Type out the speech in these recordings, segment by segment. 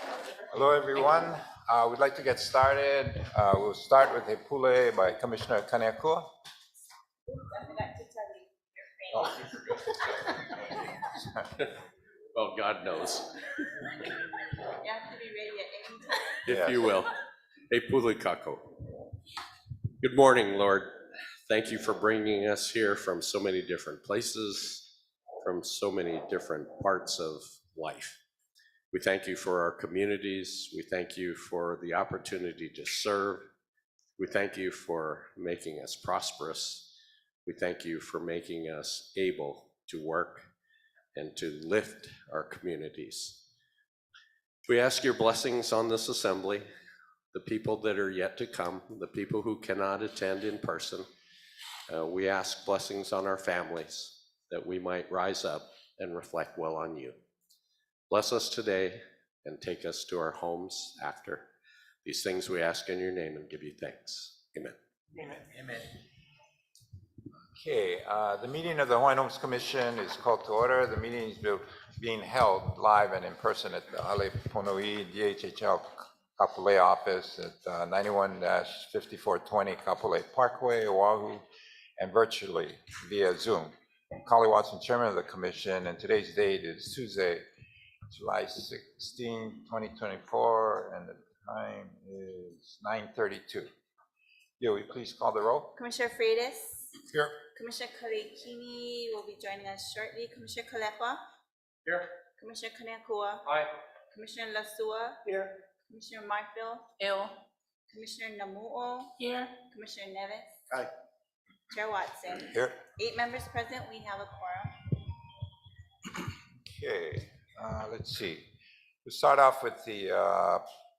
Hello, everyone. We'd like to get started. We'll start with a pule by Commissioner Kaneakua. Well, God knows, You have to be ready at any time. if Yes. you will. E puli kako. Good morning, Lord. Thank you for bringing us here from so many different places, from so many different parts of life. We thank you for our communities. We thank you for the opportunity to serve. We thank you for making us prosperous. We thank you for making us able to work and to lift our communities. We ask your blessings on this assembly, the people that are yet to come, the people who cannot attend in person. We ask blessings on our families, that we might rise up and reflect well on you. Bless us today and take us to our homes after. These things we ask in your name and give you thanks. Amen. Amen. Okay, the meeting of the Hawaiian Homes Commission is called to order. The meeting is being held live and in person at the Haleponui DHHL Kapolei office at 91-5420 Kapolei Parkway, Oahu, and virtually via Zoom. I'm Kali Watson, Chairman of the Commission, and today's date is Tuesday, July 16, 2024, and the time is 9:32. Will you please call the roll? Commissioner Freitas, Here. Commissioner Kalekini will be joining us shortly. Commissioner Kalepa, Here. Commissioner Kaneakua, Aye. Commissioner Lasua, Here. Commissioner Markville, Commissioner Namu'o, Here. Commissioner Nevis, Aye. Chair Watson. Here. 8 members present, we have a quorum. Okay, let's see. We'll start off with the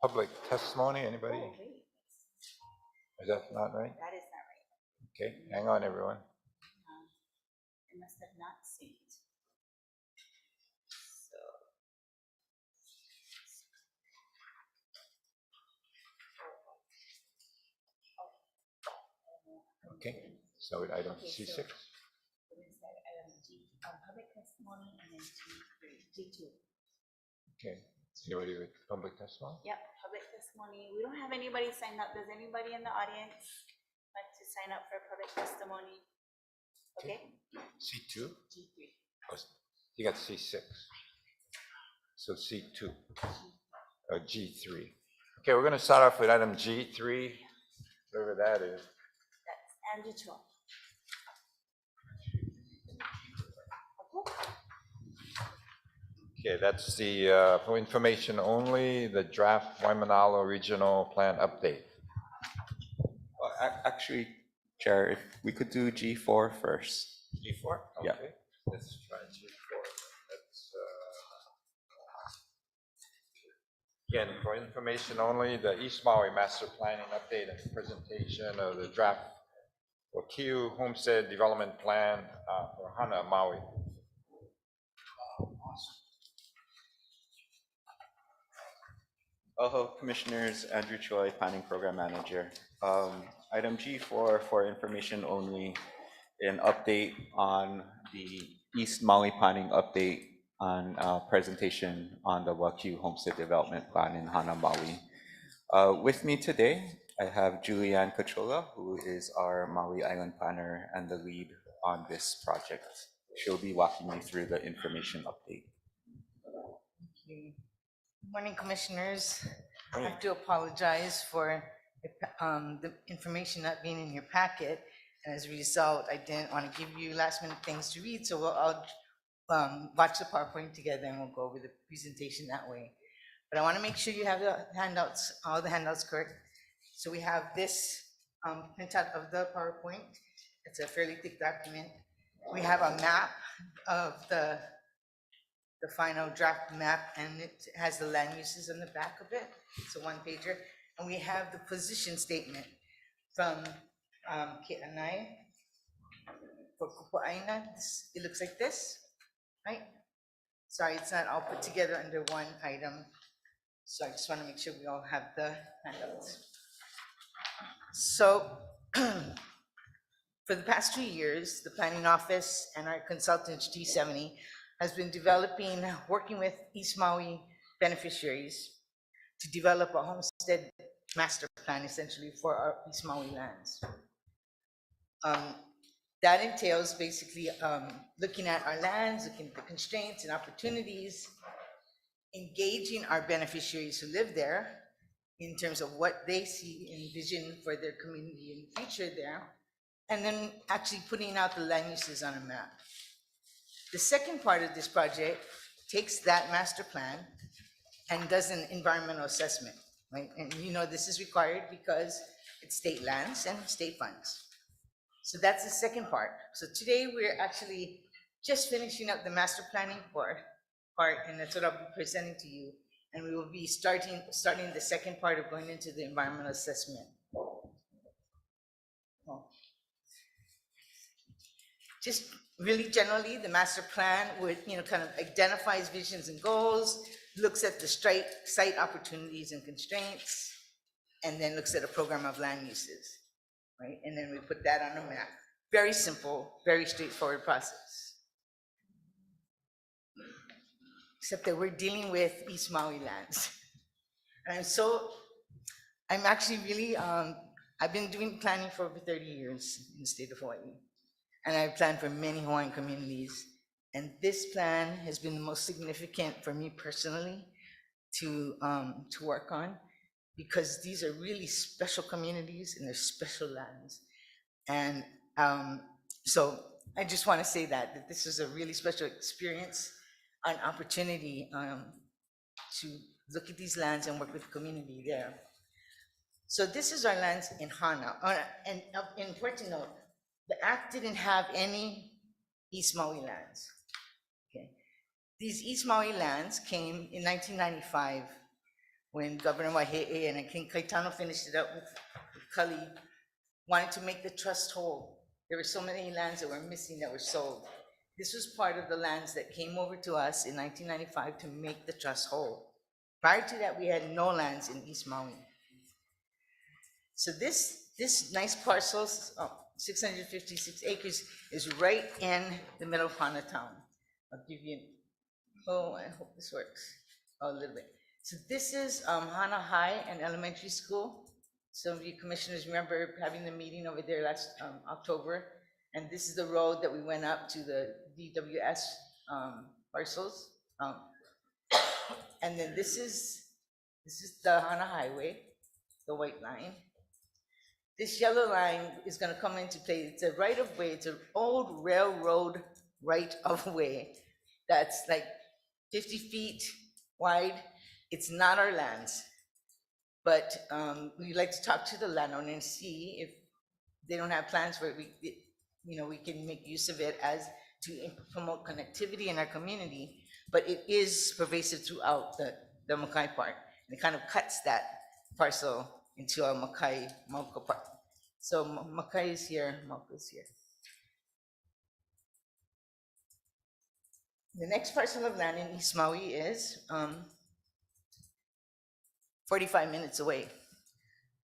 public testimony. Anybody? Oh, wait, Is that not right? that is not right. Okay, hang on, everyone. I must have not seen it. So. Okay, so with item Okay, C6. so- What is that? Item G, public testimony, and then G2. Okay, anybody with public testimony? Yep, public testimony. We don't have anybody signed up. Does anybody in the audience like to sign up for public testimony? Okay, C2? G3. Oh, you got C6. So C2, or G3. Okay, we're gonna start off with item G3, whatever that is. That's Andrew Chua. Okay, that's the, for information only, the draft Waimanalo Regional Plan Update. Actually, Chair, if we could do G4 first. G4? Yeah. Okay, let's try G4. That's, again, for information only, the East Maui Master Planning Update and presentation of the draft Wakiu Homestead Development Plan for Hana, Maui. Hello, Commissioners, Andrew Choi, Planning Program Manager. Item G4 for information only, an update on the East Maui Planning Update on presentation on the Wakiu Homestead Development Plan in Hana, Maui. With me today, I have Julianne Cachola, who is our Maui Island Planner and the lead on this project. She'll be walking you through the information update. Good morning, Commissioners. I have to apologize for the information not being in your packet. And as a result, I didn't want to give you last minute things to read. So I'll watch the PowerPoint together and we'll go over the presentation that way. But I want to make sure you have the handouts, all the handouts correct. So we have this printout of the PowerPoint. It's a fairly thick document. We have a map of the final draft map, and it has the land uses on the back of it. It's a one-pager. And we have the position statement from Ke'anai for Kupo'aina. It looks like this, right? Sorry, it's not all put together under one item. So I just want to make sure we all have the handouts. So for the past 2 years, the Planning Office and our consultant G70 has been developing, working with East Maui beneficiaries to develop a homestead master plan essentially for our East Maui lands. That entails basically looking at our lands, looking at the constraints and opportunities, engaging our beneficiaries who live there in terms of what they see and vision for their community in the future there, and then actually putting out the land uses on a map. The second part of this project takes that master plan and does an environmental assessment, right? And you know this is required because it's state lands and state funds. So that's the second part. So today we're actually just finishing up the master planning part, and that's what I'll be presenting to you. And we will be starting the second part of going into the environmental assessment. Oh. Just really generally, the master plan would, kind of identifies visions and goals, looks at the site opportunities and constraints, and then looks at a program of land uses, right? And then we put that on a map. Very simple, very straightforward process. Except that we're dealing with East Maui lands. And so I'm actually really, I've been doing planning for over 30 years in the state of Hawaii. And I've planned for many Hawaiian communities. And this plan has been the most significant for me personally to work on, because these are really special communities and they're special lands. And so I just want to say that this is a really special experience, an opportunity to look at these lands and work with the community there. So this is our lands in Hana. And important to note, the act didn't have any East Maui lands. Okay. These East Maui lands came in 1995 when Governor Waihe'e and King Kaitano finished it up with Kali, wanted to make the trust whole. There were so many lands that were missing that were sold. This was part of the lands that came over to us in 1995 to make the trust whole. Prior to that, we had no lands in East Maui. So this nice parcel, 656 acres, is right in the middle of Hana town. I'll give you, I hope this works, a little bit. So this is Hana High and Elementary School. Some of you commissioners remember having the meeting over there last October. And this is the road that we went up to the DWS parcels. And then this is the Hana Highway, the white line. This yellow line is gonna come into play. It's a right-of-way, it's an old railroad right-of-way that's like 50 feet wide. It's not our lands, but we'd like to talk to the landowner and see if they don't have plans where we can make use of it as to promote connectivity in our community, but it is pervasive throughout the Makai part. And it kind of cuts that parcel into a Makai Mauka part. So Makai is here, Mauka is here. The next parcel of land in East Maui is 45 minutes away.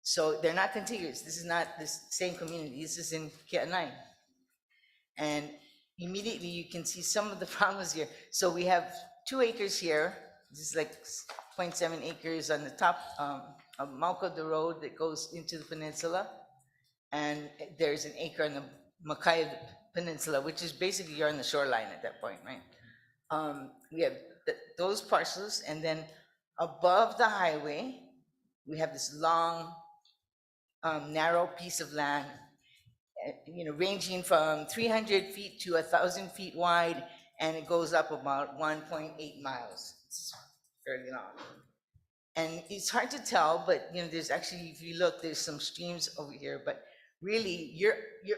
So they're not contiguous. This is not the same community. This is in Ke'anai. And immediately you can see some of the problems here. So we have 2 acres here. This is like 0.7 acres on the top of Mauka, the road that goes into the peninsula. And there's an acre on the Makai Peninsula, which is basically you're on the shoreline at that point, right? We have those parcels, and then above the highway, we have this long, narrow piece of land, ranging from 300 feet to 1,000 feet wide, and it goes up about 1.8 miles. It's fairly long. And it's hard to tell, but there's actually, if you look, there's some streams over here, but really you're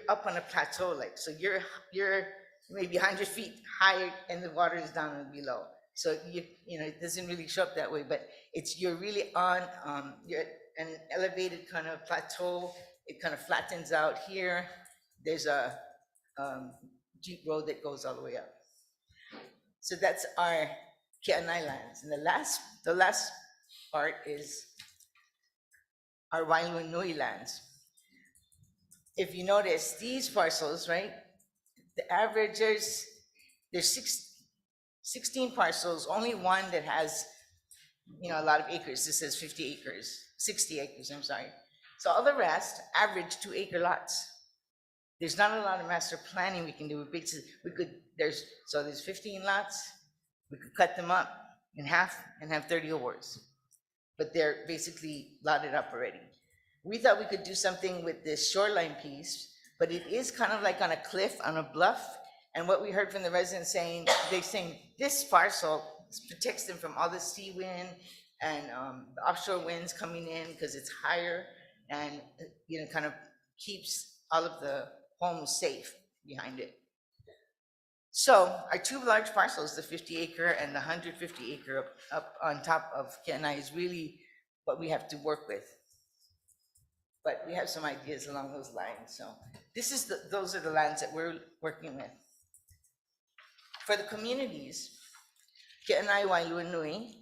up on a plateau, so you're maybe 100 feet higher and the water is down and below. So it doesn't really show up that way, but you're really on you're an elevated kind of plateau. It kind of flattens out here. There's a jeep road that goes all the way up. So that's our Ke'anai lands. And the last part is our Waimanalo lands. If you notice these parcels, right, the average, there's 16 parcels, only one that has a lot of acres. This says 50 acres, 60 acres, I'm sorry. So all the rest, average 2-acre lots. There's not a lot of master planning we can do. There's 15 lots, we could cut them up in half and have 30 awards. But they're basically lotted up already. We thought we could do something with this shoreline piece, but it is kind of like on a cliff, on a bluff. And what we heard from the residents saying, they're saying this parcel protects them from all the sea wind and the offshore winds coming in because it's higher and, kind of keeps all of the homes safe behind it. So our two large parcels, the 50-acre and the 150-acre up on top of Kenai, is really what we have to work with. But we have some ideas along those lines. So those are the lands that we're working with. For the communities, Kenai, Waimanalo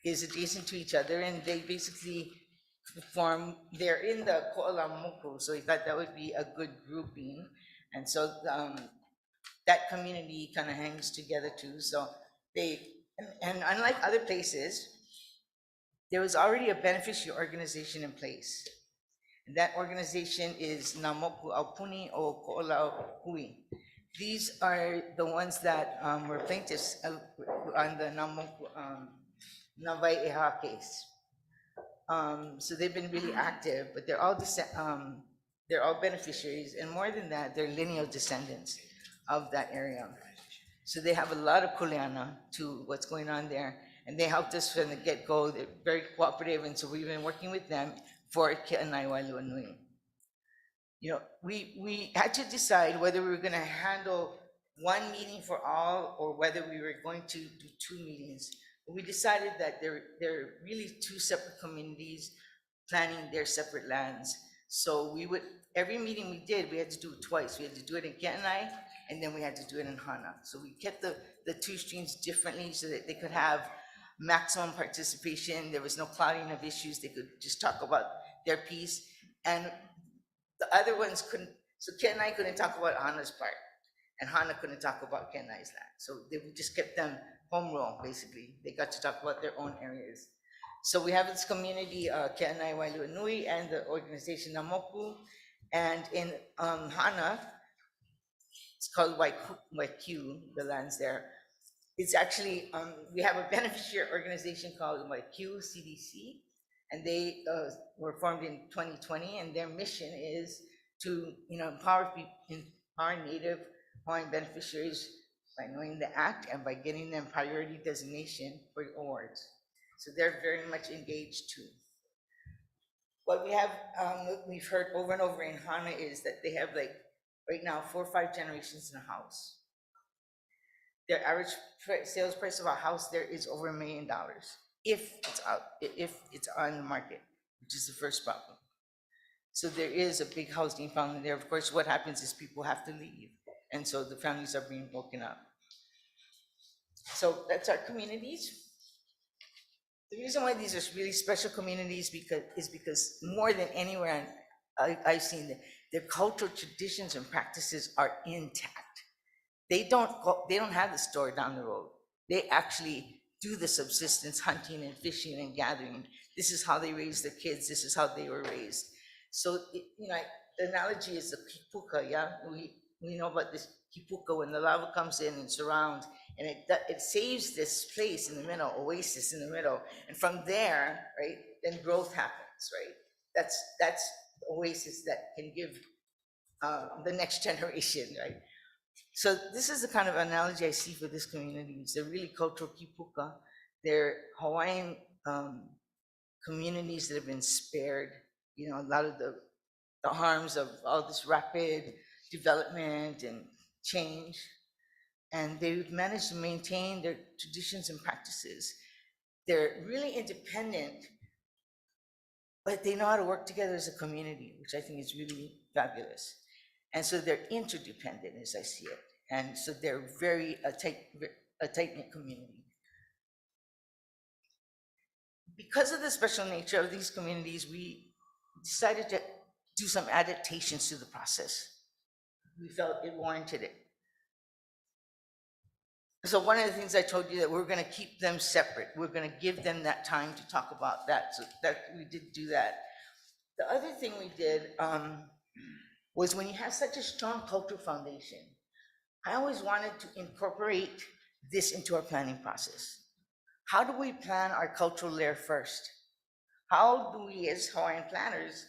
is adjacent to each other, and they basically they're in the Ko'olamoku, so we thought that would be a good grouping. And so that community kind of hangs together too. So and unlike other places, there was already a beneficiary organization in place. And that organization is Namoku Aupuni o Ko'olahui. These are the ones that were plaintiffs on the Namoku Navai Eha case. So they've been really active, but they're all beneficiaries, and more than that, they're lineal descendants of that area. So they have a lot of kuleana to what's going on there, and they helped us from the get-go. They're very cooperative, and so we've been working with them for Ke'anai Wailuanui. We had to decide whether we were going to handle one meeting for all or whether we were going to do 2 meetings. We decided that they're really 2 separate communities planning their separate lands. So every meeting we did, we had to do it twice. We had to do it in Kenai, and then we had to do it in Hana. So we kept the 2 streams differently so that they could have maximum participation. There was no clouding of issues. They could just talk about their piece. And the other ones couldn't, so Kenai couldn't talk about Hana's part, and Hana couldn't talk about Kenai's land. So we just kept them home rule, basically. They got to talk about their own areas. So we have this community, Ke'anai Wailuanui, and the organization Namoku. And in Hana, it's called Waikiu, the lands there. It's actually, we have a beneficiary organization called Waikiu CDC, and they were formed in 2020, and their mission is to empower Native Hawaiian beneficiaries by knowing the act and by getting them priority designation for awards. So they're very much engaged too. What we've heard over and over in Hana is that they have right now 4 or 5 generations in a house. Their average sales price of a house there is over $1 million if it's on the market, which is the first problem. So there is a big housing problem there. Of course, what happens is people have to leave, and so the families are being broken up. So that's our communities. The reason why these are really special communities is because more than anywhere I've seen, their cultural traditions and practices are intact. They don't have the store down the road. They actually do the subsistence hunting and fishing and gathering. This is how they raise their kids. This is how they were raised. So, the analogy is the kipuka, yeah? We know about this kipuka when the lava comes in and surrounds, and it saves this place in the middle, oasis in the middle. And from there, right, then growth happens, right? That's the oasis that can give the next generation, right? So this is the kind of analogy I see for this community. They're really cultural kipuka. They're Hawaiian communities that have been spared, a lot of the harms of all this rapid development and change. And they've managed to maintain their traditions and practices. They're really independent, but they know how to work together as a community, which I think is really fabulous. And so they're interdependent, as I see it. And so they're a tight-knit community. Because of the special nature of these communities, we decided to do some adaptations to the process. We felt it warranted it. So one of the things I told you that we're gonna keep them separate. We're gonna give them that time to talk about that, so that, we did do that. The other thing we did, was when you have such a strong cultural foundation, I always wanted to incorporate this into our planning process. How do we plan our cultural layer first? How do we, as Hawaiian planners,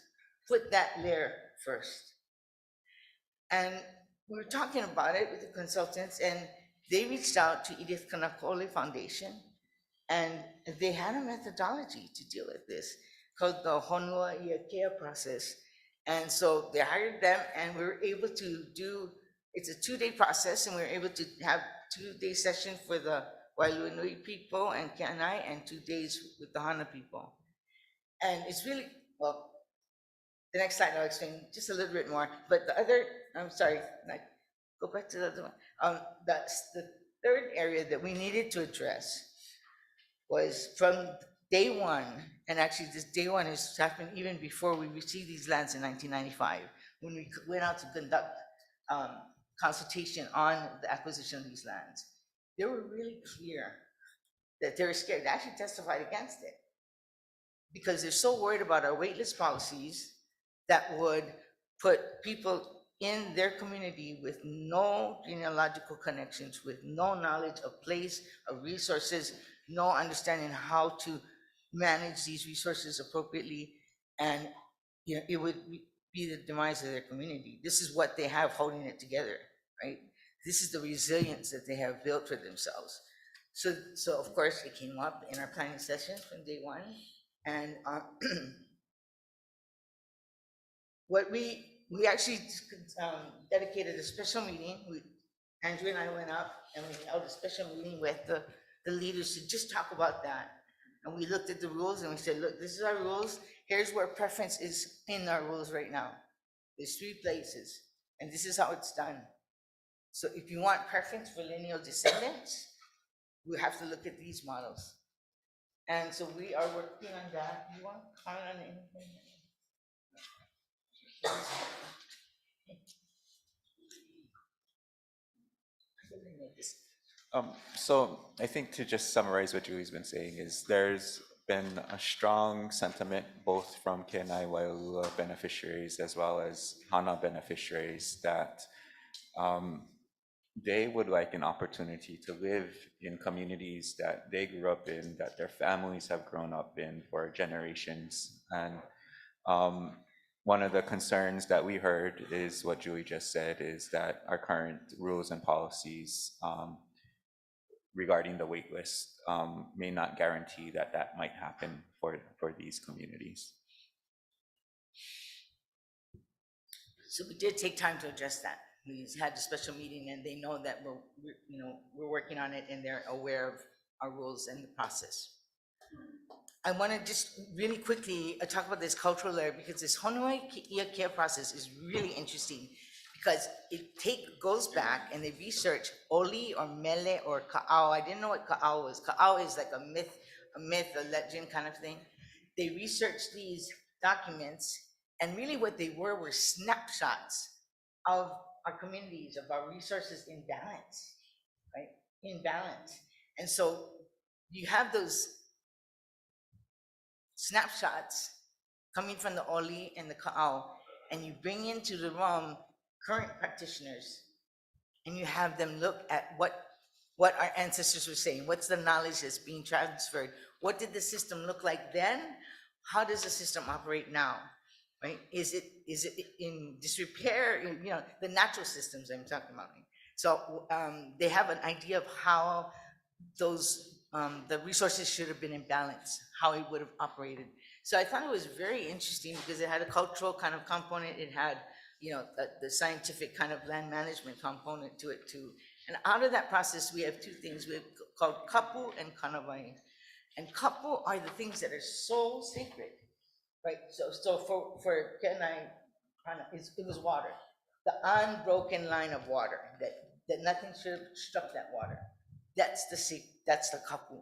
put that layer first? And we were talking about it with the consultants, and they reached out to Edith Kanakole Foundation, and they had a methodology to deal with this called the Honua Iakea process. And so they hired them, and we were able to do, it's a 2-day process, and we were able to have 2-day session for the Waimanalo people and Keanai, and 2 days with the Hana people. And it's really, well, the next slide I'll explain just a little bit more, but the other, I'm sorry, go back to the other one. The third area that we needed to address was from day one, and actually this day one has happened even before we received these lands in 1995, when we went out to conduct consultation on the acquisition of these lands. They were really clear that they were scared. They actually testified against it because they're so worried about our waitlist policies that would put people in their community with no genealogical connections, with no knowledge of place, of resources, no understanding how to manage these resources appropriately, and it would be the demise of their community. This is what they have holding it together, right? This is the resilience that they have built for themselves. So of course, it came up in our planning sessions from day one, and what we actually dedicated a special meeting. Andrew and I went up and we held a special meeting with the leaders to just talk about that. And we looked at the rules and we said, look, this is our rules. Here's where preference is in our rules right now. There's 3 places, and this is how it's done. So if you want preference for lineal descendants, we have to look at these models. And so we are working on that. You want to comment on anything? So I think to just summarize what Julie's been saying is there's been a strong sentiment both from Kenai Waialua beneficiaries as well as Hana beneficiaries that they would like an opportunity to live in communities that they grew up in, that their families have grown up in for generations. And one of the concerns that we heard is what Julie just said, is that our current rules and policies regarding the wait list may not guarantee that that might happen for these communities. So we did take time to address that. We had a special meeting, and they know that we're working on it, and they're aware of our rules and the process. I want to just really quickly talk about this cultural layer, because this Honua Iakea process is really interesting, because it goes back and they research oli or mele or ka'au. I didn't know what ka'au was. Ka'au is like a myth, a legend kind of thing. They researched these documents, and really what they were snapshots of our communities, of our resources in balance, right? In balance. And so you have those snapshots coming from the oli and the ka'au, and you bring into the room current practitioners, and you have them look at what our ancestors were saying. What's the knowledge that's being transferred? What did the system look like then? How does the system operate now? Right? Is it in disrepair? The natural systems I'm talking about. So they have an idea of how those the resources should have been in balance, how it would have operated. So I thought it was very interesting because it had a cultural kind of component. It had the scientific kind of land management component to it too. And out of that process, we have 2 things. We have called kapu and kanawai. And kapu are the things that are so sacred, right? So for Kenai, it was water, the unbroken line of water that nothing should have struck that water. That's the kapu.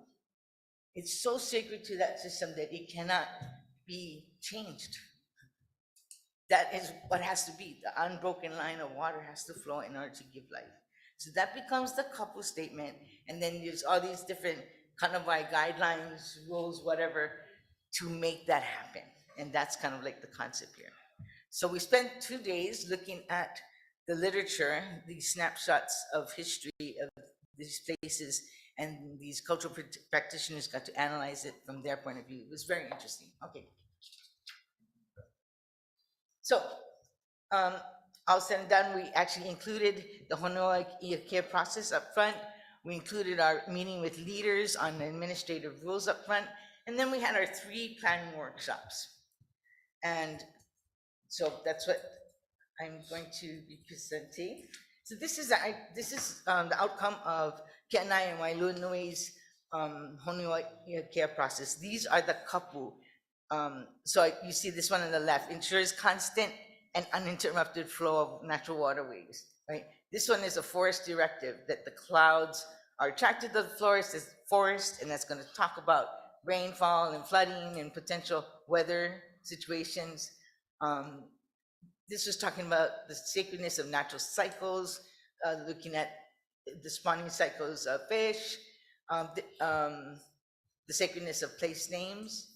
It's so sacred to that system that it cannot be changed. That is what has to be. The unbroken line of water has to flow in order to give life. So that becomes the couple statement, and then there's all these different kind of like guidelines, rules, whatever, to make that happen. And that's kind of like the concept here. So we spent 2 days looking at the literature, these snapshots of history of these places, and these cultural practitioners got to analyze it from their point of view. It was very interesting. Okay. So, all said and done, we actually included the Honua Iakea process up front. We included our meeting with leaders on the administrative rules up front. And then we had our 3 planning workshops. And so that's what I'm going to be presenting. So this is the outcome of Ke'anai and Wailunui's Honua Iakea process. These are the kapu. So you see this one on the left, ensures constant and uninterrupted flow of natural waterways, right? This one is a forest directive that the clouds are attracted to the forest, and that's going to talk about rainfall and flooding and potential weather situations. This was talking about the sacredness of natural cycles, looking at the spawning cycles of fish, the sacredness of place names.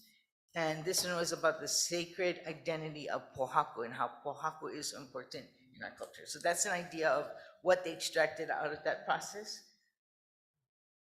And this one was about the sacred identity of Pohaku and how Pohaku is important in our culture. So that's an idea of what they extracted out of that process.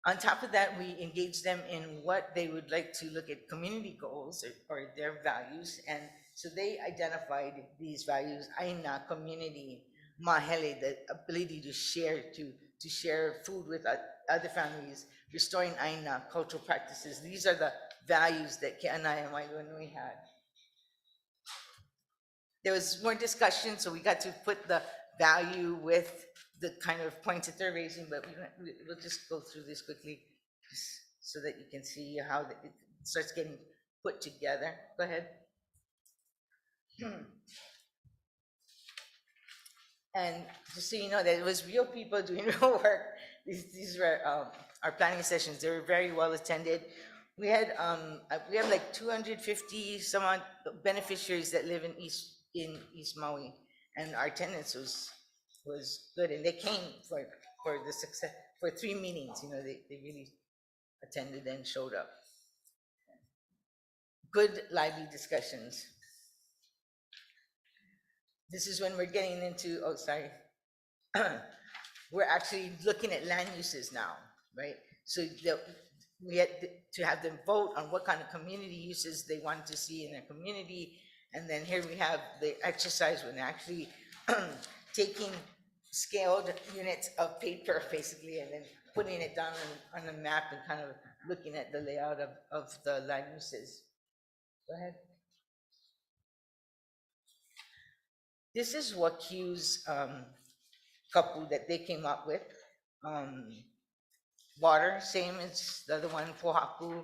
On top of that, we engaged them in what they would like to look at community goals or their values. And so they identified these values: aina, community; mahele, the ability to share food with other families; restoring aina, cultural practices. These are the values that Ke'anai and Waimanalo had. There was more discussion, so we got to put the value with the kind of points that they're raising, but we'll just go through this quickly just so that you can see how it starts getting put together. Go ahead. And just so you know that it was real people doing real work. These were our planning sessions. They were very well attended. We have like 250 some odd beneficiaries that live in East Maui, and our attendance was good, and they came for the success for 3 meetings. You know, they really attended and showed up. Good lively discussions. This is when we're getting into, oh, sorry. We're actually looking at land uses now, right? So we had to have them vote on what kind of community uses they wanted to see in their community. And then here we have the exercise when they're actually taking scaled units of paper, basically, and then putting it down on a map and kind of looking at the layout of the land uses. Go ahead. This is Wakiu's couple that they came up with. Water, same as the other one, Pohaku.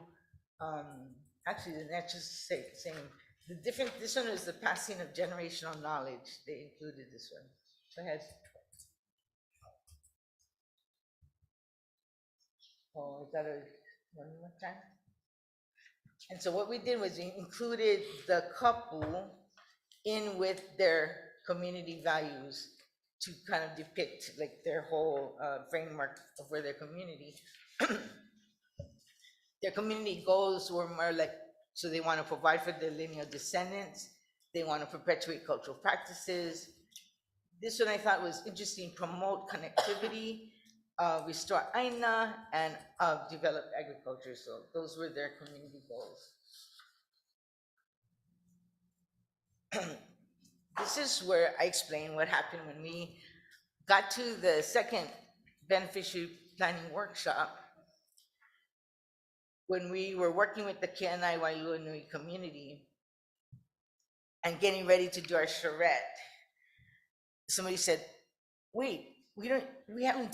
Actually, the next is same. The different, this one is the passing of generational knowledge. They included this one. Go ahead. Oh, is that one more time? And so what we did was we included the couple in with their community values to kind of depict like their whole framework of where their community. Their community goals were more like, so they want to provide for their lineal descendants, they want to perpetuate cultural practices. This one I thought was interesting: promote connectivity, restore aina, and develop agriculture. So those were their community goals. This is where I explain what happened when we got to the second beneficiary planning workshop. When we were working with the Ke'anai Wailuanui community and getting ready to do our charrette, somebody said, wait, we haven't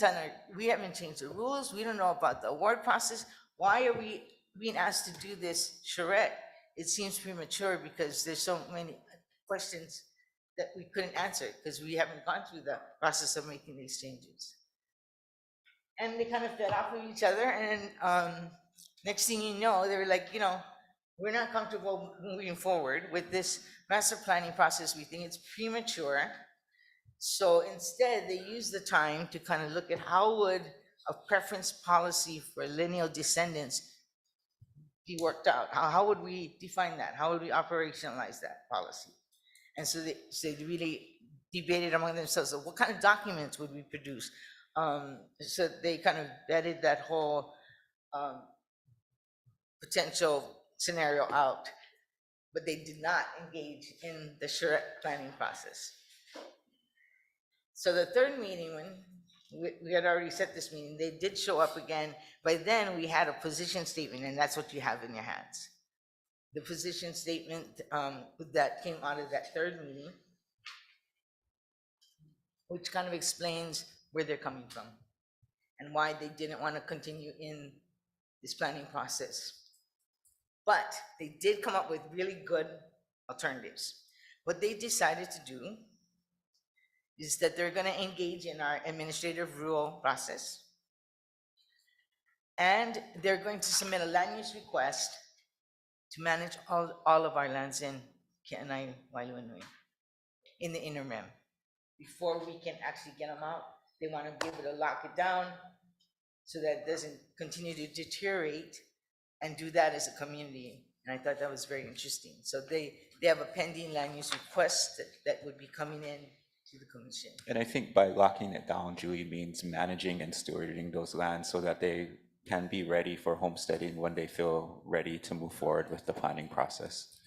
changed the rules, we don't know about the award process. Why are we being asked to do this charrette? It seems premature because there's so many questions that we couldn't answer because we haven't gone through the process of making these changes. And they kind of fed off of each other, and next thing you know, they were like, we're not comfortable moving forward with this master planning process. We think it's premature. So instead, they used the time to kind of look at how would a preference policy for lineal descendants be worked out? How would we define that? How would we operationalize that policy? And so they really debated among themselves, so what kind of documents would we produce? So they kind of vetted that whole potential scenario out, but they did not engage in the charrette planning process. So the third meeting, when we had already set this meeting, they did show up again. By then, we had a position statement, and that's what you have in your hands. The position statement that came out of that third meeting, which kind of explains where they're coming from and why they didn't want to continue in this planning process. But they did come up with really good alternatives. What they decided to do is that they're going to engage in our administrative rule process. And they're going to submit a land use request to manage all of our lands in Kianai, Waimanalo, in the interim. Before we can actually get them out, they want to be able to lock it down so that it doesn't continue to deteriorate, and do that as a community. And I thought that was very interesting. So they have a pending land use request that would be coming in to the commission. And I think by locking it down, Julie, means managing and stewarding those lands so that they can be ready for homesteading when they feel ready to move forward with the planning process.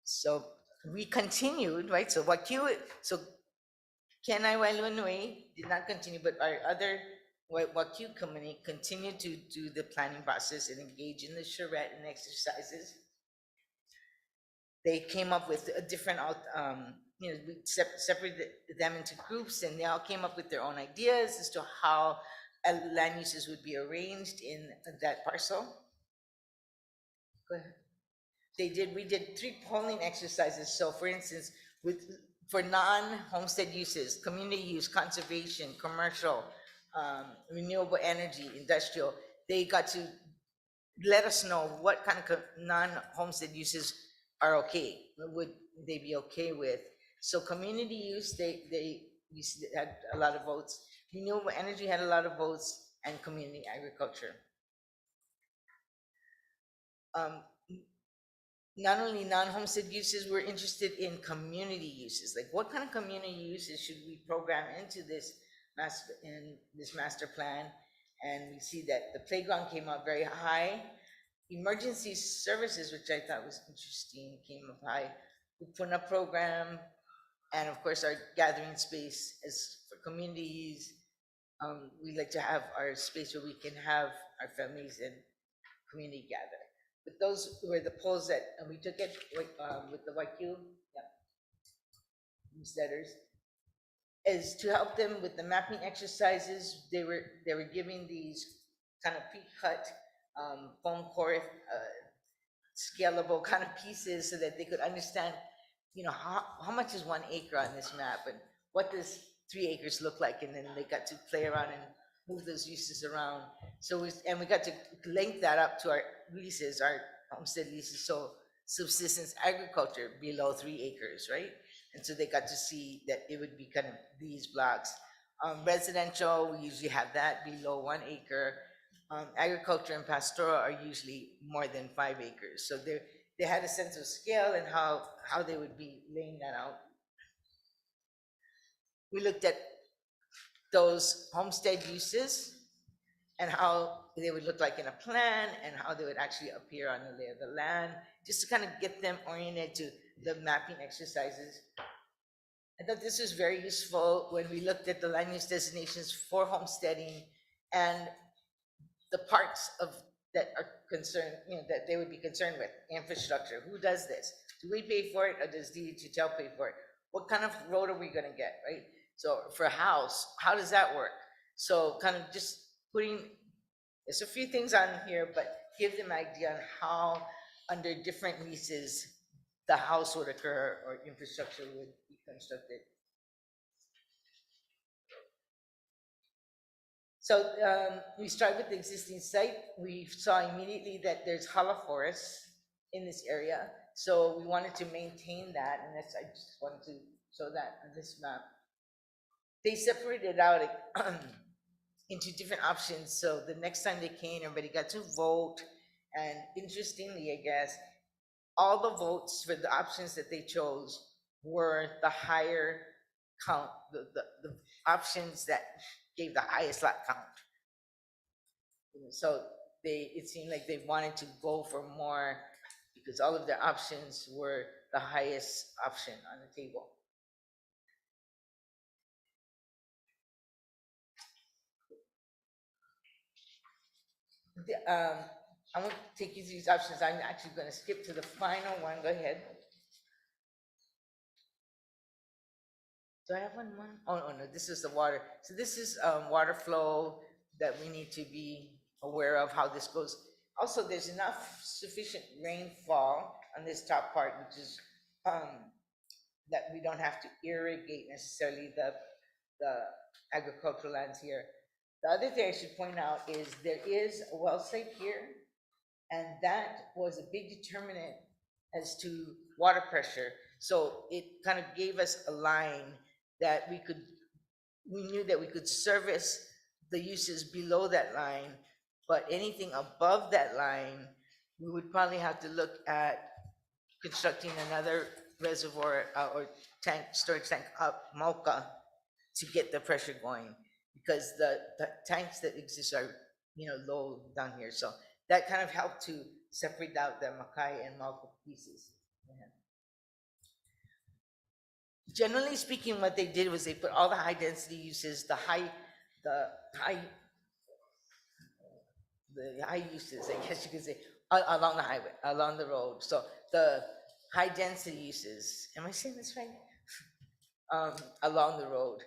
So we continued, right? So Kenai Waimanalo did not continue, but our other Wakyu committee continued to do the planning process and engage in the charrette and exercises. They came up with a different, we separated them into groups, and they all came up with their own ideas as to how land uses would be arranged in that parcel. Go ahead. We did 3 polling exercises. So for instance, for non-homestead uses, community use, conservation, commercial, renewable energy, industrial, they got to let us know what kind of non-homestead uses are okay, would they be okay with. So community use, they had a lot of votes. Renewable energy had a lot of votes, and community agriculture. Not only non-homestead uses, we're interested in community uses. Like, what kind of community uses should we program into this master plan? And we see that the playground came out very high. Emergency services, which I thought was interesting, came up high. We put in a program, and of course our gathering space is for communities. We like to have our space where we can have our families and community gather. But those were the polls that, and we took it with the YQ newsletters, is to help them with the mapping exercises. They were giving these kind of pre-cut foam core scalable kind of pieces so that they could understand, how much is 1 acre on this map, and what does 3 acres look like, and then they got to play around and move those uses around. So we got to link that up to our leases, our homestead leases. So subsistence agriculture below 3 acres, right? And so they got to see that it would be kind of these blocks. Residential, we usually have that below 1 acre. Agriculture and pastoral are usually more than 5 acres. So they had a sense of scale and how they would be laying that out. We looked at those homestead uses and how they would look like in a plan and how they would actually appear on the lay of the land, just to kind of get them oriented to the mapping exercises. I thought this was very useful when we looked at the land use designations for homesteading and the parts of that are concerned, that they would be concerned with. Infrastructure, who does this? Do we pay for it, or does DHHL pay for it? What kind of road are we gonna get, right? So for a house, how does that work? So kind of just there's a few things on here, but give them an idea on how under different leases the house would occur or infrastructure would be constructed. So we start with the existing site. We saw immediately that there's hollow forest in this area. So we wanted to maintain that, and that's, I just wanted to show that on this map. They separated out into different options, so the next time they came, everybody got to vote, and interestingly, I guess, all the votes for the options that they chose were the higher count, the options that gave the highest lot count. So it seemed like they wanted to go for more because all of their options were the highest option on the table. I'm gonna take you through these options. I'm actually gonna skip to the final one. Go ahead. Do I have one more? Oh, no, this is the water. So this is water flow that we need to be aware of how this goes. Also, there's enough sufficient rainfall on this top part, which is that we don't have to irrigate necessarily the agricultural lands here. The other thing I should point out is there is a well site here, and that was a big determinant as to water pressure. So it kind of gave us a line that we knew that we could service the uses below that line, but anything above that line, we would probably have to look at constructing another reservoir or storage tank up Mauka to get the pressure going, because the tanks that exist are, low down here. So that kind of helped to separate out the Makai and Mauka pieces. Yeah. Generally speaking, what they did was they put all the high density uses, the high uses, I guess you could say, along the highway, along the road. So the high density uses, am I saying this right? Along the road.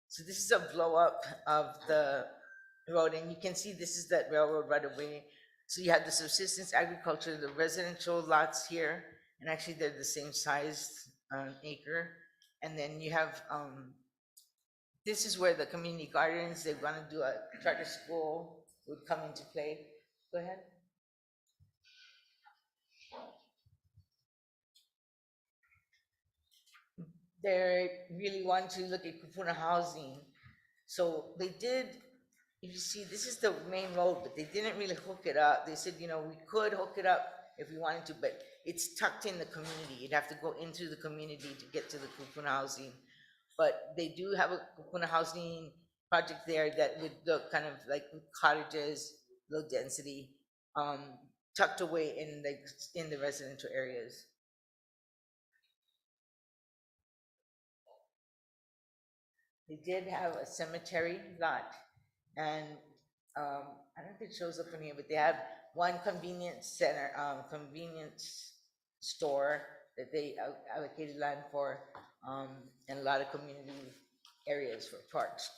So this is a blow up of the road, and you can see this is that railroad right away. So you have the subsistence agriculture, the residential lots here, and actually they're the same size acre. And then you have, this is where the community gardens, they want to do a charter school, would come into play. Go ahead. They really want to look at kupuna housing. So they did, if you see, this is the main road, but they didn't really hook it up. They said, we could hook it up if we wanted to, but it's tucked in the community. You'd have to go into the community to get to the kupuna housing. But they do have a kupuna housing project there that would look kind of like cottages, low density, tucked away in the residential areas. They did have a cemetery lot, and I don't know if it shows up in here, but they have one convenience center, convenience store that they allocated land for, and a lot of community areas for parks.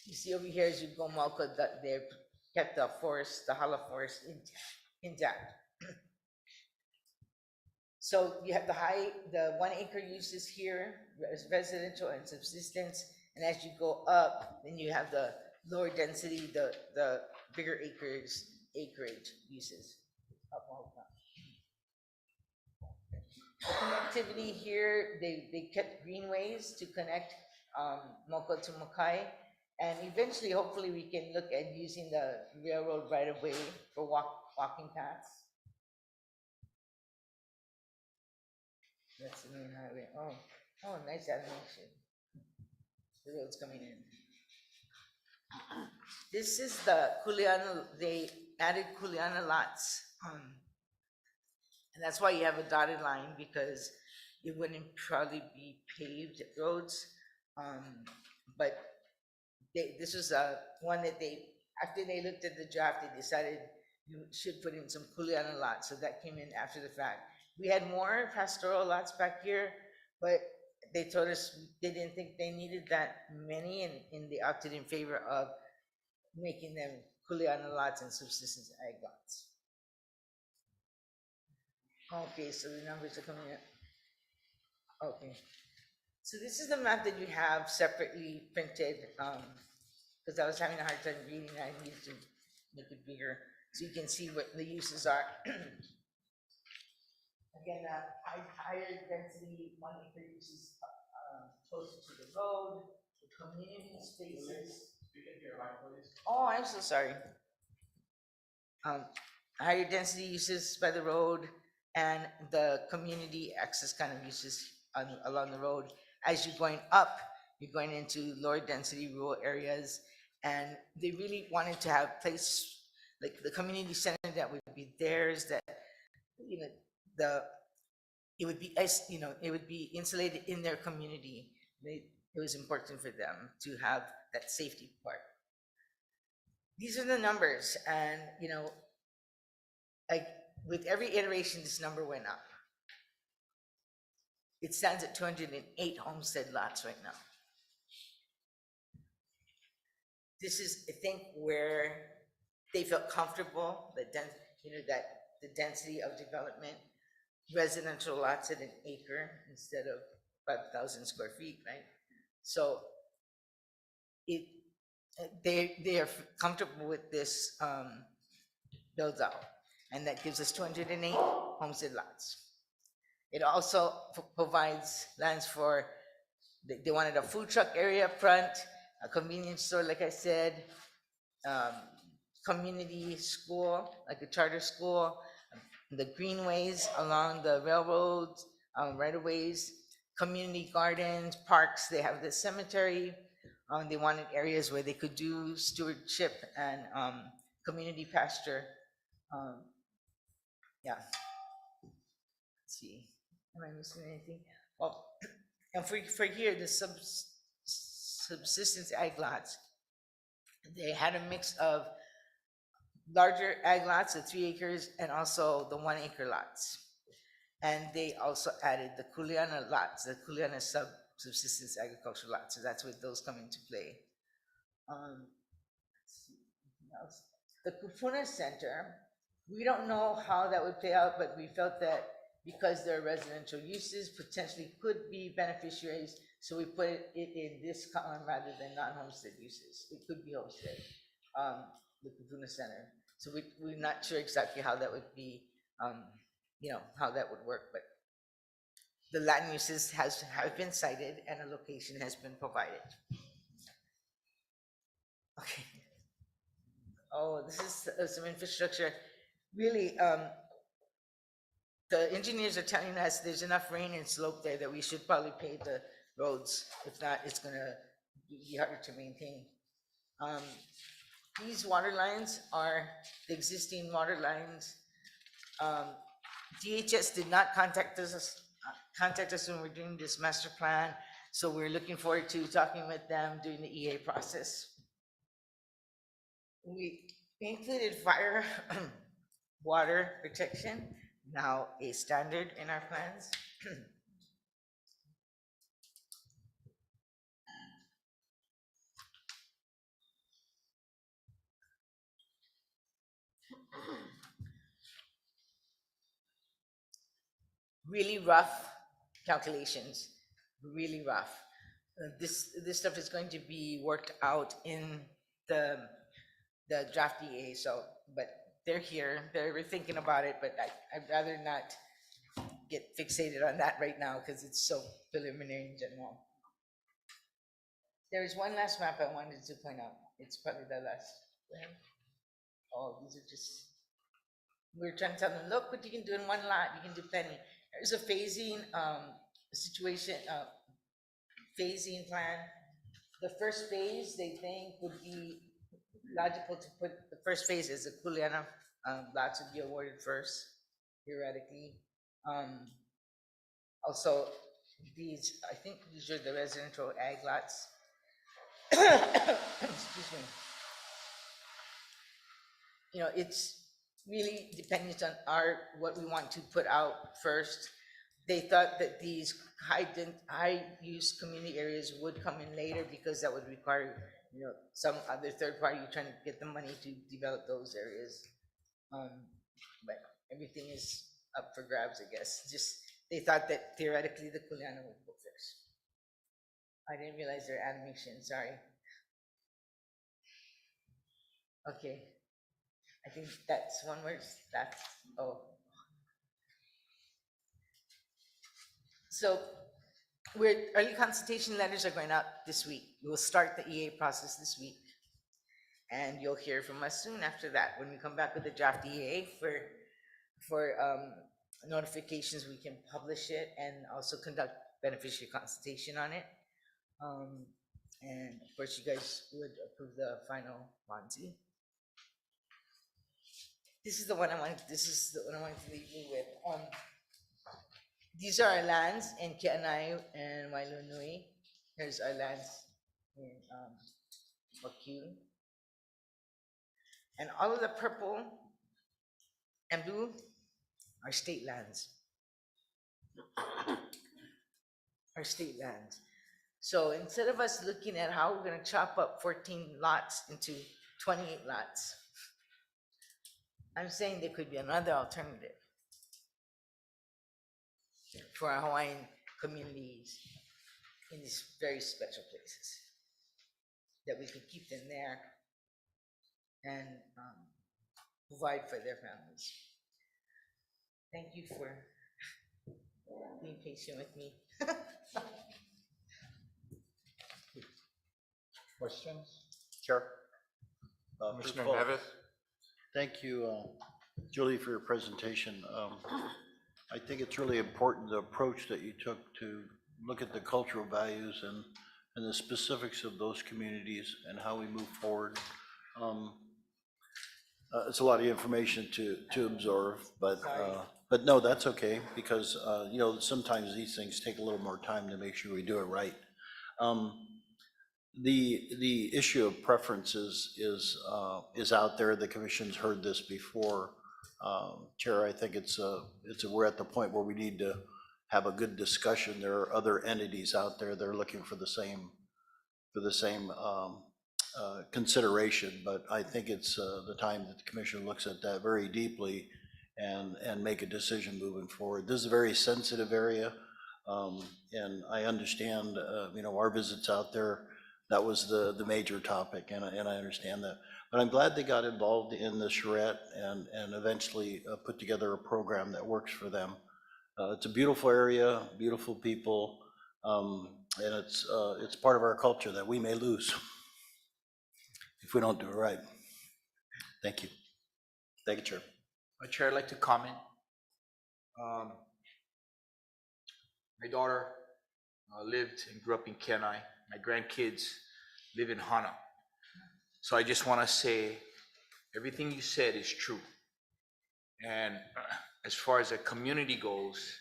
You see over here as you go Malka, that they kept the forest, the hollow forest intact. So you have the 1 acre uses here, residential and subsistence, and as you go up, then you have the lower density, the bigger acreage uses. Connectivity here, they kept greenways to connect Moka to Makai, and eventually, hopefully, we can look at using the railroad right of way for walking paths. That's the main highway. Oh, nice animation. The road's coming in. This is the Kuleana, they added Kuleana lots. And that's why you have a dotted line, because it wouldn't probably be paved roads. But this was one that after they looked at the draft, they decided you should put in some Kuleana lots. So that came in after the fact. We had more pastoral lots back here, but they told us they didn't think they needed that many, and they opted in favor of making them Kuleana lots and subsistence ag lots. Okay, so the numbers are coming in. Okay. So this is the map that you have separately printed, because I was having a hard time reading, I needed to make it bigger. So you can see what the uses are. Again, higher density, 1 acre uses closer to the road, the community spaces. Oh, I'm so sorry. Higher density uses by the road and the community access kind of uses along the road. As you're going up, you're going into lower density rural areas, and they really wanted to have place like the community center that would be theirs, that you know the it would be it would be insulated in their community. It was important for them to have that safety part. These are the numbers, and like with every iteration, this number went up. It stands at 208 homestead lots right now. This is, I think, where they felt comfortable that that the density of development, residential lots at an acre instead of 5,000 square feet, right? So they are comfortable with this build out, and that gives us 208 homestead lots. It also provides lands for, they wanted a food truck area up front, a convenience store, like I said, community school, like a charter school, the greenways along the railroads, right-of-ways, community gardens, parks. They have the cemetery. They wanted areas where they could do stewardship and community pasture. Yeah. Let's see. Am I missing anything? Well, and for here, the subsistence ag lots, they had a mix of larger ag lots of 3 acres and also the 1 acre lots. And they also added the Kuleana lots, the Kuleana subsistence agriculture lots. So that's where those come into play. Let's see, anything else? The Kupuna Center, we don't know how that would play out, but we felt that because their residential uses potentially could be beneficiaries, so we put it in this column rather than non-homestead uses. It could be homestead, the Kupuna Center. So we're not sure exactly how that would be, how that would work, but the land uses have been cited and a location has been provided. Okay. Oh, this is some infrastructure. Really, the engineers are telling us there's enough rain and slope there that we should probably pave the roads. If not, it's gonna be harder to maintain. These water lines are the existing water lines. DHS did not contact us when we're doing this master plan, so we're looking forward to talking with them during the EA process. We included fire water protection, now a standard in our plans. Really rough calculations, really rough. This stuff is going to be worked out in the draft EA, so, but they're here, they're thinking about it, but I'd rather not get fixated on that right now because it's so preliminary in general. There is one last map I wanted to point out. It's probably the last. Oh, these are just, we're trying to tell them, look what you can do in one lot, you can do plenty. There's a phasing situation, phasing plan. The first phase, they think, would be logical to put the first phase as the Kuleana lots would be awarded first, theoretically. Also, I think these are the residential ag lots. Excuse me. It's really dependent on what we want to put out first. They thought that these high use community areas would come in later because that would require some other third party trying to get the money to develop those areas. But everything is up for grabs, I guess. Just they thought that theoretically the Kuleana would go first. I didn't realize their animation, sorry. Okay. I think that's one word, that's, oh. So early consultation letters are going out this week. We will start the EA process this week. And you'll hear from us soon after that. When we come back with the draft EA for notifications, we can publish it and also conduct beneficiary consultation on it. And of course, you guys would approve the final Monty. This is the one I wanted to leave you with. These are our lands in Kianai and Wailunui. Here's our lands in Wakyu. And all of the purple and blue are state lands. Our state lands. So instead of us looking at how we're gonna chop up 14 lots into 28 lots, I'm saying there could be another alternative for our Hawaiian communities in these very special places, that we could keep them there and provide for their families. Thank you for being patient with me. Questions? Sure. Commissioner Nevis? Thank you, Julie, for your presentation. I think it's really important, the approach that you took to look at the cultural values and the specifics of those communities and how we move forward. It's a lot of information to absorb, but no, that's okay, because you know, sometimes these things take a little more time to make sure we do it right. The issue of preferences is out there. The commission's heard this before. Chair, I think we're at the point where we need to have a good discussion. There are other entities out there that are looking for the same consideration, but I think it's the time that the commission looks at that very deeply and make a decision moving forward. This is a very sensitive area, and I understand, you know, our visits out there, that was the major topic, and I understand that. But I'm glad they got involved in the charrette and eventually put together a program that works for them. It's a beautiful area, beautiful people, and it's part of our culture that we may lose if we don't do it right. Thank you. Thank you, Chair. Chair, I'd like to comment. My daughter lived and grew up in Kenai. My grandkids live in Hana. So I just want to say everything you said is true. And as far as a community goes,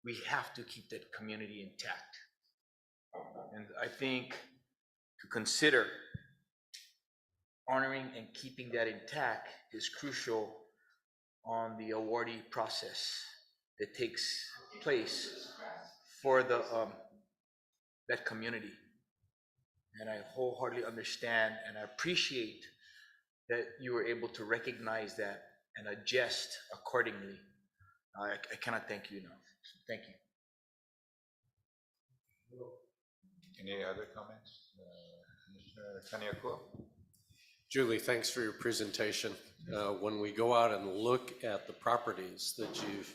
we have to keep that community intact. And I think to consider honoring and keeping that intact is crucial on the awardee process that takes place for the that community. And I wholeheartedly understand and I appreciate that you were able to recognize that and adjust accordingly. I cannot thank you enough. So thank you. Any other comments? Commissioner Kaniakua? Julie, thanks for your presentation. When we go out and look at the properties that you've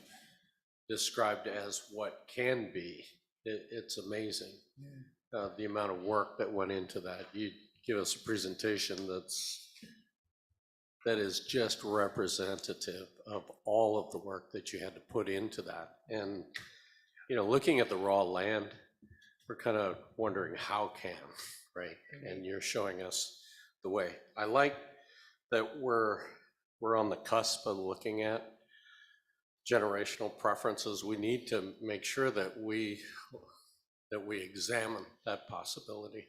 described as what can be, it's amazing. The amount of work that went into that. You give us a presentation that is just representative of all of the work that you had to put into that. And, you know, looking at the raw land, we're kind of wondering how can, right? And you're showing us the way. I like that we're on the cusp of looking at generational preferences. We need to make sure that we examine that possibility.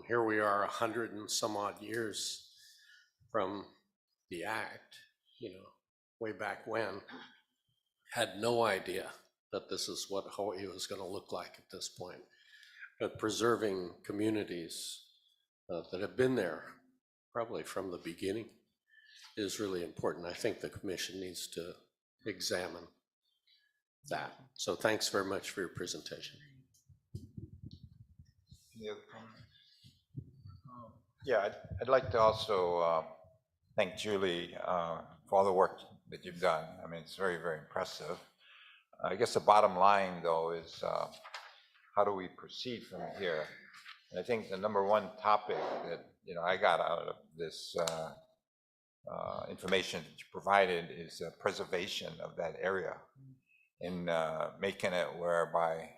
Here we are 100 and some odd years from the act, you know, way back when, had no idea that this is what Hawaii was going to look like at this point. But preserving communities that have been there probably from the beginning is really important. I think the commission needs to examine that. So thanks very much for your presentation. Any other comments? Yeah, I'd like to also thank Julie for all the work that you've done. I mean, it's very, very impressive. I guess the bottom line, though, is how do we proceed from here? And I think the number one topic that I got out of this information that you provided is preservation of that area and making it whereby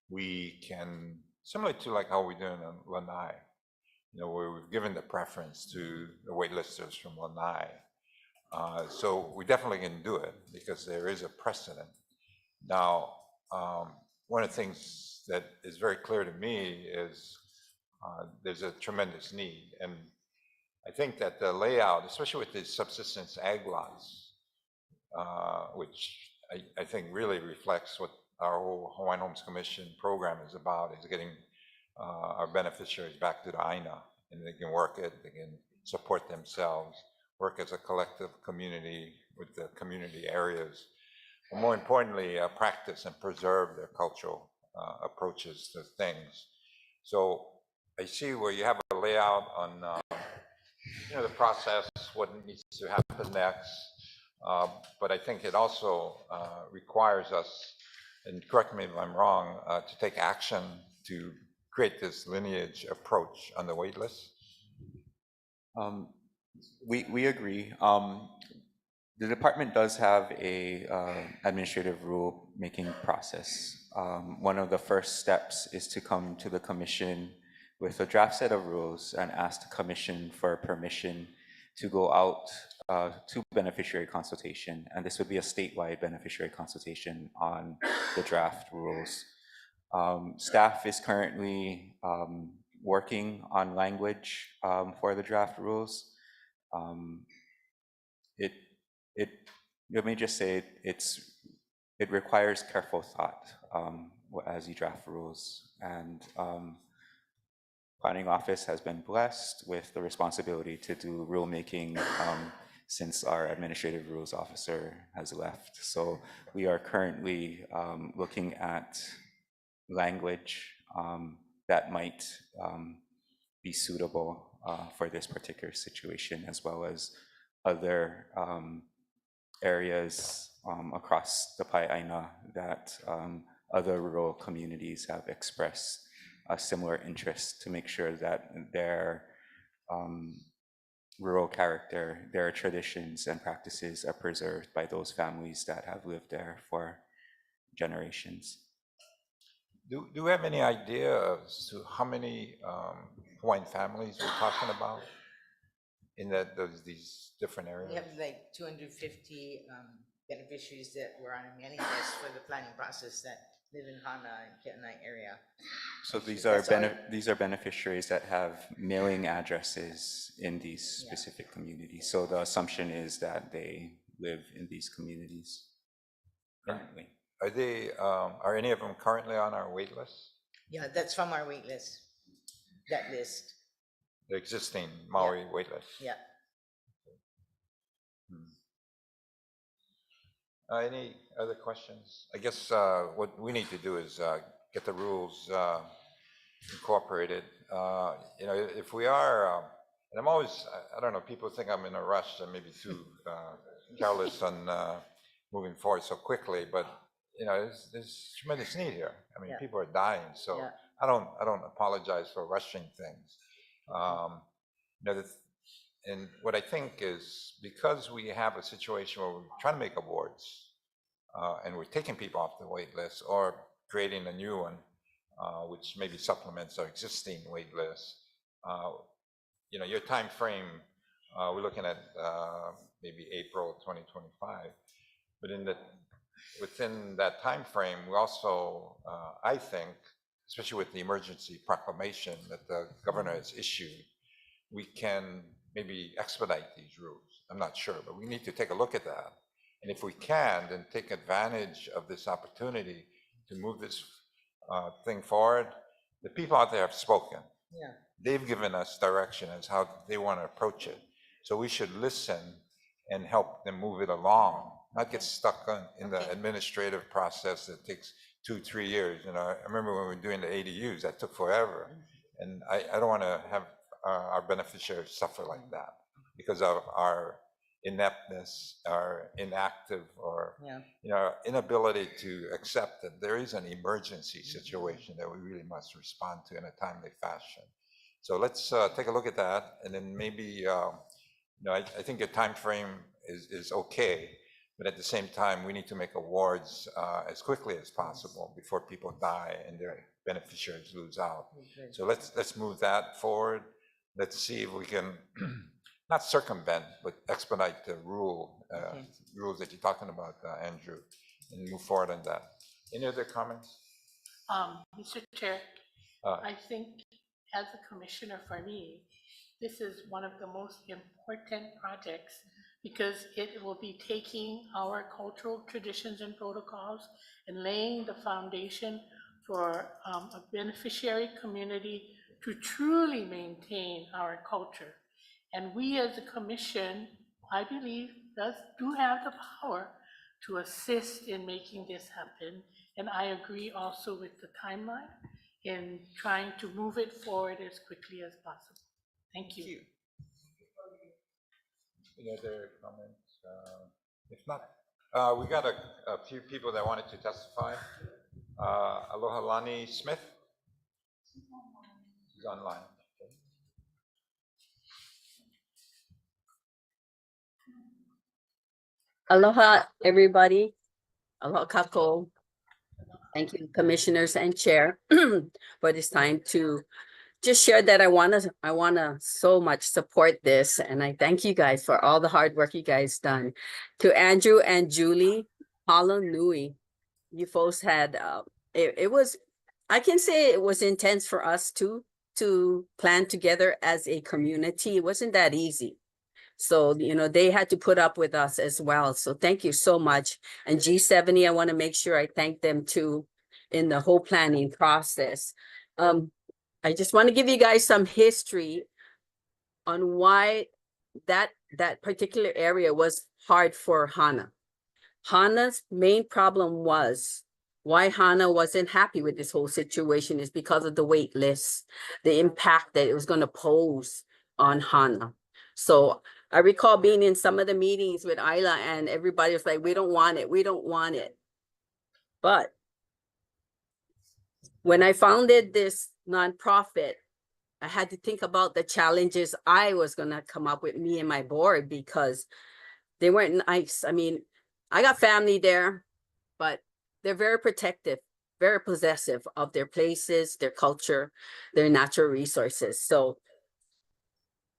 we can, similar to like how we're doing in Lanai, where we've given the preference to the waitlisters from Lanai. So we definitely can do it because there is a precedent. Now, one of the things that is very clear to me is there's a tremendous need. And I think that the layout, especially with the subsistence ag lots, which I think really reflects what our whole Hawaiian Homes Commission program is about, is getting our beneficiaries back to the AINA, and they can work it, they can support themselves, work as a collective community with the community areas, but more importantly, practice and preserve their cultural approaches to things. So I see where you have a layout on the process, what needs to happen next, but I think it also requires us, and correct me if I'm wrong, to take action to create this lineage approach on the wait list. We agree. The department does have a administrative rule making process. One of the first steps is to come to the commission with a draft set of rules and ask the commission for permission to go out to beneficiary consultation. And this would be a statewide beneficiary consultation on the draft rules. Staff is currently working on language for the draft rules. Let me just say it requires careful thought as you draft rules, and planning office has been blessed with the responsibility to do rulemaking since our administrative rules officer has left. So we are currently looking at language that might be suitable for this particular situation, as well as other areas across the Pai'aina that other rural communities have expressed a similar interest, to make sure that their rural character, their traditions and practices are preserved by those families that have lived there for generations. Do we have any idea as to how many Hawaiian families we're talking about in these different areas? We have like 250 beneficiaries that were on a mailing list for the planning process that live in Hana and Ke'anai area. So these are beneficiaries that have mailing addresses in these specific communities. So the assumption is that they live in these communities currently. Are any of them currently on our wait list? Yeah, that's from our wait list, that list. The existing Maui wait list? Yeah. Any other questions? I guess what we need to do is get the rules incorporated. If we are, and I'm always, I don't know, people think I'm in a rush and maybe too careless on moving forward so quickly, but there's tremendous need here. I mean, people are dying, so I don't apologize for rushing things. And what I think is, because we have a situation where we're trying to make awards and we're taking people off the wait list or creating a new one, which maybe supplements our existing wait list, your time frame, we're looking at maybe April 2025. But within that time frame, we also, I think, especially with the emergency proclamation that the governor has issued, we can maybe expedite these rules. I'm not sure, but we need to take a look at that. And if we can, then take advantage of this opportunity to move this thing forward. The people out there have spoken. Yeah. They've given us direction as how they want to approach it. So we should listen and help them move it along, not get stuck in the administrative process that takes 2-3 years. I remember when we were doing the ADUs, that took forever. And I don't want to have our beneficiaries suffer like that. because of our ineptness, our inactive, or Yeah. inability to accept that there is an emergency situation that we really must respond to in a timely fashion. So let's take a look at that, and then maybe I think the time frame is okay, but at the same time, we need to make awards as quickly as possible before people die and their beneficiaries lose out. So let's move that forward. Let's see if we can not circumvent, but expedite the rules that you're talking about, Andrew, and move forward on that. Any other comments? Mr. Chair, Uh, I think as a commissioner for me, this is one of the most important projects because it will be taking our cultural traditions and protocols and laying the foundation for a beneficiary community to truly maintain our culture. And we as a commission, I believe, do have the power to assist in making this happen. And I agree also with the timeline in trying to move it forward as quickly as possible. Thank you. Any other comments? If not, we got a few people that wanted to testify. Aloha Lani Smith is online. Aloha, everybody. Aloha kako. Thank you, commissioners and chair, for this time to just share that I wanna so much support this, and I thank you guys for all the hard work you guys done. To Andrew and Julie, hala nui. You folks had it was, I can say it was intense for us too to plan together as a community. It wasn't that easy. So, they had to put up with us as well. So thank you so much. And G70, I want to make sure I thank them too in the whole planning process. I just want to give you guys some history on why that particular area was hard for Hana. Hana's main problem was why Hana wasn't happy with this whole situation is because of the wait list, the impact that it was going to pose on Hana. So I recall being in some of the meetings with Isla and everybody was like, we don't want it. We don't want it. But when I founded this nonprofit, I had to think about the challenges I was going to come up with, me and my board, because they weren't nice. I mean, I got family there, but they're very protective, very possessive of their places, their culture, their natural resources. So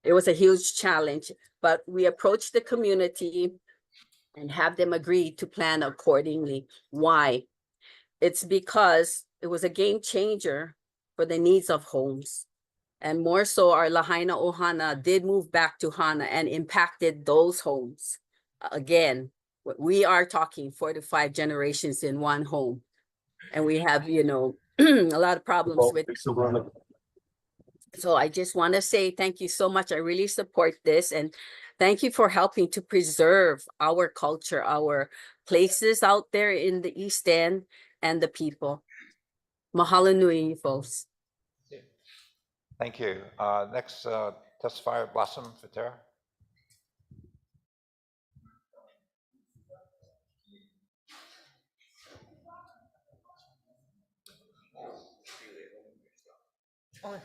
it was a huge challenge, but we approached the community and have them agree to plan accordingly. Why? It's because it was a game changer for the needs of homes. And more so, our Lahaina Ohana did move back to Hana and impacted those homes. Again, we are talking 4 to 5 generations in one home. And we have, a lot of problems with. So I just want to say thank you so much. I really support this. And thank you for helping to preserve our culture, our places out there in the East End and the people. Mahalo nui, folks. Thank you. Next testifier, Blossom Fatera. Oh.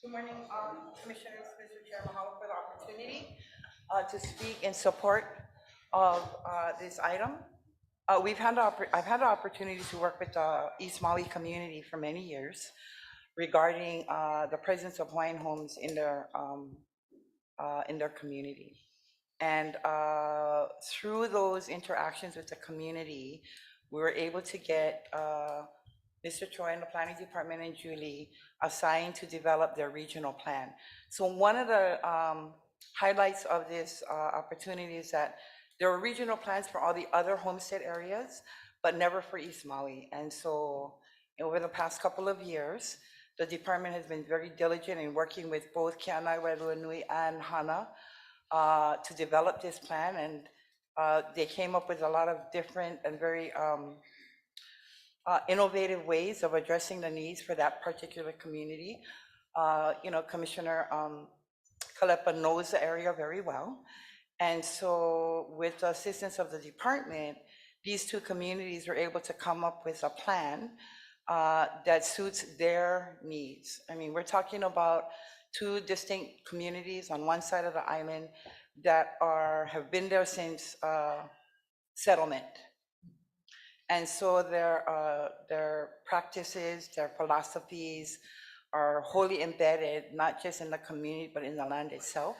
Good morning, Commissioners, Mr. Chair, mahalo for the opportunity to speak in support of this item. I've had the opportunity to work with the East Maui community for many years regarding the presence of Hawaiian homes in their community. And through those interactions with the community, we were able to get Mr. Choi and the planning department and Julie assigned to develop their regional plan. So one of the highlights of this opportunity is that there are regional plans for all the other homestead areas, but never for East Maui. And so over the past couple of years, the department has been very diligent in working with both Keanai, Wailuanui, and Hana to develop this plan. And They came up with a lot of different and very innovative ways of addressing the needs for that particular community. Commissioner Kalepa knows the area very well. And so with the assistance of the department, these two communities were able to come up with a plan that suits their needs. I mean, we're talking about two distinct communities on one side of the island that have been there since settlement. And so their practices, their philosophies are wholly embedded, not just in the community, but in the land itself.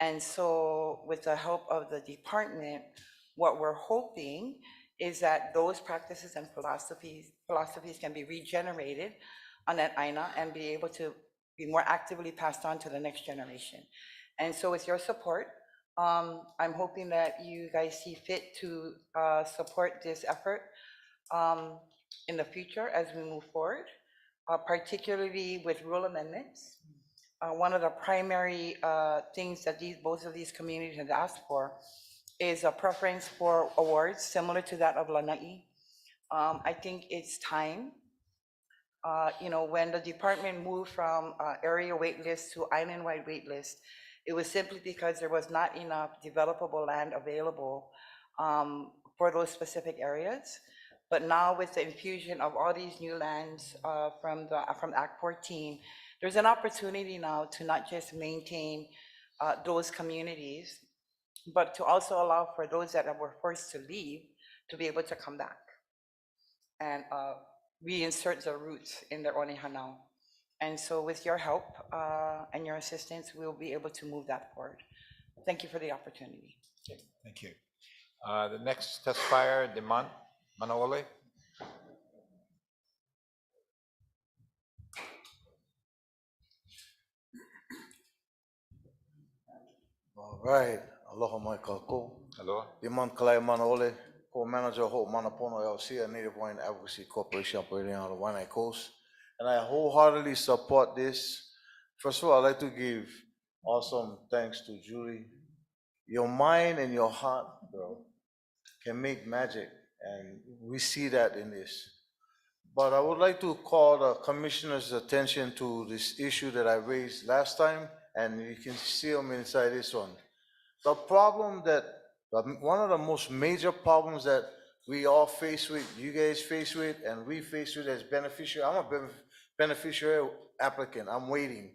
And so with the help of the department, what we're hoping is that those practices and philosophies can be regenerated on that Aina and be able to be more actively passed on to the next generation. And so with your support, I'm hoping that you guys see fit to support this effort in the future as we move forward, particularly with rule amendments. One of the primary things that both of these communities have asked for is a preference for awards similar to that of Lanai. I think it's time. When the department moved from area waitlist to island-wide waitlist, it was simply because there was not enough developable land available for those specific areas. But now with the infusion of all these new lands from Act 14, there's an opportunity now to not just maintain those communities, but to also allow for those that were forced to leave to be able to come back and reinsert their roots in their Onehanau. And so with your help and your assistance, we'll be able to move that forward. Thank you for the opportunity. Okay, thank you. The next testifier, Waimanalo. All right, aloha mai kākou. Hello. Iman Kalai Manaole, co-manager of Manapono LLC, a Native Hawaiian Advocacy Corporation operating out of Waianae Coast. And I wholeheartedly support this. First of all, I'd like to give awesome thanks to Julie. Your mind and your heart, bro, can make magic, and we see that in this. But I would like to call the commissioner's attention to this issue that I raised last time, and you can see them inside this one. The problem one of the most major problems that we all face with, you guys face with, and we face with as beneficiary. I'm a beneficiary applicant. I'm waiting.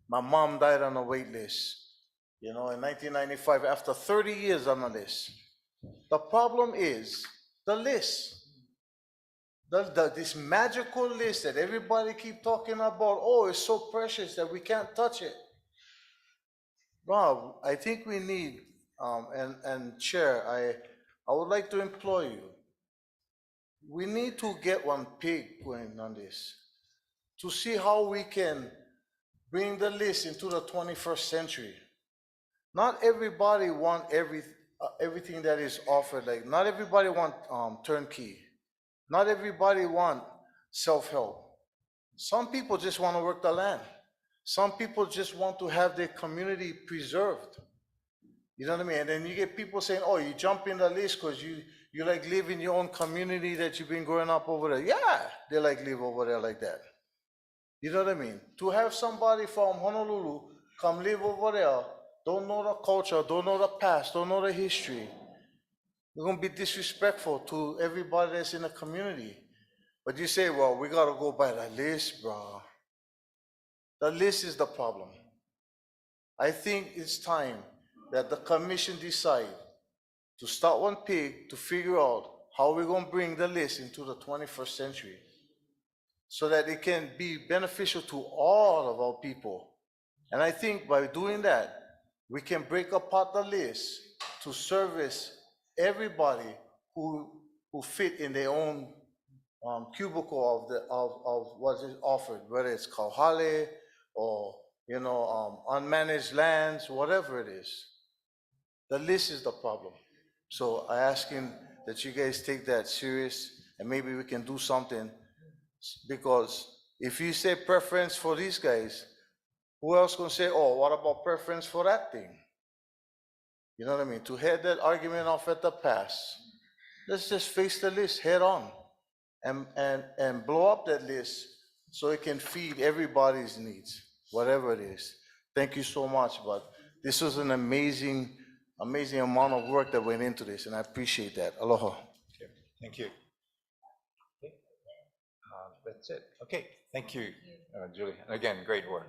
My mom died on the wait list, in 1995, after 30 years on the list. The problem is the list. This magical list that everybody keep talking about, oh, it's so precious that we can't touch it. Rob, I think we need, and Chair, I would like to implore you, we need to get one pig going on this to see how we can bring the list into the 21st century. Not everybody want everything that is offered. Like, not everybody want turnkey. Not everybody want self-help. Some people just want to work the land. Some people just want to have their community preserved. You know what I mean? And then you get people saying, oh, you jump in the list because you like live in your own community that you've been growing up over there. Yeah, they like live over there like that. You know what I mean? To have somebody from Honolulu come live over there, don't know the culture, don't know the past, don't know the history, you're going to be disrespectful to everybody that's in the community. But you say, well, we got to go by the list, bro. The list is the problem. I think it's time that the commission decide to start one pig to figure out how we're going to bring the list into the 21st century so that it can be beneficial to all of our people. And I think by doing that, we can break apart the list to service everybody who fit in their own cubicle of what is offered, whether it's kauhale or unmanaged lands, whatever it is. The list is the problem. So I ask him that you guys take that serious, and maybe we can do something, because if you say preference for these guys, who else gonna say, oh, what about preference for that thing? You know what I mean? To head that argument off at the pass, let's just face the list head on and blow up that list so it can feed everybody's needs, whatever it is. Thank you so much, but this was an amazing, amazing amount of work that went into this, and I appreciate that. Aloha. Okay, thank you. Okay, that's it. Okay, thank you, Julie. And again, great work.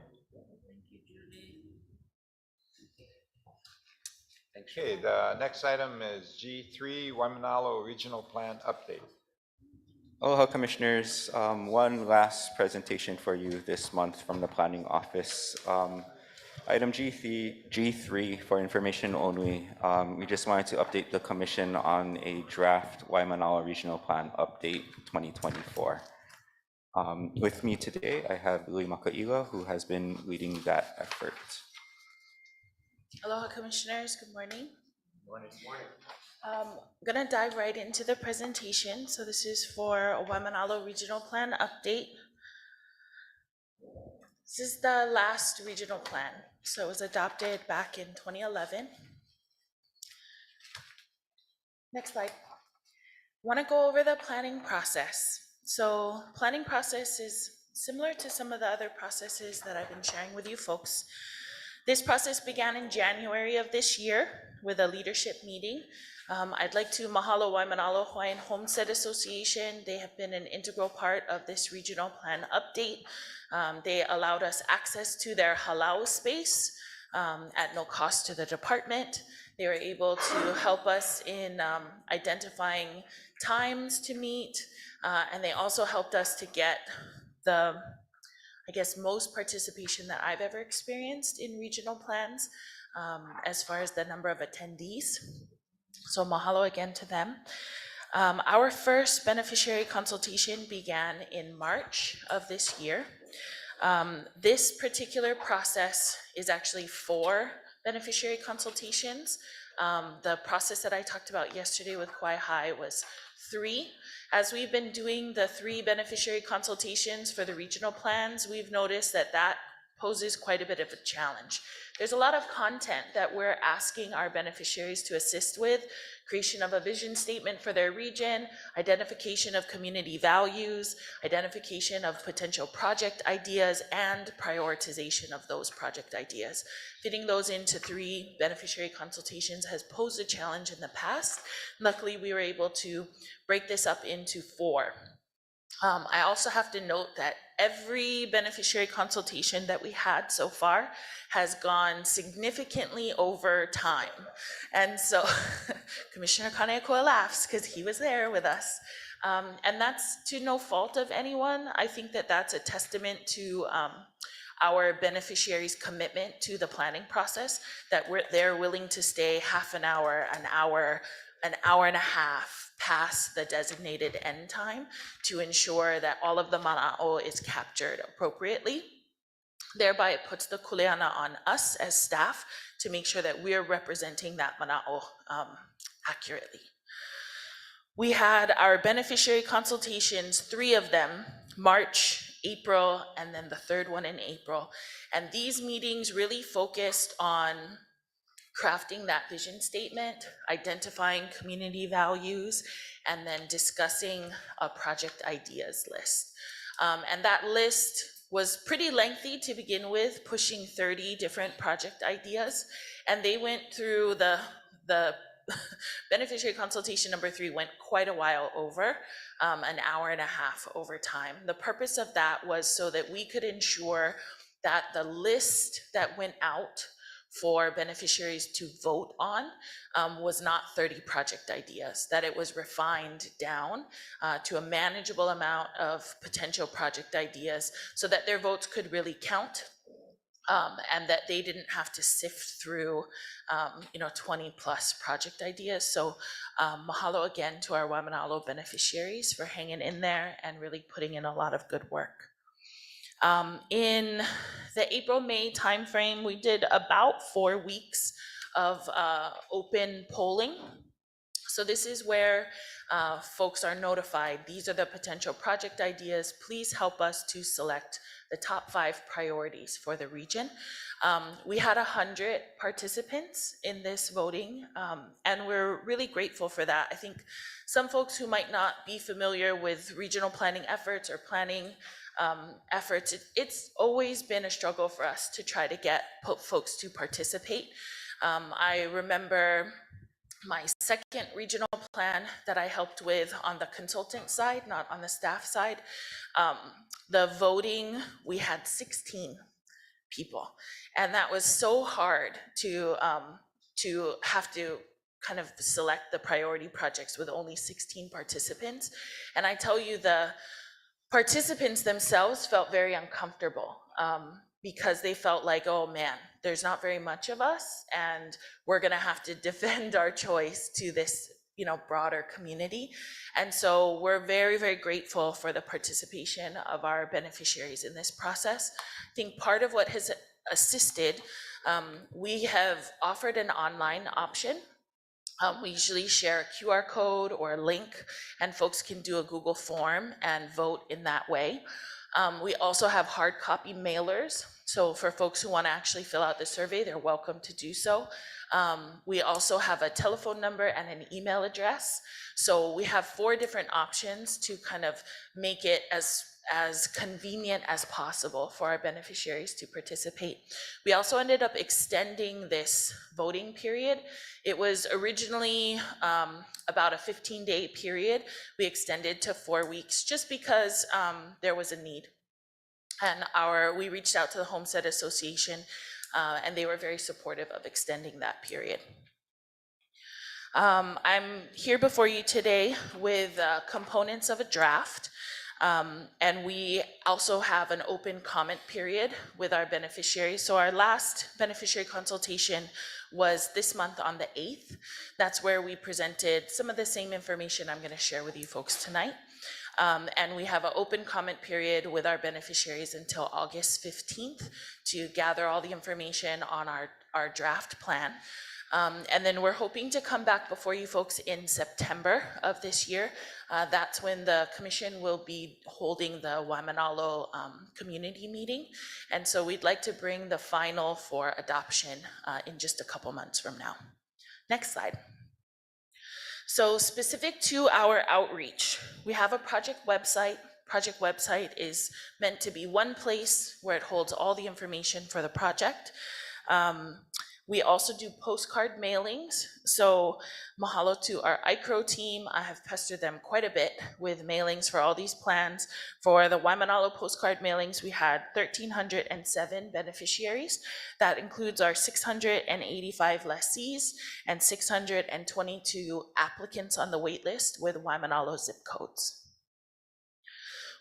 Okay, the next item is G3, Waimanalo Regional Plan Update. Aloha, Commissioners. One last presentation for you this month from the Planning Office. Item G3 for information only. We just wanted to update the Commission on a draft Waimanalo Regional Plan Update 2024. With me today, I have Lily Makaila, who has been leading that effort. Aloha, Commissioners. Good morning. I'm gonna dive right into the presentation. So this is for a Waimanalo Regional Plan update. This is the last regional plan. So it was adopted back in 2011. Next slide. Want to go over the planning process. So planning process is similar to some of the other processes that I've been sharing with you folks. This process began in January of this year with a leadership meeting. I'd like to mahalo Waimanalo Hawaiian Homestead Association. They have been an integral part of this regional plan update. They allowed us access to their halau space at no cost to the department. They were able to help us in identifying times to meet, and they also helped us to get the most participation that I've ever experienced in regional plans as far as the number of attendees. So mahalo again to them. Our first beneficiary consultation began in March of this year. This particular process is actually 4 beneficiary consultations. The process that I talked about yesterday with Kauai High was 3. As we've been doing the 3 beneficiary consultations for the regional plans, we've noticed that that poses quite a bit of a challenge. There's a lot of content that we're asking our beneficiaries to assist with: creation of a vision statement for their region, identification of community values, identification of potential project ideas, and prioritization of those project ideas. Fitting those into 3 beneficiary consultations has posed a challenge in the past. Luckily, we were able to break this up into 4. I also have to note that every beneficiary consultation that we had so far has gone significantly over time. And so Commissioner Kaneokoa laughs because he was there with us. And that's to no fault of anyone. I think that that's a testament to our beneficiaries' commitment to the planning process, that they're willing to stay half an hour, an hour and a half past the designated end time to ensure that all of the mana'o is captured appropriately. Thereby, it puts the kuleana on us as staff to make sure that we're representing that mana'o accurately. We had our beneficiary consultations, 3 of them, March, April, and then the 3rd one in April. And these meetings really focused on crafting that vision statement, identifying community values, and then discussing a project ideas list. And that list was pretty lengthy to begin with, pushing 30 different project ideas. And they went through the beneficiary consultation number 3 went quite a while over, an hour and a half over time. The purpose of that was so that we could ensure that the list that went out for beneficiaries to vote on was not 30 project ideas, that it was refined down to a manageable amount of potential project ideas so that their votes could really count, and that they didn't have to sift through 20 plus project ideas. So mahalo again to our Waimanalo beneficiaries for hanging in there and really putting in a lot of good work. In the April-May timeframe, we did about 4 weeks of open polling. So this is where folks are notified. These are the potential project ideas. Please help us to select the top 5 priorities for the region. We had 100 participants in this voting, and we're really grateful for that. I think some folks who might not be familiar with regional planning efforts or planning efforts, it's always been a struggle for us to try to get folks to participate. I remember my second regional plan that I helped with on the consultant side, not on the staff side. The voting, we had 16 people, and that was so hard to have to kind of select the priority projects with only 16 participants. And I tell you, the participants themselves felt very uncomfortable because they felt like, oh man, there's not very much of us, and we're gonna have to defend our choice to this, broader community. And so we're very, very grateful for the participation of our beneficiaries in this process. I think part of what has assisted, we have offered an online option. We usually share a QR code or a link, and folks can do a Google form and vote in that way. We also have hard copy mailers. So for folks who want to actually fill out the survey, they're welcome to do so. We also have a telephone number and an email address. So we have 4 different options to kind of make it as convenient as possible for our beneficiaries to participate. We also ended up extending this voting period. It was originally about a 15-day period. We extended to 4 weeks just because there was a need. And we reached out to the Homestead Association, and they were very supportive of extending that period. I'm here before you today with components of a draft. And we also have an open comment period with our beneficiaries. So our last beneficiary consultation was this month on the 8th. That's where we presented some of the same information I'm going to share with you folks tonight. And we have an open comment period with our beneficiaries until August 15th to gather all the information on our draft plan. And then we're hoping to come back before you folks in September of this year. That's when the commission will be holding the Waimanalo community meeting. And so we'd like to bring the final for adoption in just a couple months from now. Next slide. So specific to our outreach, we have a project website. Project website is meant to be one place where it holds all the information for the project. We also do postcard mailings. So mahalo to our ICRO team. I have pestered them quite a bit with mailings for all these plans. For the Waimanalo postcard mailings, we had 1,307 beneficiaries. That includes our 685 lessees and 622 applicants on the wait list with Waimanalo zip codes.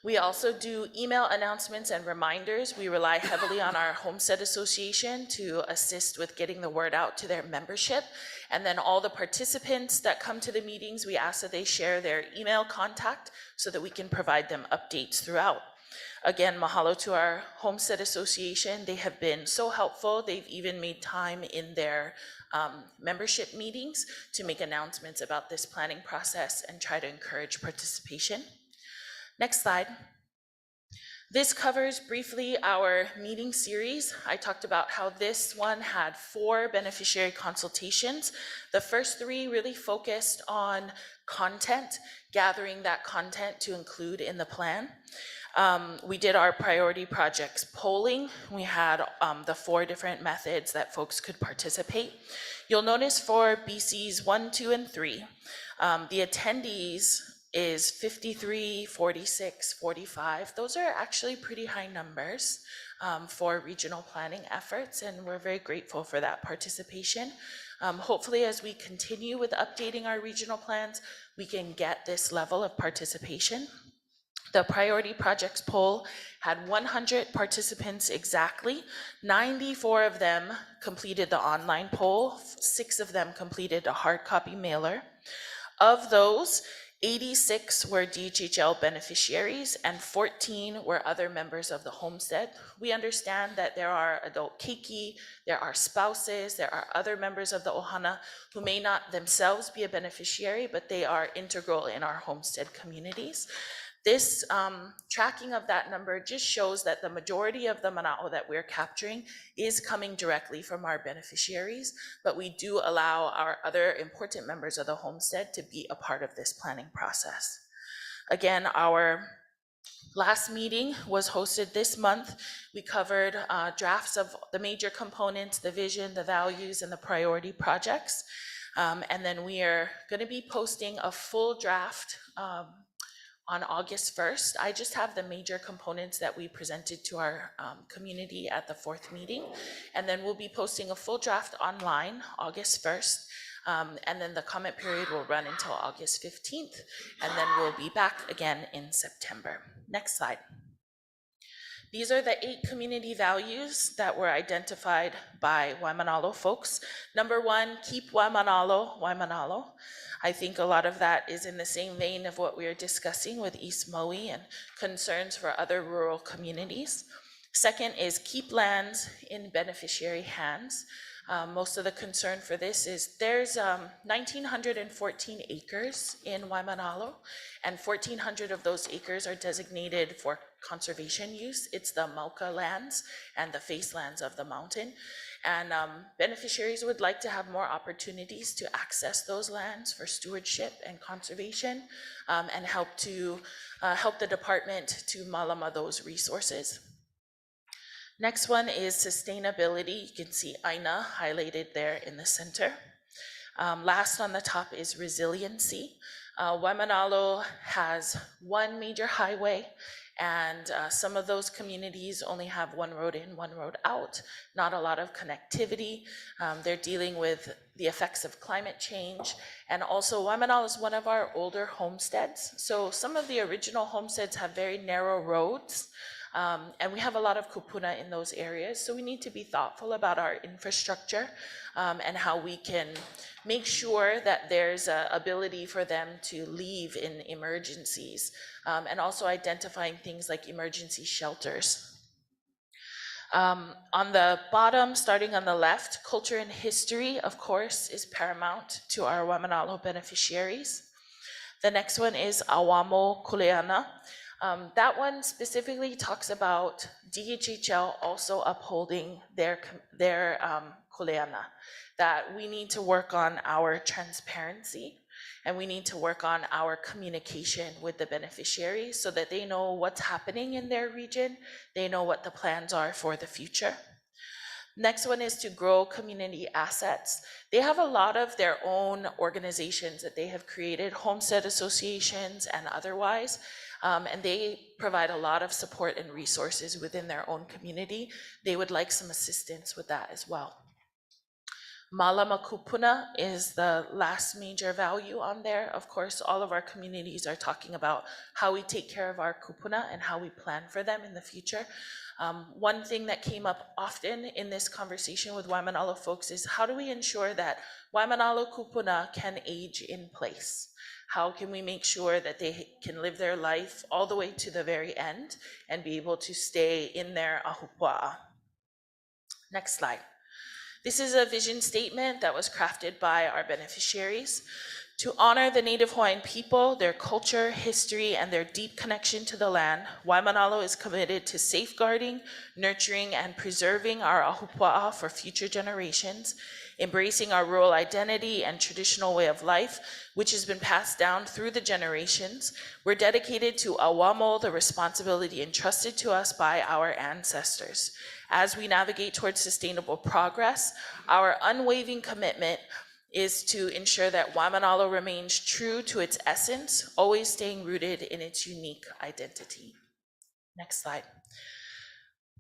We also do email announcements and reminders. We rely heavily on our Homestead Association to assist with getting the word out to their membership. And then all the participants that come to the meetings, we ask that they share their email contact so that we can provide them updates throughout. Again, mahalo to our Homestead Association. They have been so helpful. They've even made time in their membership meetings to make announcements about this planning process and try to encourage participation. Next slide. This covers briefly our meeting series. I talked about how this one had 4 beneficiary consultations. The first 3 really focused on content, gathering that content to include in the plan. We did our priority projects polling. We had the 4 different methods that folks could participate. You'll notice for BCs 1, 2, and 3, the attendees is 53, 46, 45. Those are actually pretty high numbers for regional planning efforts, and we're very grateful for that participation. Hopefully, as we continue with updating our regional plans, we can get this level of participation. The priority projects poll had 100 participants exactly. 94 of them completed the online poll. 6 of them completed a hard copy mailer. Of those, 86 were DHHL beneficiaries and 14 were other members of the homestead. We understand that there are adult keiki, there are spouses, there are other members of the ohana who may not themselves be a beneficiary, but they are integral in our homestead communities. This tracking of that number just shows that the majority of the mana'o that we're capturing is coming directly from our beneficiaries, but we do allow our other important members of the homestead to be a part of this planning process. Again, our last meeting was hosted this month. We covered drafts of the major components, the vision, the values, and the priority projects. And then we are going to be posting a full draft on August 1st. I just have the major components that we presented to our community at the 4th meeting. And then we'll be posting a full draft online August 1st. And then the comment period will run until August 15th. And then we'll be back again in September. Next slide. These are the 8 community values that were identified by Waimanalo folks. Number 1, keep Waimanalo, Waimanalo. I think a lot of that is in the same vein of what we are discussing with East Maui and concerns for other rural communities. Second is keep lands in beneficiary hands. Most of the concern for this is there's 1,914 acres in Waimanalo, and 1,400 of those acres are designated for conservation use. It's the Mauka lands and the face lands of the mountain. And beneficiaries would like to have more opportunities to access those lands for stewardship and conservation, and help the department to malama those resources. Next one is sustainability. You can see Aina highlighted there in the center. Last on the top is resiliency. Waimanalo has one major highway, and some of those communities only have one road in, one road out, not a lot of connectivity. They're dealing with the effects of climate change. And also Waimanalo is one of our older homesteads. So some of the original homesteads have very narrow roads. And we have a lot of kupuna in those areas. So we need to be thoughtful about our infrastructure and how we can make sure that there's a ability for them to leave in emergencies, and also identifying things like emergency shelters. On the bottom, starting on the left, culture and history, of course, is paramount to our Waimanalo beneficiaries. The next one is Awamo Kuleana. That one specifically talks about DHHL also upholding their kuleana, that we need to work on our transparency and we need to work on our communication with the beneficiaries so that they know what's happening in their region, they know what the plans are for the future. Next one is to grow community assets. They have a lot of their own organizations that they have created, homestead associations and otherwise, and they provide a lot of support and resources within their own community. They would like some assistance with that as well. Malama kupuna is the last major value on there. Of course, all of our communities are talking about how we take care of our kupuna and how we plan for them in the future. One thing that came up often in this conversation with Waimanalo folks is how do we ensure that Waimanalo kupuna can age in place? How can we make sure that they can live their life all the way to the very end and be able to stay in their ahupua'a? Next slide. This is a vision statement that was crafted by our beneficiaries. To honor the Native Hawaiian people, their culture, history, and their deep connection to the land, Waimanalo is committed to safeguarding, nurturing, and preserving our ahupua'a for future generations, embracing our rural identity and traditional way of life, which has been passed down through the generations. We're dedicated to awamo, the responsibility entrusted to us by our ancestors. As we navigate towards sustainable progress, our unwavering commitment is to ensure that Waimanalo remains true to its essence, always staying rooted in its unique identity. Next slide.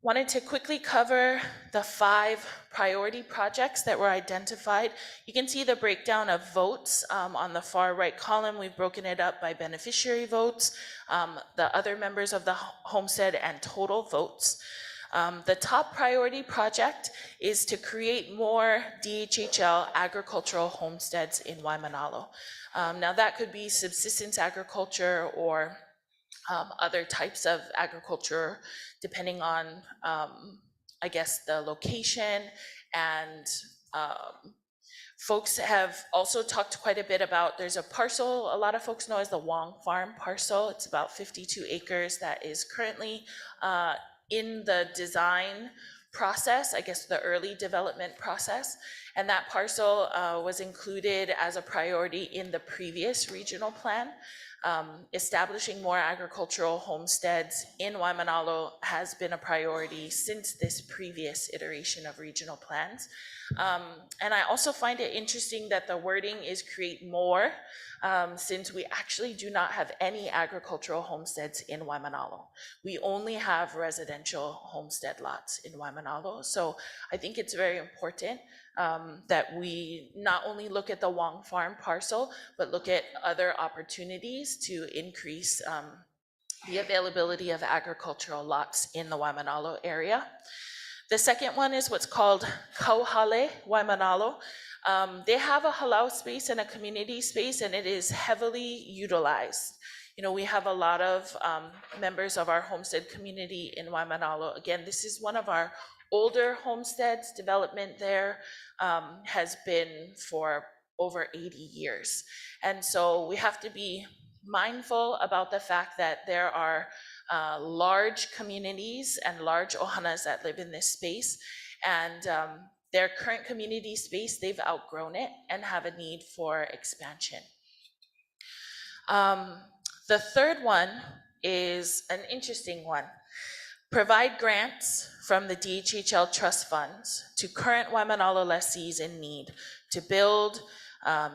Wanted to quickly cover the 5 priority projects that were identified. You can see the breakdown of votes on the far right column. We've broken it up by beneficiary votes, the other members of the homestead, and total votes. The top priority project is to create more DHHL agricultural homesteads in Waimanalo. Now that could be subsistence agriculture or other types of agriculture, depending on, I guess, the location. And folks have also talked quite a bit about, there's a parcel a lot of folks know as the Wong Farm parcel. It's about 52 acres that is currently in the design process, I guess the early development process. And that parcel was included as a priority in the previous regional plan. Establishing more agricultural homesteads in Waimanalo has been a priority since this previous iteration of regional plans. And I also find it interesting that the wording is create more, since we actually do not have any agricultural homesteads in Waimanalo. We only have residential homestead lots in Waimanalo. So I think it's very important that we not only look at the Wong Farm parcel, but look at other opportunities to increase the availability of agricultural lots in the Waimanalo area. The second one is what's called Kauhale Waimanalo. They have a halau space and a community space, and it is heavily utilized. You know, we have a lot of members of our homestead community in Waimanalo. Again, this is one of our older homesteads. Development there has been for over 80 years. And so we have to be mindful about the fact that there are large communities and large ohanas that live in this space. And their current community space, they've outgrown it and have a need for expansion. The third one is an interesting one. Provide grants from the DHHL trust funds to current Waimanalo lessees in need to build,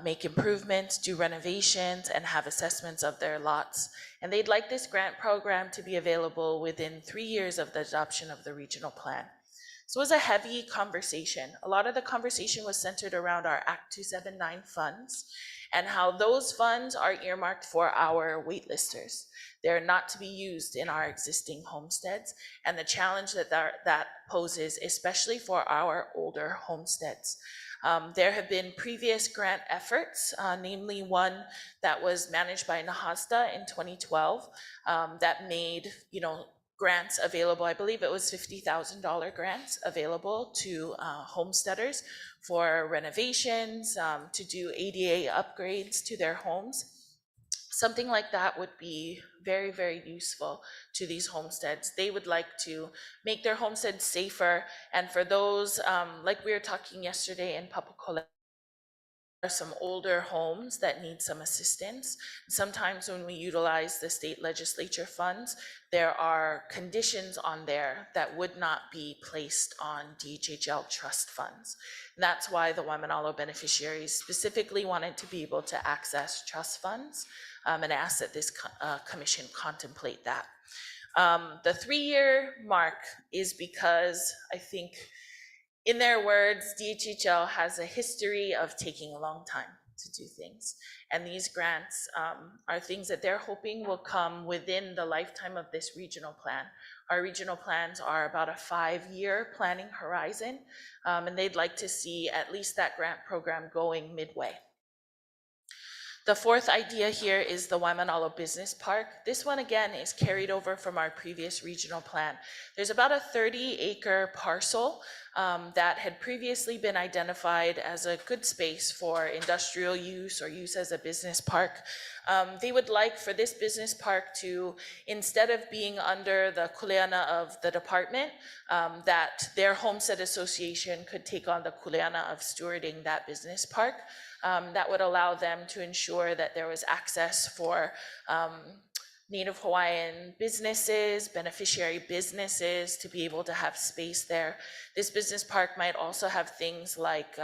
make improvements, do renovations, and have assessments of their lots. And they'd like this grant program to be available within 3 years of the adoption of the regional plan. So it was a heavy conversation. A lot of the conversation was centered around our Act 279 funds and how those funds are earmarked for our waitlisters. They're not to be used in our existing homesteads, and the challenge that poses, especially for our older homesteads. There have been previous grant efforts, namely one that was managed by Nahasta in 2012 that made, grants available. I believe it was $50,000 grants available to homesteaders for renovations, to do ADA upgrades to their homes. Something like that would be very, very useful to these homesteads. They would like to make their homesteads safer. And for those, like we were talking yesterday in Papakole, are some older homes that need some assistance. Sometimes when we utilize the state legislature funds, there are conditions on there that would not be placed on DHHL trust funds. And that's why the Waimanalo beneficiaries specifically wanted to be able to access trust funds, and ask that this commission contemplate that. The 3-year mark is because I think, in their words, DHHL has a history of taking a long time to do things. And these grants are things that they're hoping will come within the lifetime of this regional plan. Our regional plans are about a 5-year planning horizon, and they'd like to see at least that grant program going midway. The fourth idea here is the Waimanalo Business Park. This one, again, is carried over from our previous regional plan. There's about a 30-acre parcel that had previously been identified as a good space for industrial use or use as a business park. They would like for this business park to, instead of being under the kuleana of the department, that their homestead association could take on the kuleana of stewarding that business park. That would allow them to ensure that there was access for Native Hawaiian businesses, beneficiary businesses to be able to have space there. This business park might also have things like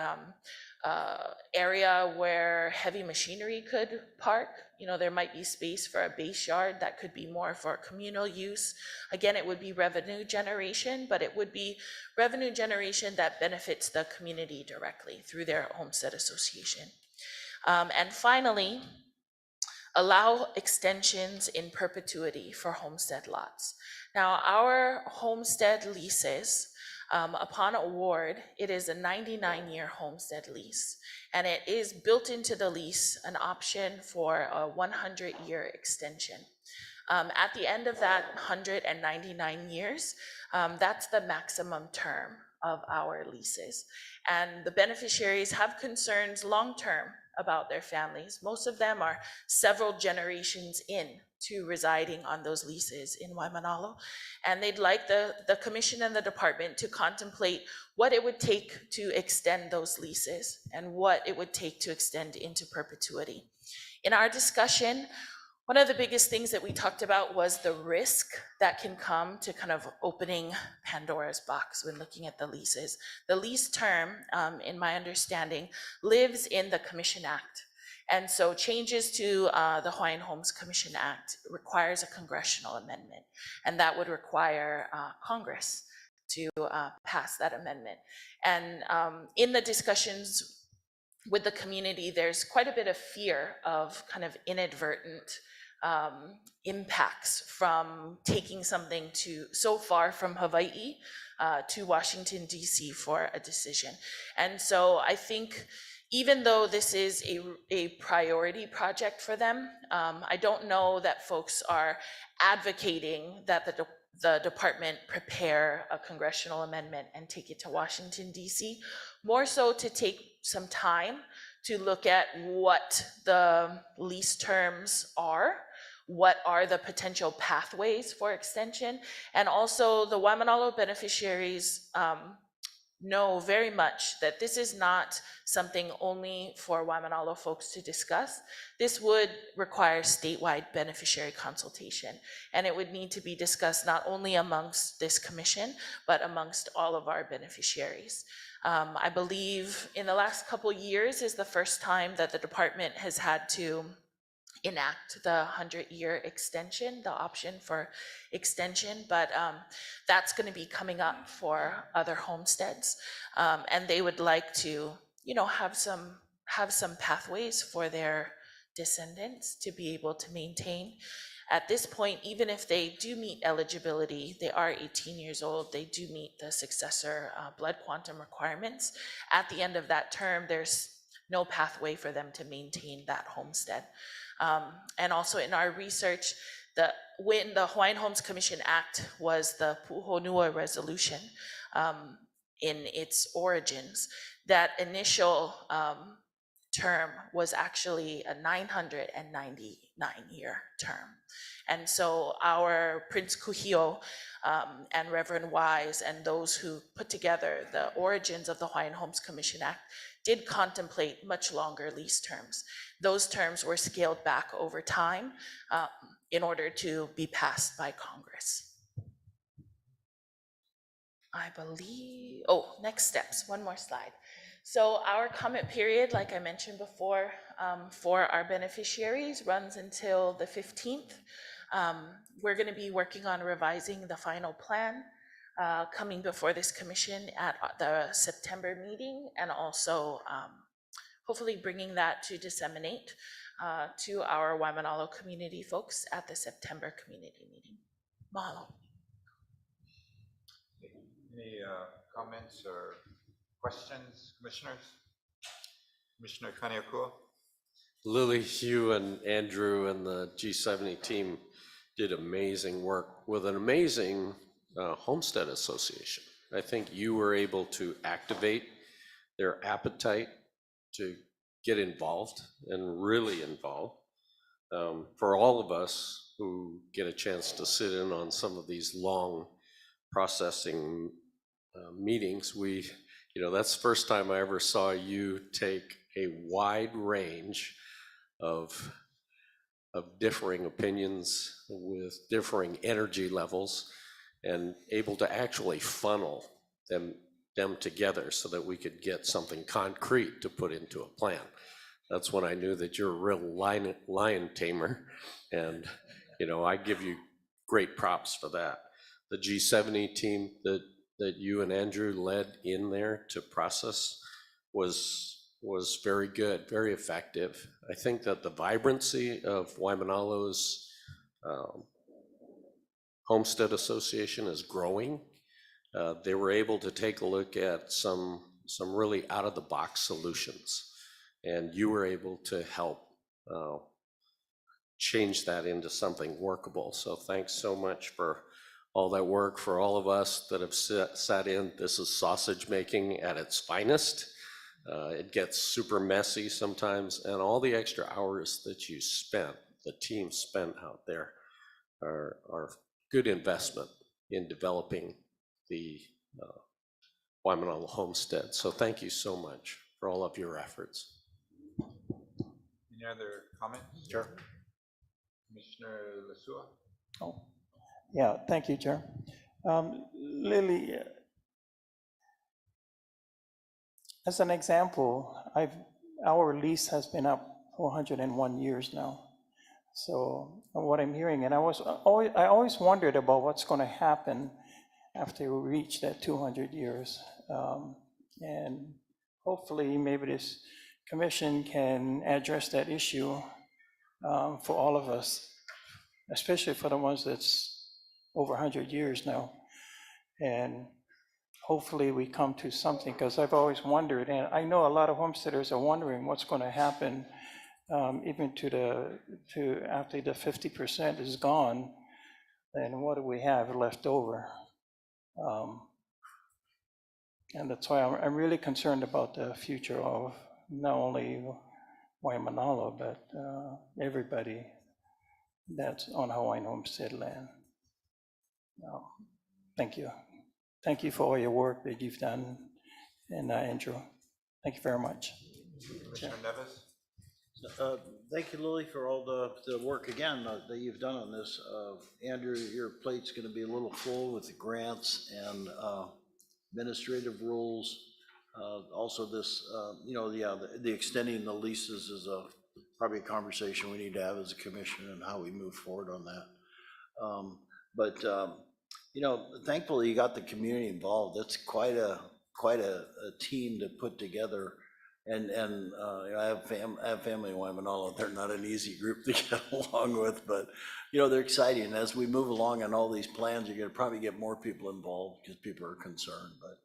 area where heavy machinery could park. There might be space for a base yard that could be more for communal use. Again, it would be revenue generation, but it would be revenue generation that benefits the community directly through their homestead association. And finally, allow extensions in perpetuity for homestead lots. Now, our homestead leases, upon award, it is a 99-year homestead lease, and it is built into the lease an option for a 100-year extension. At the end of that 199 years, that's the maximum term of our leases. And the beneficiaries have concerns long-term about their families. Most of them are several generations in to residing on those leases in Waimanalo. And they'd like the commission and the department to contemplate what it would take to extend those leases and what it would take to extend into perpetuity. In our discussion, one of the biggest things that we talked about was the risk that can come to kind of opening Pandora's box when looking at the leases. The lease term, in my understanding, lives in the Commission Act. And so changes to the Hawaiian Homes Commission Act requires a congressional amendment, and that would require Congress to pass that amendment. And in the discussions with the community, there's quite a bit of fear of kind of inadvertent impacts from taking something so far from Hawaii to Washington, D.C. for a decision. And so I think even though this is a priority project for them, I don't know that folks are advocating that the department prepare a congressional amendment and take it to Washington, D.C., more so to take some time to look at what the lease terms are, what are the potential pathways for extension, and also the Waimanalo beneficiaries know very much that this is not something only for Waimanalo folks to discuss. This would require statewide beneficiary consultation, and it would need to be discussed not only amongst this commission, but amongst all of our beneficiaries. I believe in the last couple years is the first time that the department has had to enact the 100-year extension, the option for extension, but that's going to be coming up for other homesteads, and they would like to, have some pathways for their descendants to be able to maintain. At this point, even if they do meet eligibility, they are 18 years old, they do meet the successor blood quantum requirements. At the end of that term, there's no pathway for them to maintain that homestead. And also in our research, when the Hawaiian Homes Commission Act was the Puhonua resolution in its origins, that initial term was actually a 999-year term. And so our Prince Kuhio and Reverend Wise and those who put together the origins of the Hawaiian Homes Commission Act did contemplate much longer lease terms. Those terms were scaled back over time in order to be passed by Congress. I believe, next steps, one more slide. So our comment period, like I mentioned before, for our beneficiaries runs until the 15th. We're going to be working on revising the final plan coming before this commission at the September meeting, and also hopefully bringing that to disseminate to our Waimanalo community folks at the September community meeting. Mahalo. Any comments or questions, commissioners? Commissioner Kaneakua? Lily, you and Andrew and the G70 team did amazing work with an amazing homestead association. I think you were able to activate their appetite to get involved and really involved. For all of us who get a chance to sit in on some of these long processing meetings, that's the first time I ever saw you take a wide range of differing opinions with differing energy levels and able to actually funnel them together so that we could get something concrete to put into a plan. That's when I knew that you're a real lion tamer, and I give you great props for that. The G70 team that you and Andrew led in there to process was very good, very effective. I think that the vibrancy of Waimanalo's Homestead Association is growing. They were able to take a look at some really out-of-the-box solutions, and you were able to help change that into something workable. So thanks so much for all that work. For all of us that have sat in, this is sausage making at its finest. It gets super messy sometimes, and all the extra hours that you spent, the team spent out there, are good investment in developing the Waimanalo homestead. So thank you so much for all of your efforts. Any other comments? Sure. Commissioner Lesua? Oh, yeah, thank you, Chair. Lily, as an example, our lease has been up for 101 years now. So what I'm hearing, and I always wondered about what's going to happen after we reach that 200 years. And hopefully maybe this commission can address that issue for all of us, especially for the ones that's over 100 years now. And hopefully we come to something, because I've always wondered, and I know a lot of homesteaders are wondering what's going to happen even to after the 50% is gone, then what do we have left over? And that's why I'm really concerned about the future of not only Waimanalo, but everybody that's on Hawaiian homestead land. Thank you. Thank you for all your work that you've done in Andrew. Thank you very much. Commissioner Nevis? Thank you, Lily, for all the work again that you've done on this. Andrew, your plate's going to be a little full with the grants and administrative rules. Also this, the extending the leases is probably a conversation we need to have as a commission and how we move forward on that. Thankfully you got the community involved. That's quite a team to put together. And I have family in Waimanalo. They're not an easy group to get along with, but they're exciting. As we move along on all these plans, you're going to probably get more people involved because people are concerned. But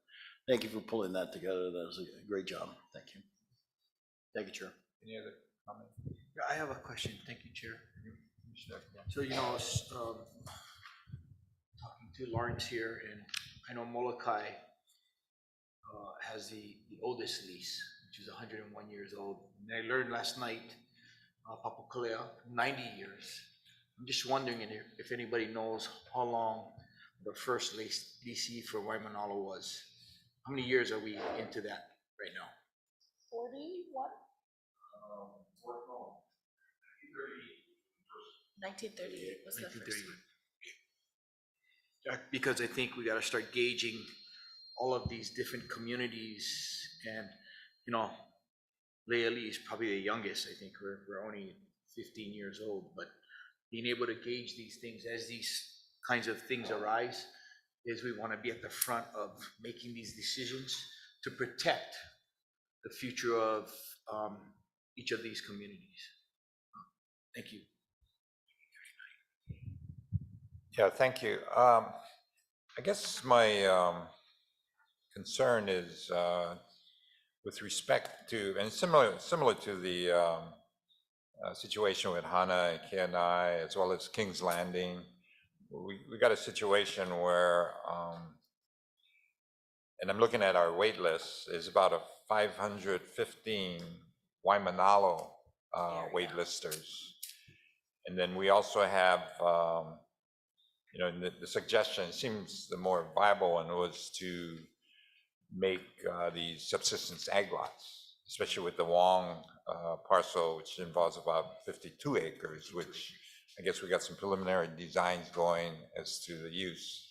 thank you for pulling that together. That was a great job. Thank you. Thank you, Chair. Any other comments? I have a question. Thank you, Chair. Commissioner, So, talking to Lawrence here, and I know Molokai has the oldest lease, which is 101 years old. And I learned last night, Papakolea, 90 years. I'm just wondering if anybody knows how long the first leasee for Waimanalo was. How many years are we into that right now? 41? 1938 was the first one. Because I think we got to start gauging all of these different communities, and Leali is probably the youngest. I think we're only 15 years old, but being able to gauge these things as these kinds of things arise is we want to be at the front of making these decisions to protect the future of each of these communities. Thank you. Yeah, thank you. I guess my concern is with respect to, and similar to the situation with Hana and Kenai, as well as King's Landing. We got a situation where, and I'm looking at our wait list, is about a 515 Waimanalo waitlisters. And then we also have, the suggestion seems the more viable one was to make these subsistence ag lots, especially with the Wong parcel, which involves about 52 acres, which I guess we got some preliminary designs going as to the use.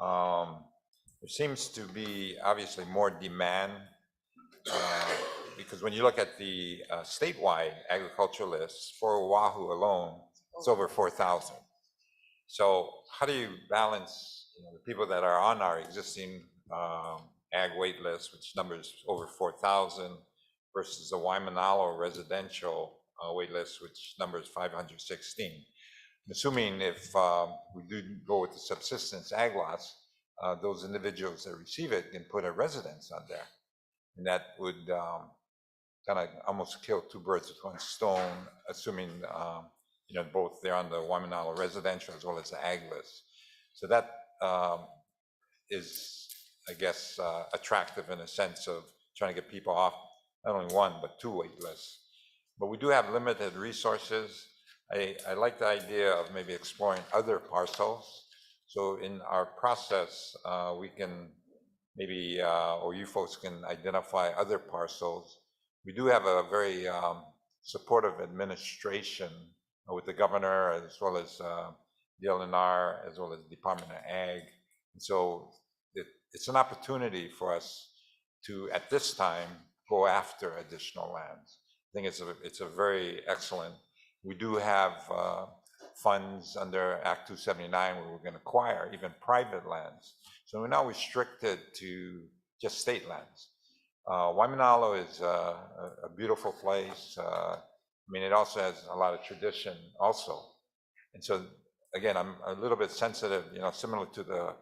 There seems to be obviously more demand because when you look at the statewide agricultural list for Oahu alone, it's over 4,000. So how do you balance the people that are on our existing ag wait list, which numbers over 4,000, versus the Waimanalo residential wait list, which numbers 516? Assuming if we do go with the subsistence ag lots, those individuals that receive it can put a residence on there. And that would kind of almost kill two birds with one stone, assuming, you know, both they're on the Waimanalo residential as well as the ag list. So that is, I guess, attractive in a sense of trying to get people off not only one, but two wait lists. But we do have limited resources. I like the idea of maybe exploring other parcels. So in our process, we can maybe, or you folks can identify other parcels. We do have a very supportive administration with the governor as well as the LNR, as well as the Department of Ag. And so it's an opportunity for us to, at this time, go after additional lands. I think it's a very excellent. We do have funds under Act 279 where we're going to acquire even private lands. So we're not restricted to just state lands. Waimanalo is a beautiful place. I mean, it also has a lot of tradition also. And so, again, I'm a little bit sensitive, you know, similar to the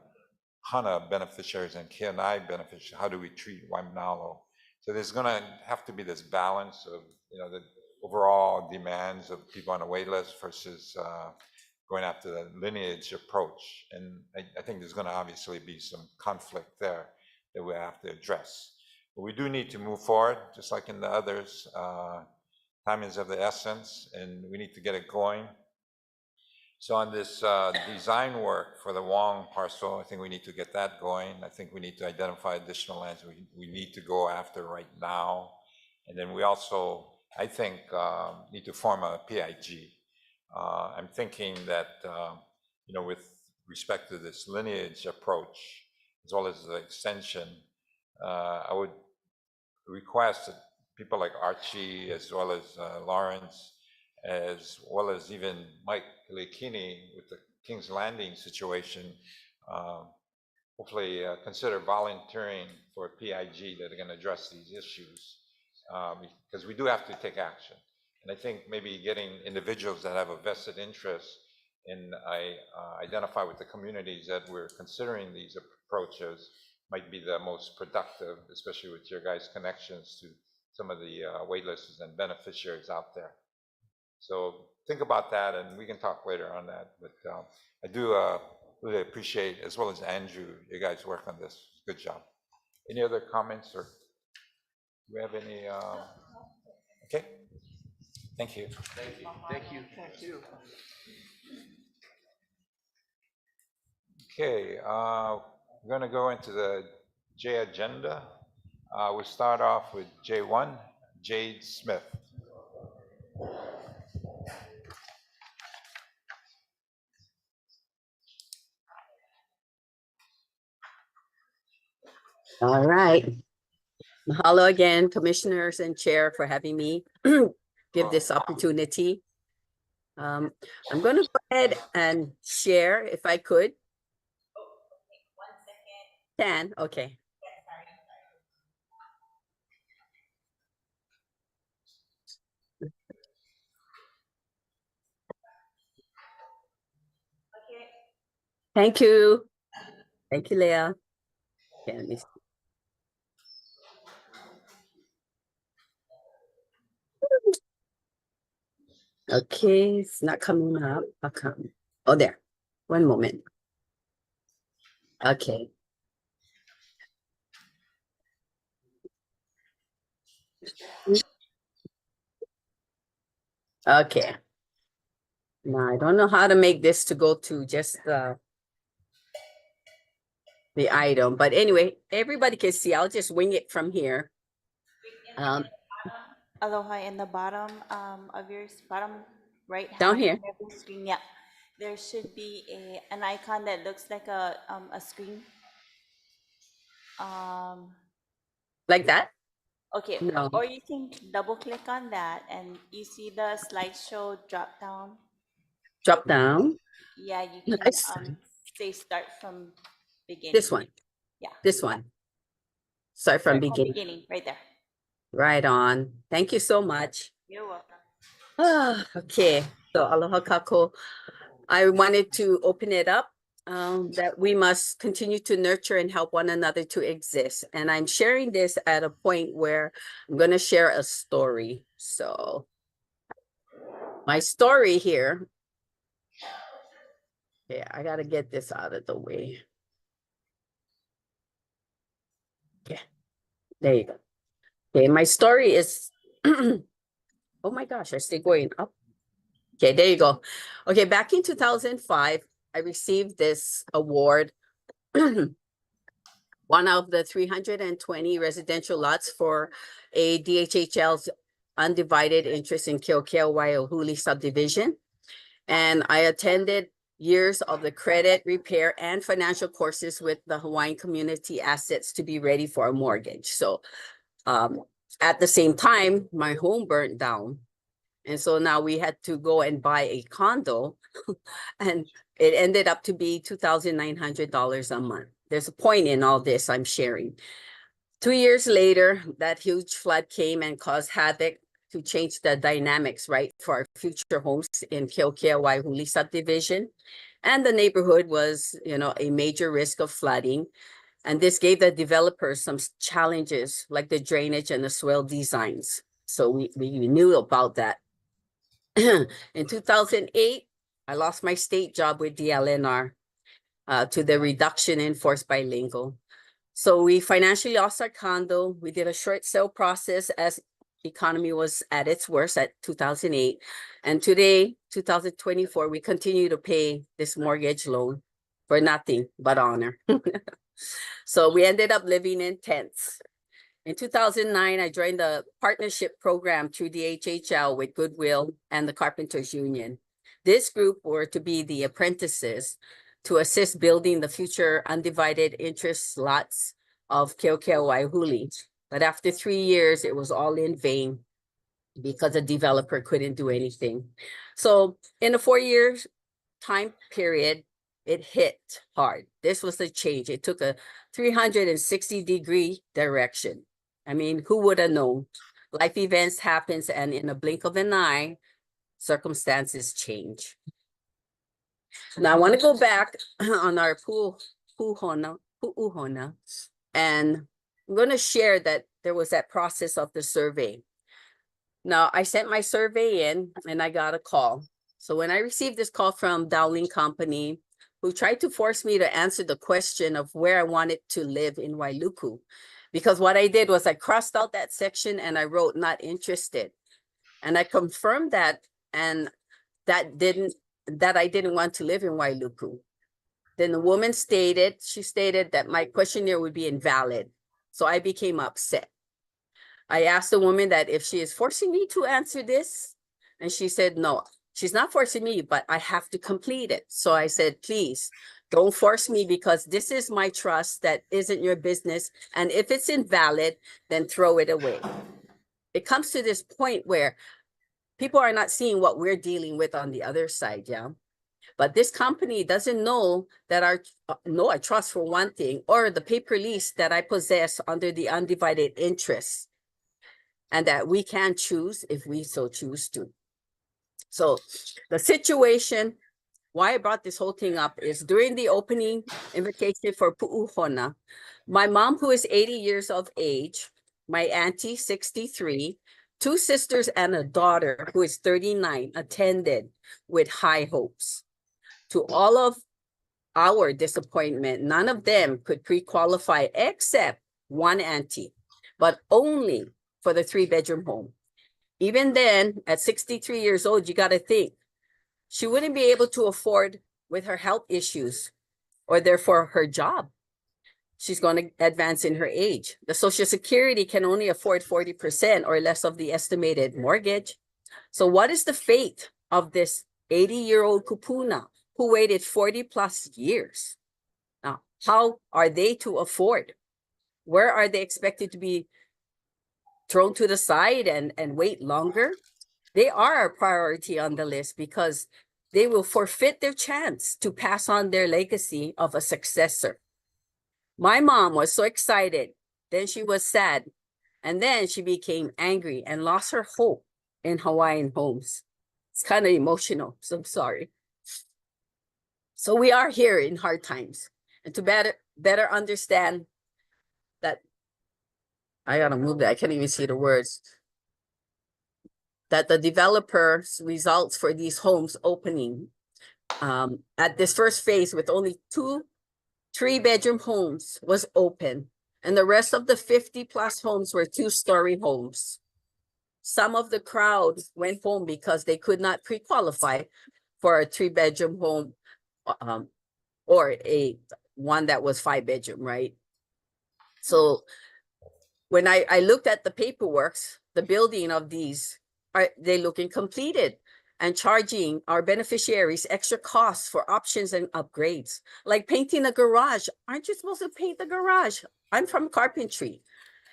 HANA beneficiaries and KNI beneficiaries. How do we treat Waimanalo? So there's going to have to be this balance of, you know, the overall demands of people on a wait list versus going after the lineage approach. And I think there's going to obviously be some conflict there that we have to address. But we do need to move forward, just like in the others. Time is of the essence, and we need to get it going. So on this design work for the Wong parcel, I think we need to get that going. I think we need to identify additional lands we need to go after right now. And then we also, I think, need to form a PIG. I'm thinking that, you know, with respect to this lineage approach, as well as the extension, I would request that people like Archie, as well as Lawrence, as well as even Mike Lekini with the King's Landing situation, hopefully consider volunteering for a PIG that are going to address these issues, because we do have to take action. And I think maybe getting individuals that have a vested interest in identify with the communities that we're considering these approaches might be the most productive, especially with your guys' connections to some of the waitlists and beneficiaries out there. So think about that, and we can talk later on that. But I do really appreciate, as well as Andrew, you guys' work on this. Good job. Any other comments, or do we have any? Okay. Thank you. Thank you. Thank you. Thank you. Okay, we're going to go into the J agenda. We'll start off with J1, Jade Smith. All right. Mahalo again, commissioners and chair, for having me give this opportunity. I'm going to go ahead and share if I could. Can, okay. Thank you. Thank you, Leah. Okay, let me see. Okay, it's not coming up. How come? Oh, there. One moment. Okay. Okay. Now, I don't know how to make this to go to just the item, but anyway, everybody can see. I'll just wing it from here. Aloha, in the bottom of your bottom right Down hand here. of the screen, yeah, there should be an icon that looks like a screen. Like that? Okay, No. or you can double click on that and you see the slideshow drop down. Drop down. Yeah, you can Nice. say start from beginning. This one. Yeah. This one. Start from beginning. Beginning, right there. Right on. Thank you so much. You're welcome. Okay, so aloha kako. I wanted to open it up, that we must continue to nurture and help one another to exist. And I'm sharing this at a point where I'm going to share a story. So my story here, yeah, I got to get this out of the way. Yeah, there you go. Okay, my story is, oh my gosh, I still going up. Okay, there you go. Okay, back in 2005, I received this award, one of the 320 residential lots for a DHHL's undivided interest in Keokeawaiahuli subdivision. And I attended years of the credit, repair, and financial courses with the Hawaiian community assets to be ready for a mortgage. So at the same time, my home burnt down. And so now we had to go and buy a condo and it ended up to be $2,900 a month. There's a point in all this I'm sharing. 2 years later, that huge flood came and caused havoc to change the dynamics, right, for our future homes in Keokeawaiahuli subdivision. And the neighborhood was, a major risk of flooding. And this gave the developers some challenges like the drainage and the swell designs. So we knew about that. In 2008, I lost my state job with DLNR to the reduction in forced bilingual. So we financially lost our condo. We did a short sale process as economy was at its worst at 2008. And today, 2024, we continue to pay this mortgage loan for nothing but honor. So we ended up living in tents. In 2009, I joined the partnership program through the HHL with Goodwill and the Carpenters Union. This group were to be the apprentices to assist building the future undivided interest lots of Keokeawaiahuli. But after 3 years, it was all in vain because the developer couldn't do anything. So in a 4-year time period, it hit hard. This was the change. It took a 360-degree direction. I mean, who would have known? Life events happens and in a blink of an eye, circumstances change. Now I want to go back on our pu'uhona, and I'm going to share that there was that process of the survey. Now I sent my survey in and I got a call. So when I received this call from Dowling Company, who tried to force me to answer the question of where I wanted to live in Wailuku, because what I did was I crossed out that section and I wrote not interested. And I confirmed that and that I didn't want to live in Wailuku. Then the woman stated that my questionnaire would be invalid. So I became upset. I asked the woman that if she is forcing me to answer this, and she said, no, she's not forcing me, but I have to complete it. So I said, please don't force me because this is my trust that isn't your business. And if it's invalid, then throw it away. It comes to this point where people are not seeing what we're dealing with on the other side, yeah? But this company doesn't know that our trust for one thing, or the paper lease that I possess under the undivided interest, and that we can choose if we so choose to. So the situation, why I brought this whole thing up is during the opening invitation for Pu'uhona, my mom, who is 80 years of age, my auntie, 63, 2 sisters and a daughter who is 39 attended with high hopes. To all of our disappointment, none of them could pre-qualify except one auntie, but only for the 3-bedroom home. Even then, at 63 years old, you got to think, she wouldn't be able to afford with her health issues or therefore her job. She's going to advance in her age. The Social Security can only afford 40% or less of the estimated mortgage. So what is the fate of this 80-year-old kupuna who waited 40 plus years? Now, how are they to afford? Where are they expected to be thrown to the side and wait longer? They are a priority on the list because they will forfeit their chance to pass on their legacy of a successor. My mom was so excited, then she was sad, and then she became angry and lost her hope in Hawaiian homes. It's kind of emotional, so I'm sorry. So we are here in hard times. And to better understand that, I gotta move that, I can't even see the words, that the developers' results for these homes opening at this first phase with only 2 3-bedroom homes was open, and the rest of the 50+ homes were 2-story homes. Some of the crowd went home because they could not pre-qualify for a 3-bedroom home or a one that was 5-bedroom, right? So when I looked at the paperwork, the building of these, they looking completed and charging our beneficiaries extra costs for options and upgrades, like painting a garage. Aren't you supposed to paint the garage? I'm from carpentry.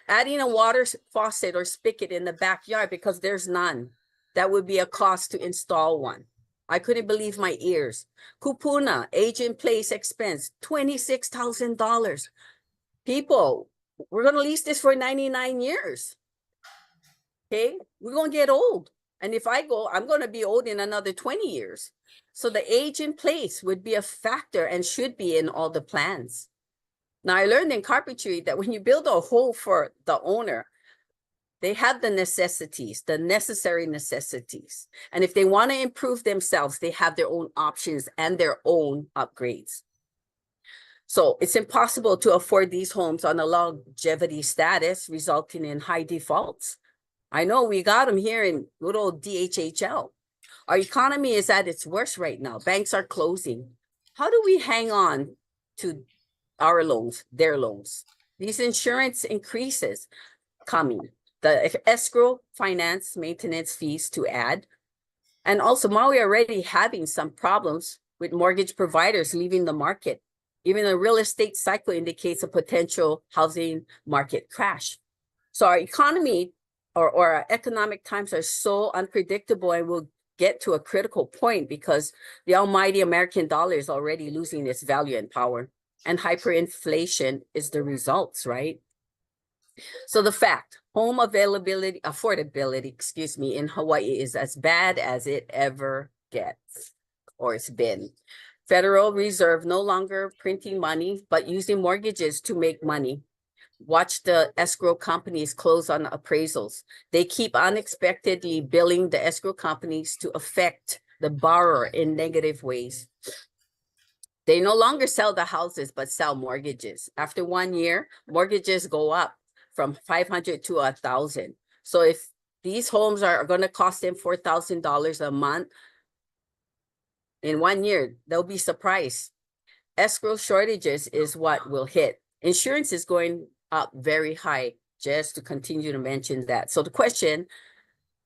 Adding a water faucet or spigot in the backyard because there's none. That would be a cost to install one. I couldn't believe my ears. Kupuna, age in place expense, $26,000. People, we're gonna lease this for 99 years. Okay, we're gonna get old. And if I go, I'm gonna be old in another 20 years. So the age in place would be a factor and should be in all the plans. Now, I learned in carpentry that when you build a home for the owner, they have the necessities, the necessary necessities. And if they want to improve themselves, they have their own options and their own upgrades. So it's impossible to afford these homes on a longevity status, resulting in high defaults. I know we got them here in good old DHHL. Our economy is at its worst right now. Banks are closing. How do we hang on to our loans, their loans? These insurance increases coming, the escrow, finance, maintenance fees to add. And also Maui already having some problems with mortgage providers leaving the market. Even a real estate cycle indicates a potential housing market crash. So our economy or our economic times are so unpredictable and will get to a critical point because the almighty American dollar is already losing its value and power. And hyperinflation is the results, right? So the fact, home affordability, in Hawaii is as bad as it ever gets, or it's been. Federal Reserve no longer printing money, but using mortgages to make money. Watch the escrow companies close on appraisals. They keep unexpectedly billing the escrow companies to affect the borrower in negative ways. They no longer sell the houses, but sell mortgages. After 1 year, mortgages go up from 500 to 1,000. So if these homes are going to cost them $4,000 a month, in 1 year, they'll be surprised. Escrow shortages is what will hit. Insurance is going up very high, just to continue to mention that. So the question,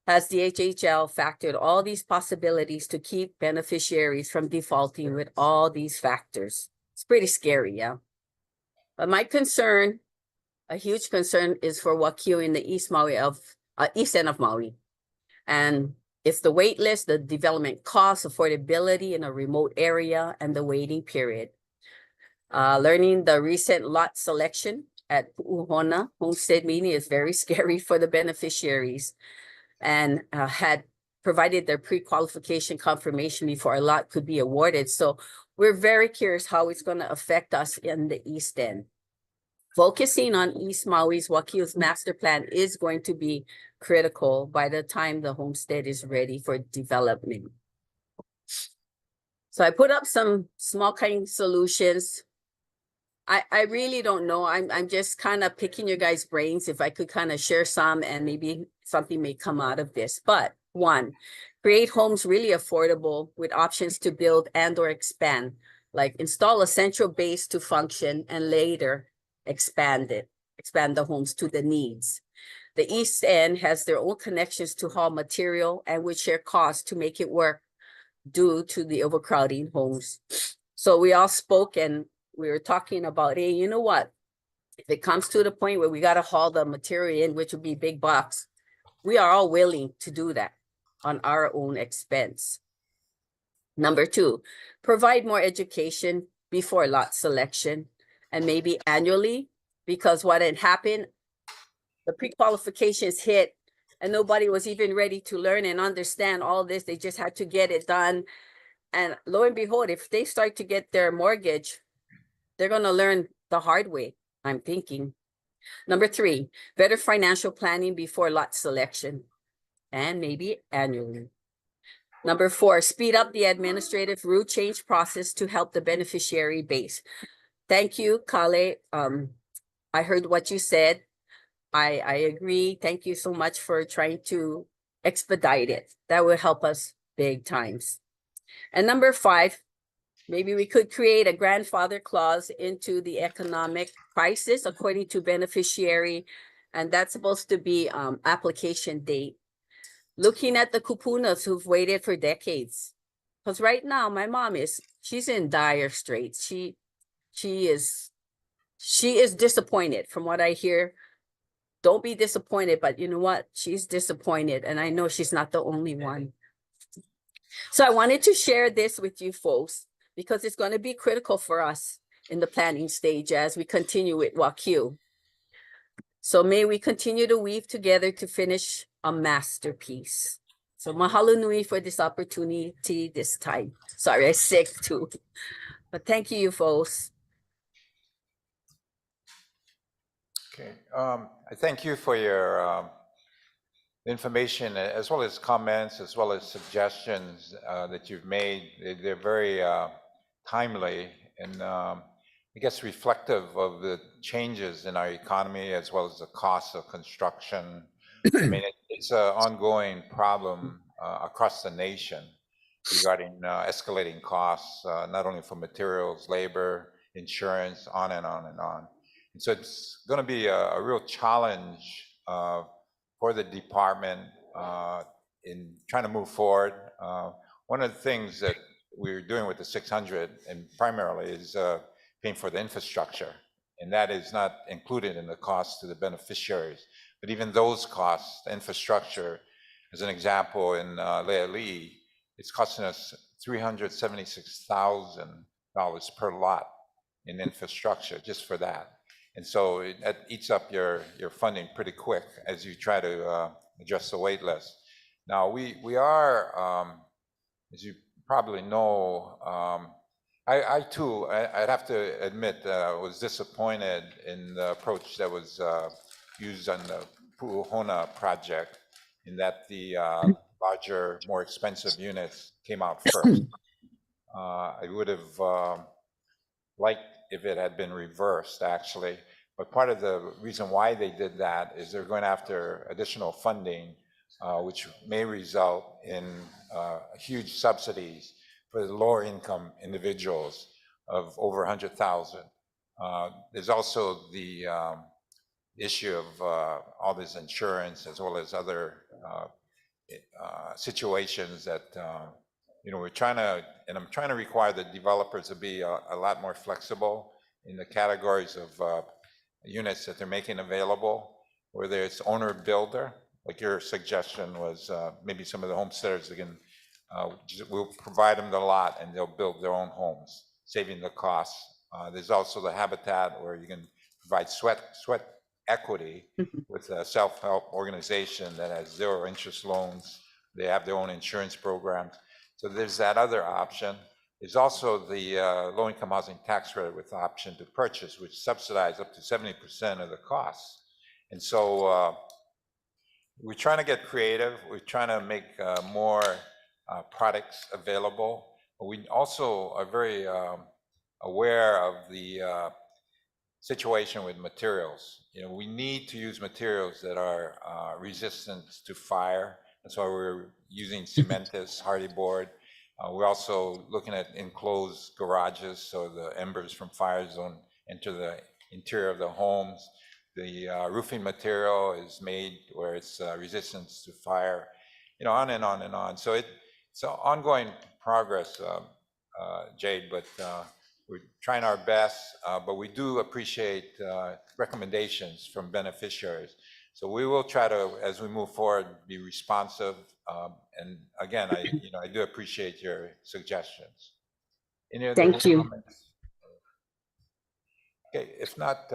has the HHL factored all these possibilities to keep beneficiaries from defaulting with all these factors? It's pretty scary, yeah. But my concern, a huge concern, is for Wakio in the East end of Maui. And it's the wait list, the development costs, affordability in a remote area, and the waiting period. Learning the recent lot selection at Pu'uhona Homestead meeting is very scary for the beneficiaries, and had provided their pre-qualification confirmation before a lot could be awarded. So we're very curious how it's going to affect us in the East End. Focusing on East Maui's Wakio's master plan is going to be critical by the time the homestead is ready for development. So I put up some small kind solutions. I really don't know. I'm just kind of picking your guys' brains if I could kind of share some, and maybe something may come out of this. But 1, create homes really affordable with options to build and or expand, like install a central base to function and later expand the homes to the needs. The East End has their own connections to haul material and would share costs to make it work due to the overcrowding homes. So we all spoke and we were talking about, hey, you know what? If it comes to the point where we got to haul the material in, which would be big bucks, we are all willing to do that on our own expense. Number 2, provide more education before lot selection and maybe annually, because what had happened, the pre-qualifications hit and nobody was even ready to learn and understand all this. They just had to get it done. And lo and behold, if they start to get their mortgage, they're gonna learn the hard way, I'm thinking. Number 3, better financial planning before lot selection, and maybe annually. Number 4, speed up the administrative rule change process to help the beneficiary base. Thank you, Kale. I heard what you said. I agree. Thank you so much for trying to expedite it. That will help us big times. And number 5, maybe we could create a grandfather clause into the economic crisis according to beneficiary, and that's supposed to be application date. Looking at the kupunas who've waited for decades. Because right now, my mom she's in dire straits. She is disappointed from what I hear. Don't be disappointed, but you know what? She's disappointed, and I know she's not the only one. So I wanted to share this with you folks because it's going to be critical for us in the planning stage as we continue with WACU. So may we continue to weave together to finish a masterpiece. So mahalo nui for this opportunity this time. Sorry, I'm sick too. But thank you, folks. Okay, I thank you for your information as well as comments, as well as suggestions that you've made. They're very timely and I guess reflective of the changes in our economy as well as the cost of construction. I mean, it's an ongoing problem across the nation regarding escalating costs, not only for materials, labor, insurance, on and on and on. And so it's going to be a real challenge for the department in trying to move forward. One of the things that we're doing with the 600 and primarily is paying for the infrastructure, and that is not included in the cost to the beneficiaries. But even those costs, infrastructure, as an example, in Le'ali, it's costing us $376,000 per lot in infrastructure just for that. And so that eats up your funding pretty quick as you try to address the wait list. Now, we are, as you probably know, I too, I'd have to admit, was disappointed in the approach that was used on the Pu'uhona project, in that the larger, more expensive units came out first. I would have liked if it had been reversed, actually. But part of the reason why they did that is they're going after additional funding, which may result in huge subsidies for the lower income individuals of over 100,000. There's also the issue of all this insurance as well as other situations that we're trying to, and I'm trying to require the developers to be a lot more flexible in the categories of units that they're making available, whether it's owner builder, like your suggestion was, maybe some of the homesteaders again, we'll provide them the lot and they'll build their own homes, saving the costs. There's also the habitat where you can provide sweat equity with a self-help organization that has 0 interest loans. They have their own insurance programs. So there's that other option. There's also the low-income housing tax credit with the option to purchase, which subsidize up to 70% of the costs. And so we're trying to get creative. We're trying to make more products available. But we also are very aware of the situation with materials. We need to use materials that are resistant to fire. That's why we're using cementous, hardy board. We're also looking at enclosed garages so the embers from fires don't enter the interior of the homes. The roofing material is made where it's resistant to fire, on and on and on. So it's an ongoing progress, Jade, but we're trying our best, but we do appreciate recommendations from beneficiaries. So we will try to, as we move forward, be responsive. And again, I do appreciate your suggestions. Any other Thank you. comments? Okay, if not,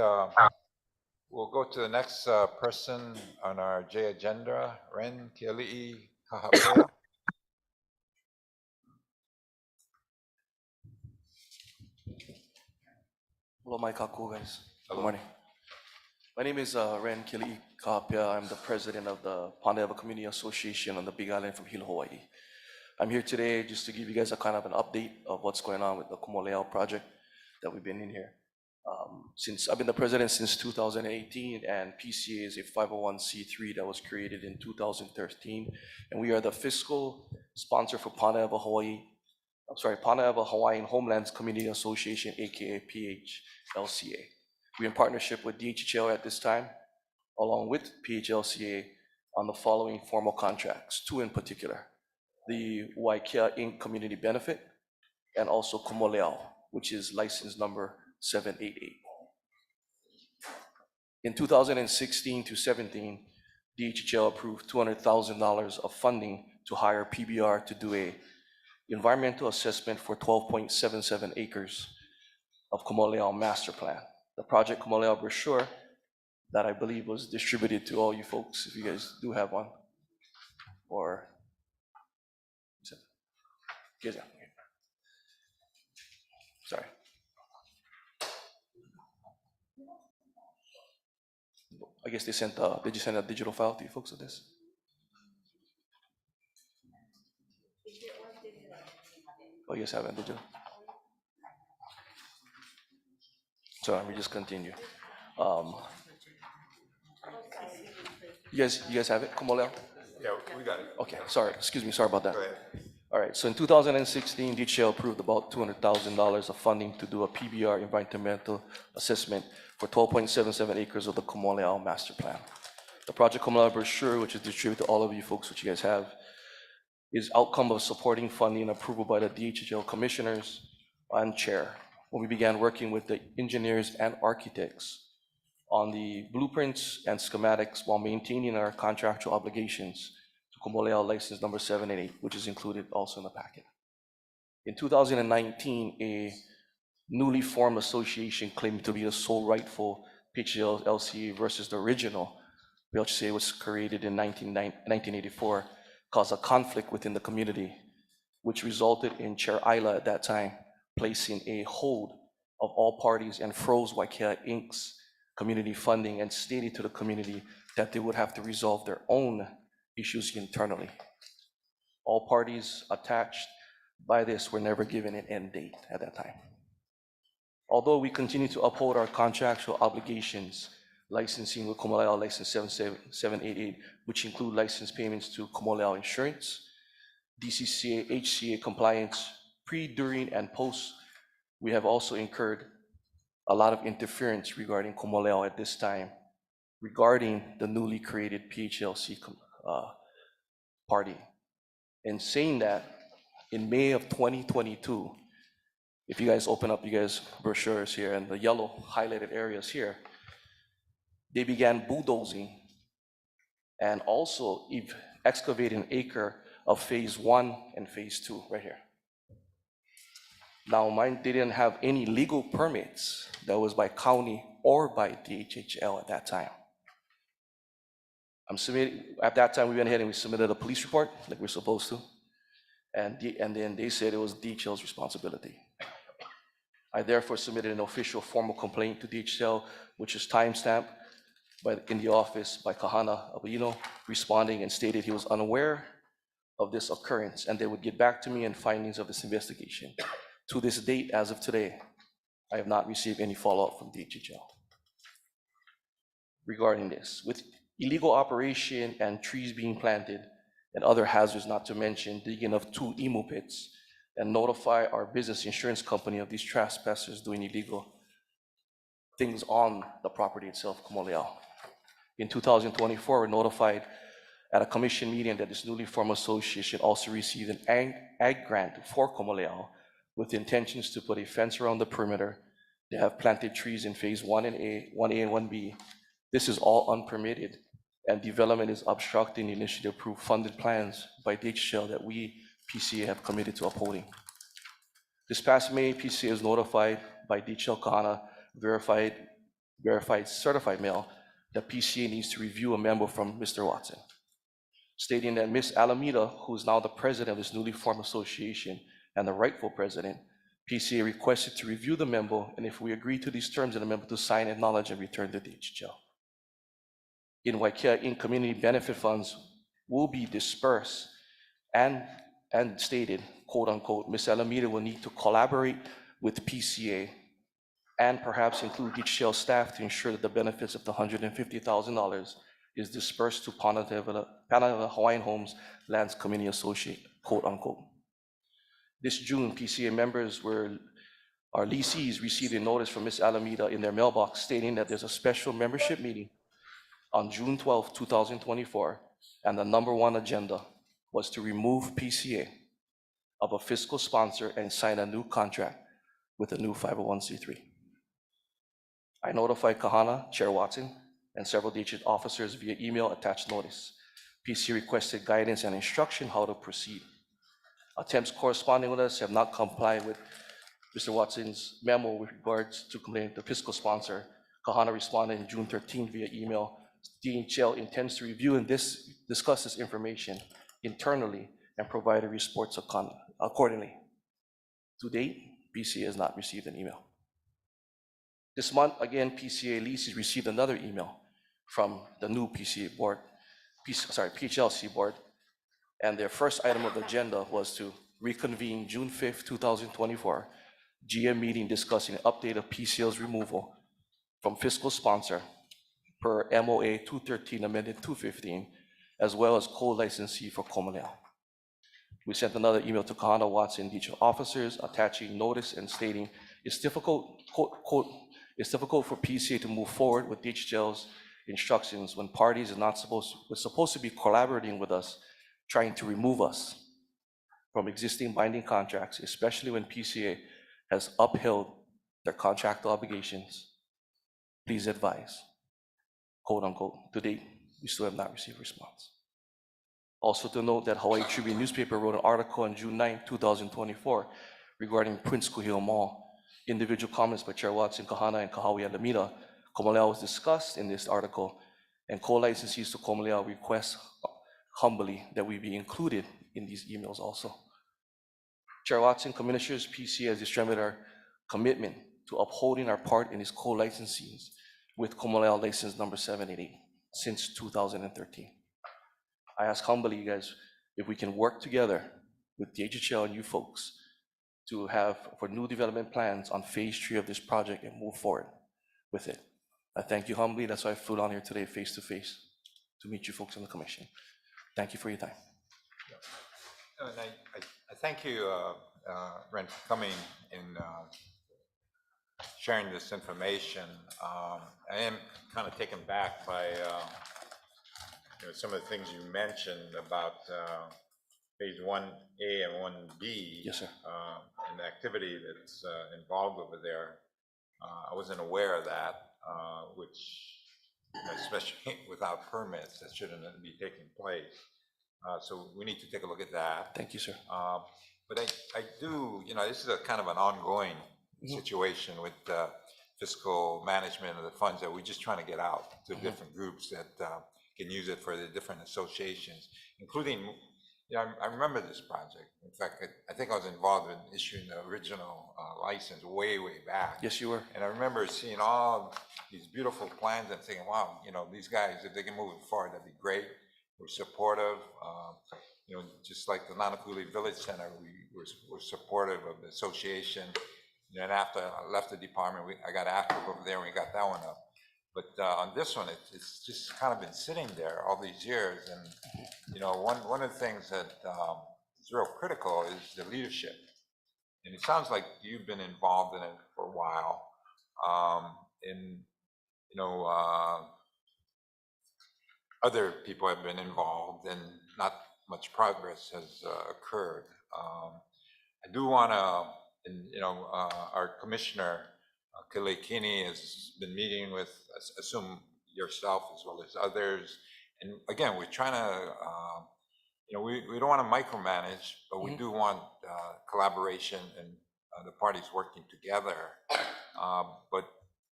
we'll go to the next person on our J agenda, Ren Kiali'i Kahapea. Hello, my kaku guys. Good Hello. morning. My name is Ren Kili Kapia. I'm the president of the Pondeava Community Association on the Big Island from Hilo, Hawaii. I'm here today just to give you guys a kind of an update of what's going on with the Kumoleao project that we've been in here. Since I've been the president since 2018, and PCA is a 501c3 that was created in 2013, and we are the fiscal sponsor for Pondeava Hawaiian Homelands Community Association, aka PHLCA. We're in partnership with DHHL at this time, along with PHLCA, on the following formal contracts, two in particular: the Waikia Inc. Community Benefit, and also Kumoleao, which is license number 788. In 2016 to 17, DHHL approved $200,000 of funding to hire PBR to do a environmental assessment for 12.77 acres of Kumoleao master plan. The project Kumoleao brochure that I believe was distributed to all you folks, if you guys do have one, or sorry. I guess they sent, did you send a digital file to you folks of this? Oh, you guys haven't, did you? So let me just continue. You guys have it, Kumoleao? Yeah, we got it. Okay, sorry, excuse me, sorry about that. Go ahead. All right, so in 2016, DHL approved about $200,000 of funding to do a PBR environmental assessment for 12.77 acres of the Kumoleao master plan. The project Kumoleao brochure, which is distributed to all of you folks, which you guys have, is outcome of supporting funding and approval by the DHL commissioners and chair when we began working with the engineers and architects on the blueprints and schematics while maintaining our contractual obligations to Kumoleao license number 788, which is included also in the packet. In 2019, a newly formed association claiming to be the sole rightful PHLCA versus the original PHLCA was created in 1984, caused a conflict within the community, which resulted in Chair Isla at that time placing a hold of all parties and froze Waikia Inc.'s community funding and stated to the community that they would have to resolve their own issues internally. All parties attached by this were never given an end date at that time. Although we continue to uphold our contractual obligations, licensing with Kumoleao license 788, which include license payments to Kumoleao Insurance, DCCA, HCA compliance, pre, during, and post, we have also incurred a lot of interference regarding Kumoleao at this time, regarding the newly created PHLC party. And saying that, in May of 2022, if you guys open up you guys' brochures here and the yellow highlighted areas here, they began bulldozing and also excavating an acre of phase 1 and phase 2 right here. Now, mine didn't have any legal permits that was by county or by DHHL at that time. At that time, we went ahead and we submitted a police report like we're supposed to. And then they said it was DHL's responsibility. I therefore submitted an official formal complaint to DHL, which is timestamped in the office by Kahana Abino, responding and stated he was unaware of this occurrence and they would get back to me on findings of this investigation. To this date, as of today, I have not received any follow-up from DHHL regarding this. With illegal operation and trees being planted and other hazards, not to mention digging of 2 emu pits, and notify our business insurance company of these trespassers doing illegal things on the property itself, Kumoleao. In 2024, we're notified at a commission meeting that this newly formed association also received an ag grant for Kumoleao with intentions to put a fence around the perimeter. They have planted trees in phase 1A and 1B. This is all unpermitted, and development is obstructing the initially approved funded plans by DHL that we, PCA, have committed to upholding. This past May, PCA was notified by DHL Kahana verified certified mail that PCA needs to review a memo from Mr. Watson, stating that Ms. Alameda, who is now the president of this newly formed association and the rightful president, PCA requested to review the memo, and if we agree to these terms in the memo, to sign, acknowledge, and return to DHL. In Waikia Inc., community benefit funds will be dispersed and stated, quote unquote, Ms. Alameda will need to collaborate with PCA and perhaps include DHL staff to ensure that the benefits of the $150,000 is dispersed to Panama Hawaiian Homes Lands Community Associate, quote unquote. This June, PCA members our leasees received a notice from Ms. Alameda in their mailbox stating that there's a special membership meeting on June 12, 2024, and the number one agenda was to remove PCA of a fiscal sponsor and sign a new contract with a new 501c3. I notified Kahana, Chair Watson, and several DHS officers via email attached notice. PCA requested guidance and instruction how to proceed. Attempts corresponding with us have not complied with Mr. Watson's memo with regards to complaining to fiscal sponsor. Kahana responded on June 13 via email. DHL intends to review and discuss this information internally and provide a response accordingly. To date, PCA has not received an email. This month, again, PCA leases received another email from the new PCLC board, and their first item of the agenda was to reconvene June 5th, 2024, GM meeting discussing an update of PCL's removal from fiscal sponsor per MOA 213 amended 215, as well as co-licensee for Komalea. We sent another email to Kahana, Watson, DHL officers attaching notice and stating it's difficult, quote, it's difficult for PCA to move forward with DHL's instructions when parties are supposed to be collaborating with us, trying to remove us from existing binding contracts, especially when PCA has upheld their contract obligations. Please advise, quote unquote. To date, we still have not received a response. Also to note that Hawaii Tribune newspaper wrote an article on June 9, 2024 regarding Prince Kuhio Mall. Individual comments by Chair Watson, Kahana, and Kahawi Alameda. Komalea was discussed in this article, and co-licensees to Komalea request humbly that we be included in these emails also. Chair Watson, Commissioners, PCA has distributed our commitment to upholding our part in his co-licensees with Komalea license number 788 since 2013. I ask humbly, you guys, if we can work together with DHL and you folks to have for new development plans on phase 3 of this project and move forward with it. I thank you humbly. That's why I flew down here today face to face to meet you folks in the commission. Thank you for your time. And I thank you, Ren, for coming and sharing this information. I am kind of taken back by some of the things you mentioned about phase 1A and 1B. Yes, sir. And the activity that's involved over there. I wasn't aware of that, which, especially without permits, that shouldn't be taking place. So we need to take a look at that. Thank you, sir. But I do, this is a kind of an ongoing situation with fiscal management of the funds that we're just trying to get out to different groups that can use it for the different associations, including, I remember this project. In fact, I think I was involved in issuing the original license way back. Yes, you were. And I remember seeing all these beautiful plans and thinking, wow, these guys, if they can move it forward, that'd be great. We're supportive. Just like the Nanakuli Village Center, we're supportive of the association. And after I left the department, I got active over there and we got that one up. But on this one, it's just kind of been sitting there all these years. And, one of the things that is real critical is the leadership. And it sounds like you've been involved in it for a while. Other people have been involved and not much progress has occurred. I do want to, our commissioner, Kilekini, has been meeting with, I assume, yourself as well as others. And again, we're trying to, we don't want to micromanage, but we do want collaboration and the parties working together. But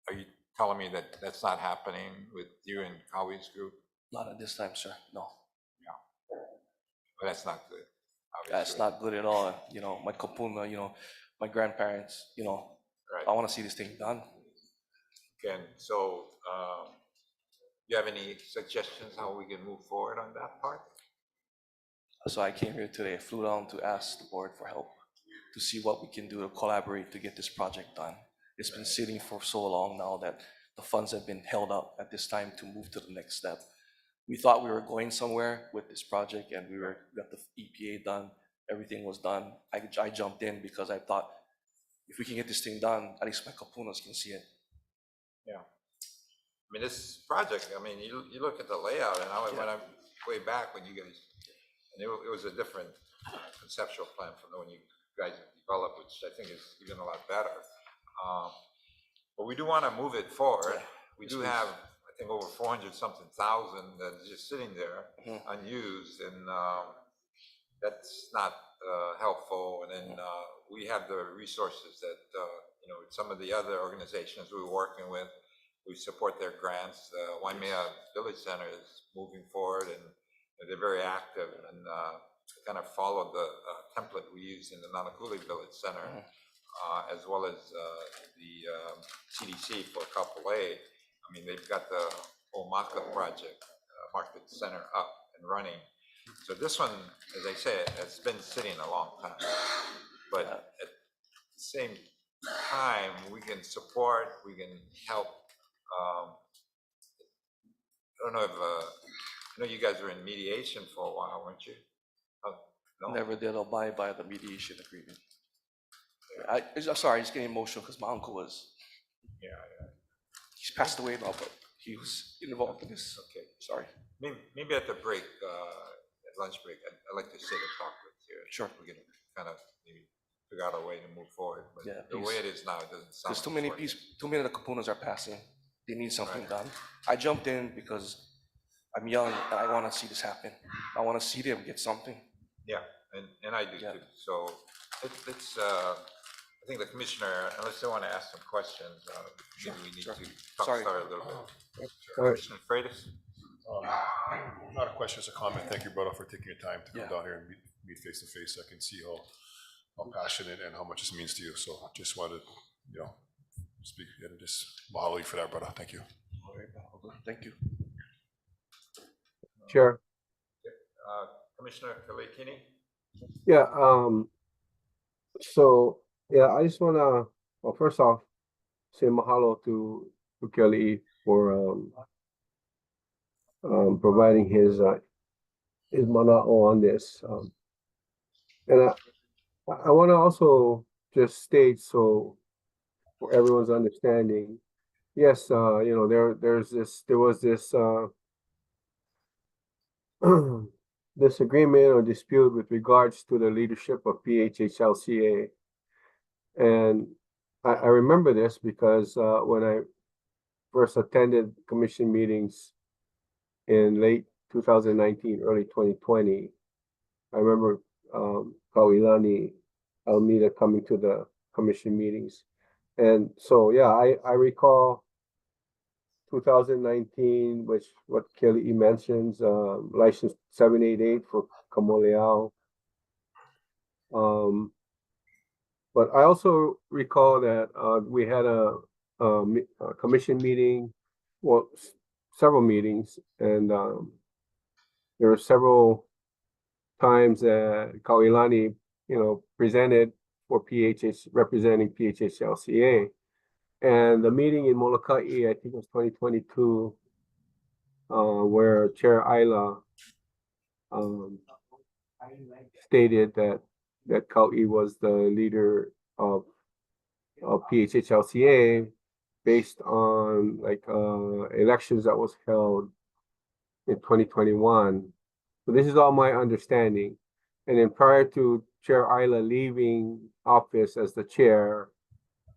are you telling me that that's not happening with you and Kawi's group? Not at this time, sir. No. But that's not good. That's not good at all. My kapuna, my grandparents, you know, Right. I want to see this thing done. Again, so, you have any suggestions how we can move forward on that part? So I came here today, flew down to ask the board for help, to see what we can do to collaborate to get this project done. It's been sitting for so long now that the funds have been held up at this time to move to the next step. We thought we were going somewhere with this project and we got the EPA done, everything was done. I jumped in because I thought if we can get this thing done, at least my kapunas can see it. Yeah. I mean, this project, I mean, you look at the layout and when I'm way back when you guys, and it was a different conceptual plan from the one you guys developed, which I think is even a lot better. But we do want to move it forward. We do have, I think, over 400 something thousand that's just sitting there unused, and that's not helpful. And then we have the resources that, you know, some of the other organizations we're working with, we support their grants. Waimea Village Center is moving forward and they're very active and kind of follow the template we use in the Nanakuli Village Center, as well as the CDC for Couple A. I mean, they've got the Omaka project, Market Center up and running. So this one, as I say, it's been sitting a long time, but at the same time, we can support, we can help. I don't know if, I know you guys were in mediation for a while, weren't you? No? Never did abide by the mediation agreement. I'm sorry, I just getting emotional because my uncle was, Yeah. he's passed away now, but he was involved in this. Okay. Sorry. Maybe at the break, at lunch break, I'd like to sit and talk with you. Sure. We can kind of maybe figure out a way to move forward, but Yeah, the way it is now, it doesn't sound. There's too many it's working. too many of the kapunas are passing. They need something done. I jumped in because I'm young and I want to see this happen. I want to see them get something. Yeah, and I do too. So it's, I think the commissioner, unless they want to ask some questions, maybe we need to start a little bit. Commissioner Freitas? Not a question, it's a comment. Thank you, brother, for taking your time to come down here and meet face to face. I can see how passionate and how much this means to you. So I just wanted, you know, speak and just mahalo you for that, brother. Thank you. All right, thank you. Chair. Commissioner Kalekini? Yeah, so, yeah, I just wanna, well, first off, say mahalo to Kelly for providing his mana'o on this. And I wanna also just state, so for everyone's understanding, yes, you know, there was this disagreement or dispute with regards to the leadership of PHHLCA. And I remember this because when I first attended commission meetings in late 2019, early 2020, I remember Kauilani Almeida coming to the commission meetings. And so, yeah, I recall 2019, which what Kelly mentions, license 788 for Kamoleao. But I also recall that we had a commission meeting, well, several meetings, and there were several times that Kauilani, you know, presented for representing PHHLCA. And the meeting in Molokai, I think it was 2022, where Chair Ayla stated that Kauai was the leader of PHHLCA based on like elections that was held in 2021. So this is all my understanding. And then prior to Chair Ayla leaving office as the chair,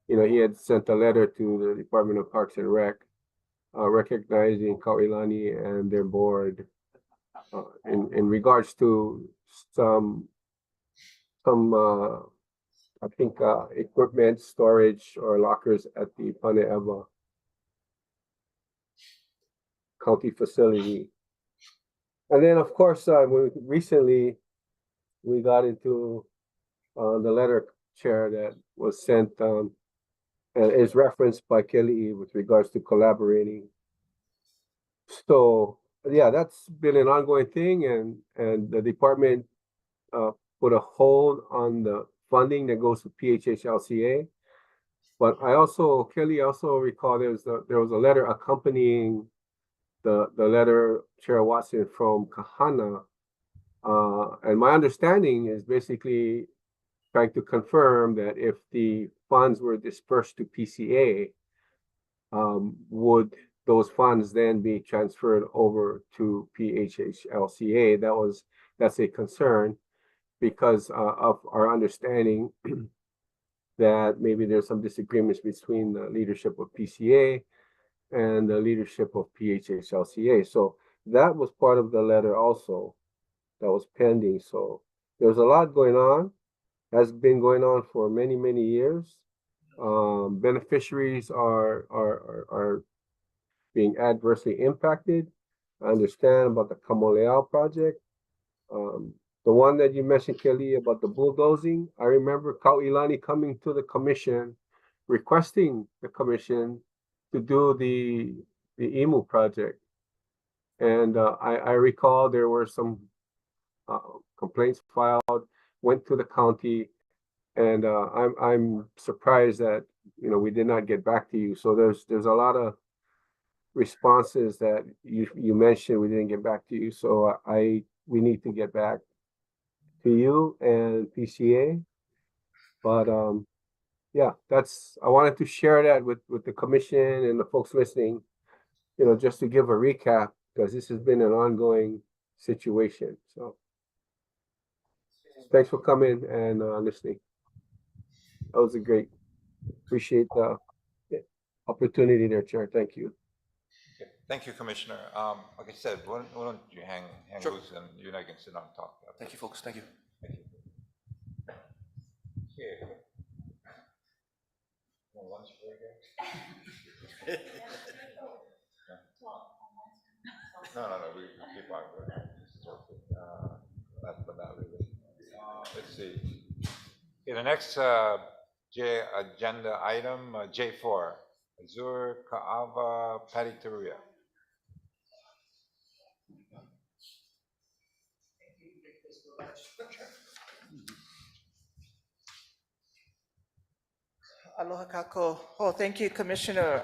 you know, he had sent a letter to the Department of Parks and Rec, recognizing Kauilani and their board in regards to some I think equipment storage or lockers at the Pane'ewa County facility. And then, of course, recently we got into the letter Chair, that was sent, and is referenced by Kelly with regards to collaborating. So, yeah, that's been an ongoing thing, and the department put a hold on the funding that goes to PHHLCA. But Kelly also recalled there was a letter accompanying the letter, Chair Watson, from Kahana. And my understanding is basically trying to confirm that if the funds were dispersed to PCA, would those funds then be transferred over to PHHLCA? That's a concern because of our understanding that maybe there's some disagreements between the leadership of PCA and the leadership of PHHLCA. So that was part of the letter also that was pending. So there's a lot going on, has been going on for many, many years. Beneficiaries are being adversely impacted. I understand about the Kamoleao project. The one that you mentioned, Kelly, about the bulldozing, I remember Kauilani coming to the commission, requesting the commission to do the EMU project. And I recall there were some complaints filed, went to the county, and I'm surprised that we did not get back to you. So there's a lot of responses that you mentioned we didn't get back to you. So we need to get back to you and PCA. But yeah, I wanted to share that with the commission and the folks listening, just to give a recap, because this has been an ongoing situation. So thanks for coming and listening. That was appreciate the opportunity there, Chair. Thank you. Okay. Thank you, Commissioner. Like I said, why don't you hang Sure. loose and you and I can sit down and talk. Thank you, folks. Thank you. Thank you. Okay. Want lunch break again? No, we keep on going. Last but not really. Let's see. Okay, the next agenda item, J4, Azur Kaava Patituria. Aloha kako. Oh, thank you, Commissioner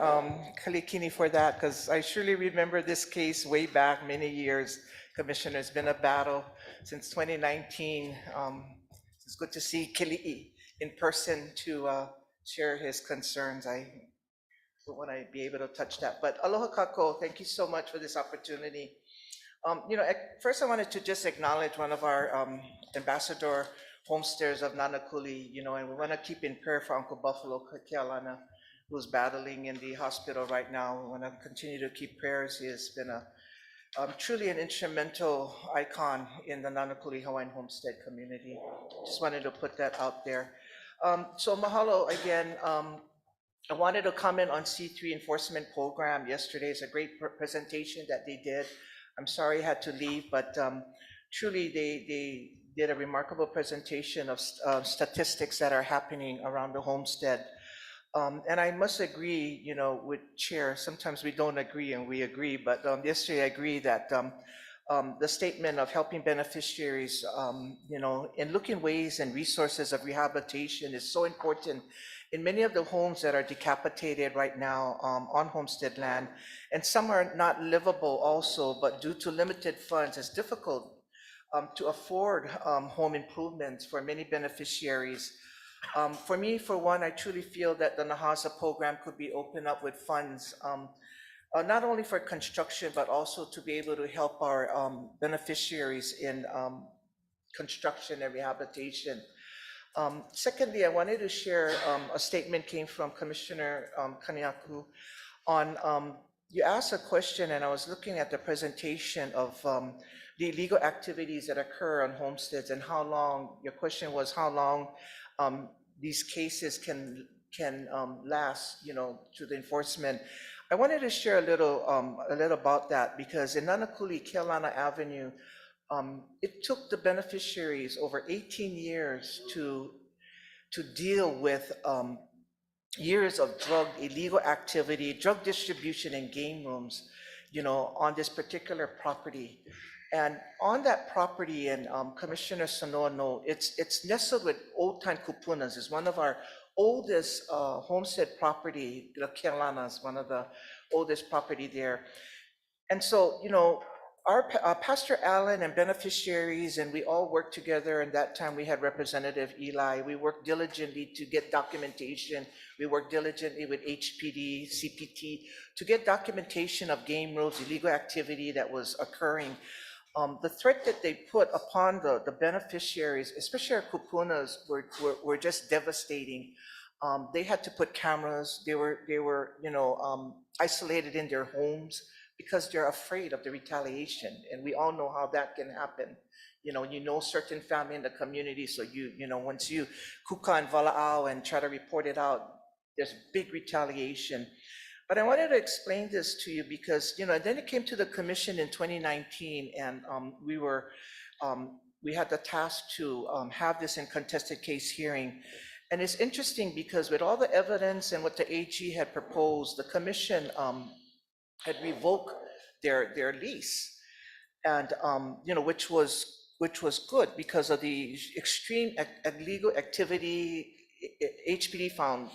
Kalikini, for that, because I surely remember this case way back many years. Commissioner, it's been a battle since 2019. It's good to see Kili'i in person to share his concerns. I don't want to be able to touch that, but aloha kako. Thank you so much for this opportunity. First I wanted to just acknowledge one of our ambassador homesteaders of Nanakuli, and we want to keep in prayer for Uncle Buffalo Kealana, who's battling in the hospital right now. We want to continue to keep prayers. He has been truly an instrumental icon in the Nanakuli Hawaiian homestead community. Just wanted to put that out there. So mahalo again. I wanted to comment on C3 enforcement program. Yesterday is a great presentation that they did. I'm sorry I had to leave, but truly they did a remarkable presentation of statistics that are happening around the homestead. And I must agree, with Chair, sometimes we don't agree and we agree, but yesterday I agree that the statement of helping beneficiaries, in looking ways and resources of rehabilitation is so important in many of the homes that are decapitated right now on homestead land, and some are not livable also, but due to limited funds, it's difficult to afford home improvements for many beneficiaries. For me, for one, I truly feel that the Nahasa program could be opened up with funds, not only for construction, but also to be able to help our beneficiaries in construction and rehabilitation. Secondly, I wanted to share a statement came from Commissioner Kaniaku on, you asked a question and I was looking at the presentation of the illegal activities that occur on homesteads and how long, your question was how long these cases can last, to the enforcement. I wanted to share a little about that because in Nanakuli, Kealana Avenue, it took the beneficiaries over 18 years to to deal with years of illegal activity, drug distribution in game rooms, on this particular property. And on that property, and Commissioner Sanoa know, it's nestled with old time kupunas. It's one of our oldest homestead property. The Kelana is one of the oldest property there. And so, our Pastor Allen and beneficiaries, and we all worked together. And that time we had Representative Eli. We worked diligently to get documentation. We worked diligently with HPD, CPT to get documentation of game rules, illegal activity that was occurring. The threat that they put upon the beneficiaries, especially our kupunas, were just devastating. They had to put cameras. They were isolated in their homes because they're afraid of the retaliation. And we all know how that can happen. Certain family in the community, so once you kuka and vala'au and try to report it out, there's big retaliation. But I wanted to explain this to you because, then it came to the commission in 2019, and we had the task to have this in contested case hearing. And it's interesting because with all the evidence and what the AG had proposed, the commission had revoked their lease, and which was good because of the extreme illegal activity. HPD found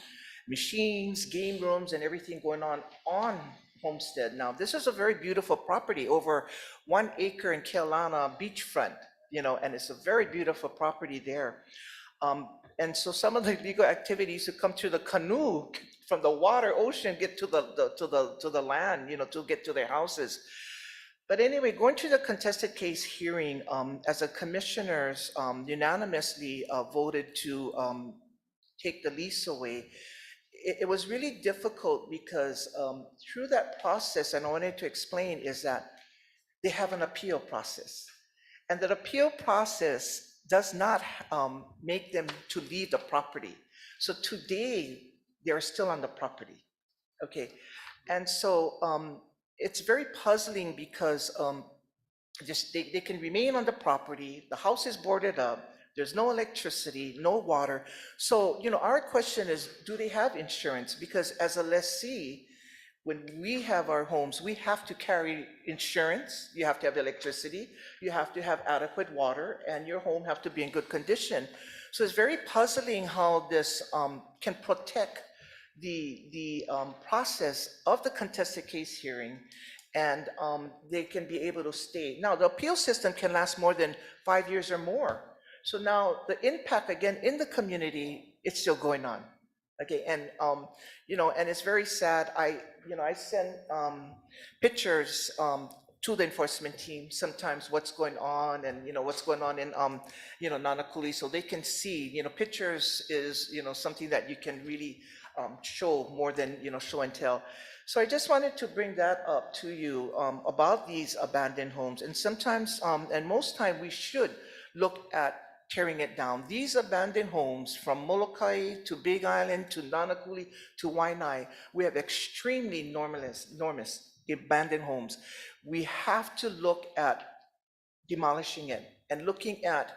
machines, game rooms, and everything going on Homestead. Now, this is a very beautiful property, over 1 acre in Kealana beachfront, and it's a very beautiful property there. And so some of the illegal activities to come to the canoe from the ocean, get to the land, to get to their houses. But anyway, going to the contested case hearing, as the commissioners unanimously voted to take the lease away, it was really difficult because through that process, and I wanted to explain, is that they have an appeal process. And that appeal process does not make them to leave the property. So today, they're still on the property, okay? And so it's very puzzling because they can remain on the property, the house is boarded up, there's no electricity, no water. So, our question is, do they have insurance? Because as a lessee, when we have our homes, we have to carry insurance, you have to have electricity, you have to have adequate water, and your home have to be in good condition. So it's very puzzling how this can protect the process of the contested case hearing, and they can be able to stay. Now, the appeal system can last more than 5 years or more. So now the impact again in the community, it's still going on. Okay, and and it's very sad. I send pictures to the enforcement team sometimes what's going on, and what's going on in Nanakuli, so they can see. Pictures is something that you can really show more than show and tell. So I just wanted to bring that up to you about these abandoned homes, and sometimes and most time we should look at tearing it down. These abandoned homes from Molokai to Big Island to Nanakuli to Waianae, we have extremely enormous abandoned homes. We have to look at demolishing it and looking at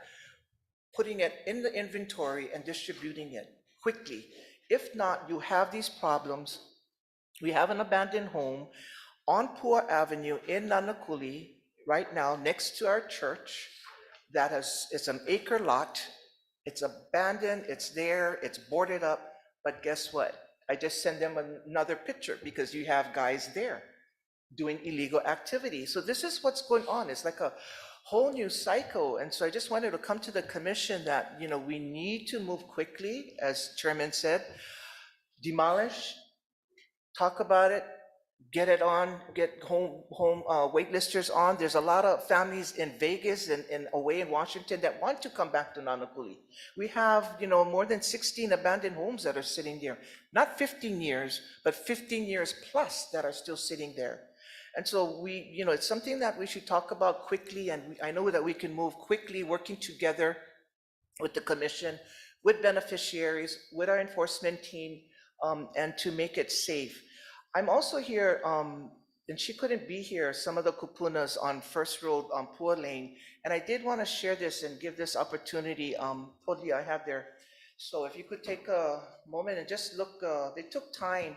putting it in the inventory and distributing it quickly. If not, you have these problems. We have an abandoned home on Pua Avenue in Nanakuli right now next to our church. It's an acre lot, it's abandoned, it's there, it's boarded up, but guess what? I just send them another picture because you have guys there doing illegal activity. So this is what's going on. It's like a whole new cycle. And so I just wanted to come to the commission that, we need to move quickly, as Chairman said, demolish, talk about it, get it on, get home waitlisters on. There's a lot of families in Vegas and away in Washington that want to come back to Nanakuli. We have, more than 16 abandoned homes that are sitting there. Not 15 years, but 15 years plus that are still sitting there. And so it's something that we should talk about quickly, and I know that we can move quickly, working together with the commission, with beneficiaries, with our enforcement team, and to make it safe. I'm also here, and she couldn't be here, some of the kupunas on First Road on Pua Lane, and I did want to share this and give this opportunity. Podi, I have their So if you could take a moment and just look, they took time.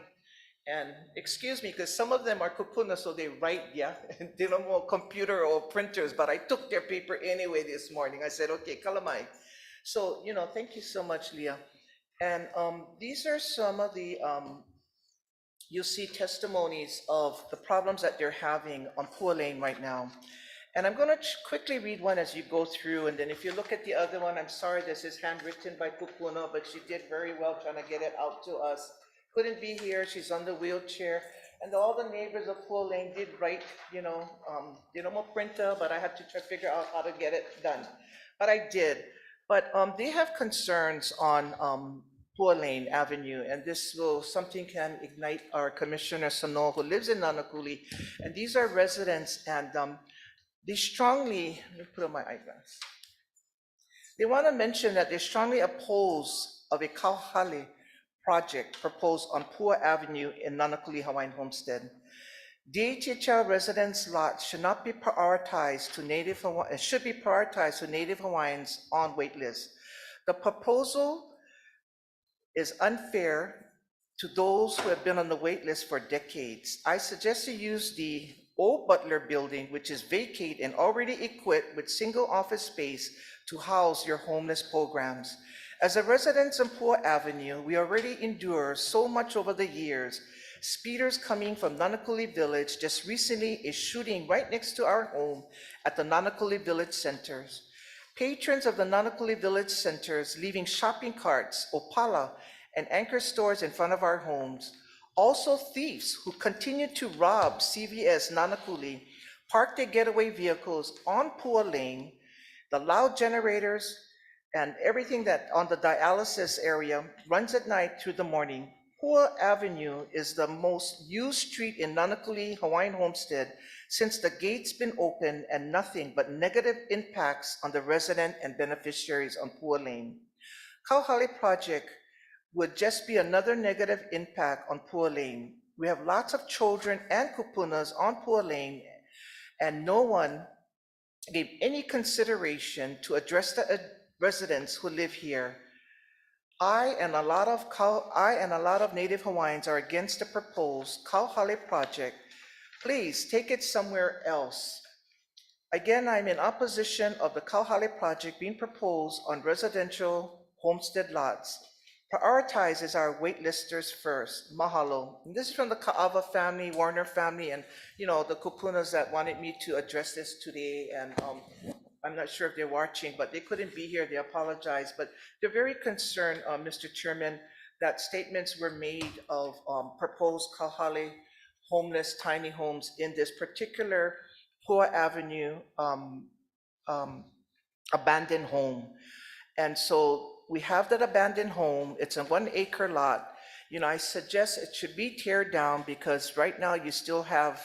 And excuse me, because some of them are kupuna, so they write, yeah, they don't know computer or printers, but I took their paper anyway this morning. I said, okay, kalamai. So, thank you so much, Leah. And these are some of the, you'll see testimonies of the problems that they're having on Pua Lane right now. And I'm going to quickly read one as you go through, and then if you look at the other one, I'm sorry, this is handwritten by Kupuna, but she did very well trying to get it out to us. Couldn't be here, she's on the wheelchair, and all the neighbors of Pua Lane did write, they don't want printer, but I had to try to figure out how to get it done. But I did. But they have concerns on Pua Lane Avenue, and something can ignite our Commissioner Sano, who lives in Nanakuli, and these are residents, and they strongly, let me put on my eyeglass. They want to mention that they strongly oppose of a Kauhale project proposed on Pua Avenue in Nanakuli Hawaiian Homestead. DHHL residents' lots should not be prioritized to Native Hawaiians, should be prioritized to Native Hawaiians on wait lists. The proposal is unfair to those who have been on the wait list for decades. I suggest you use the old Butler building, which is vacant and already equipped with single office space to house your homeless programs. As a resident on Pua Avenue, we already endure so much over the years. Speeders coming from Nanakuli Village, just recently a shooting right next to our home at the Nanakuli Village Centers. Patrons of the Nanakuli Village Centers leaving shopping carts, opala, and anchor stores in front of our homes. Also thieves who continue to rob CVS Nanakuli, park their getaway vehicles on Pua Lane, the loud generators, and everything that on the dialysis area runs at night through the morning. Pua Avenue is the most used street in Nanakuli Hawaiian Homestead since the gate's been open, and nothing but negative impacts on the resident and beneficiaries on Pua Lane. Kauhale project would just be another negative impact on Pua Lane. We have lots of children and kupunas on Pua Lane, and no one gave any consideration to address the residents who live here. I and a lot of Native Hawaiians are against the proposed Kauhale project. Please take it somewhere else. Again, I'm in opposition of the Kauhale project being proposed on residential homestead lots. Prioritizes our waitlisters first. Mahalo. And this is from the Ka'ava family, Warner family, and the kupunas that wanted me to address this today. And I'm not sure if they're watching, but they couldn't be here. They apologize, but they're very concerned, Mr. Chairman, that statements were made of proposed Kauhale homeless tiny homes in this particular Pua Avenue abandoned home. And so we have that abandoned home. It's a 1 acre lot. I suggest it should be teared down because right now you still have,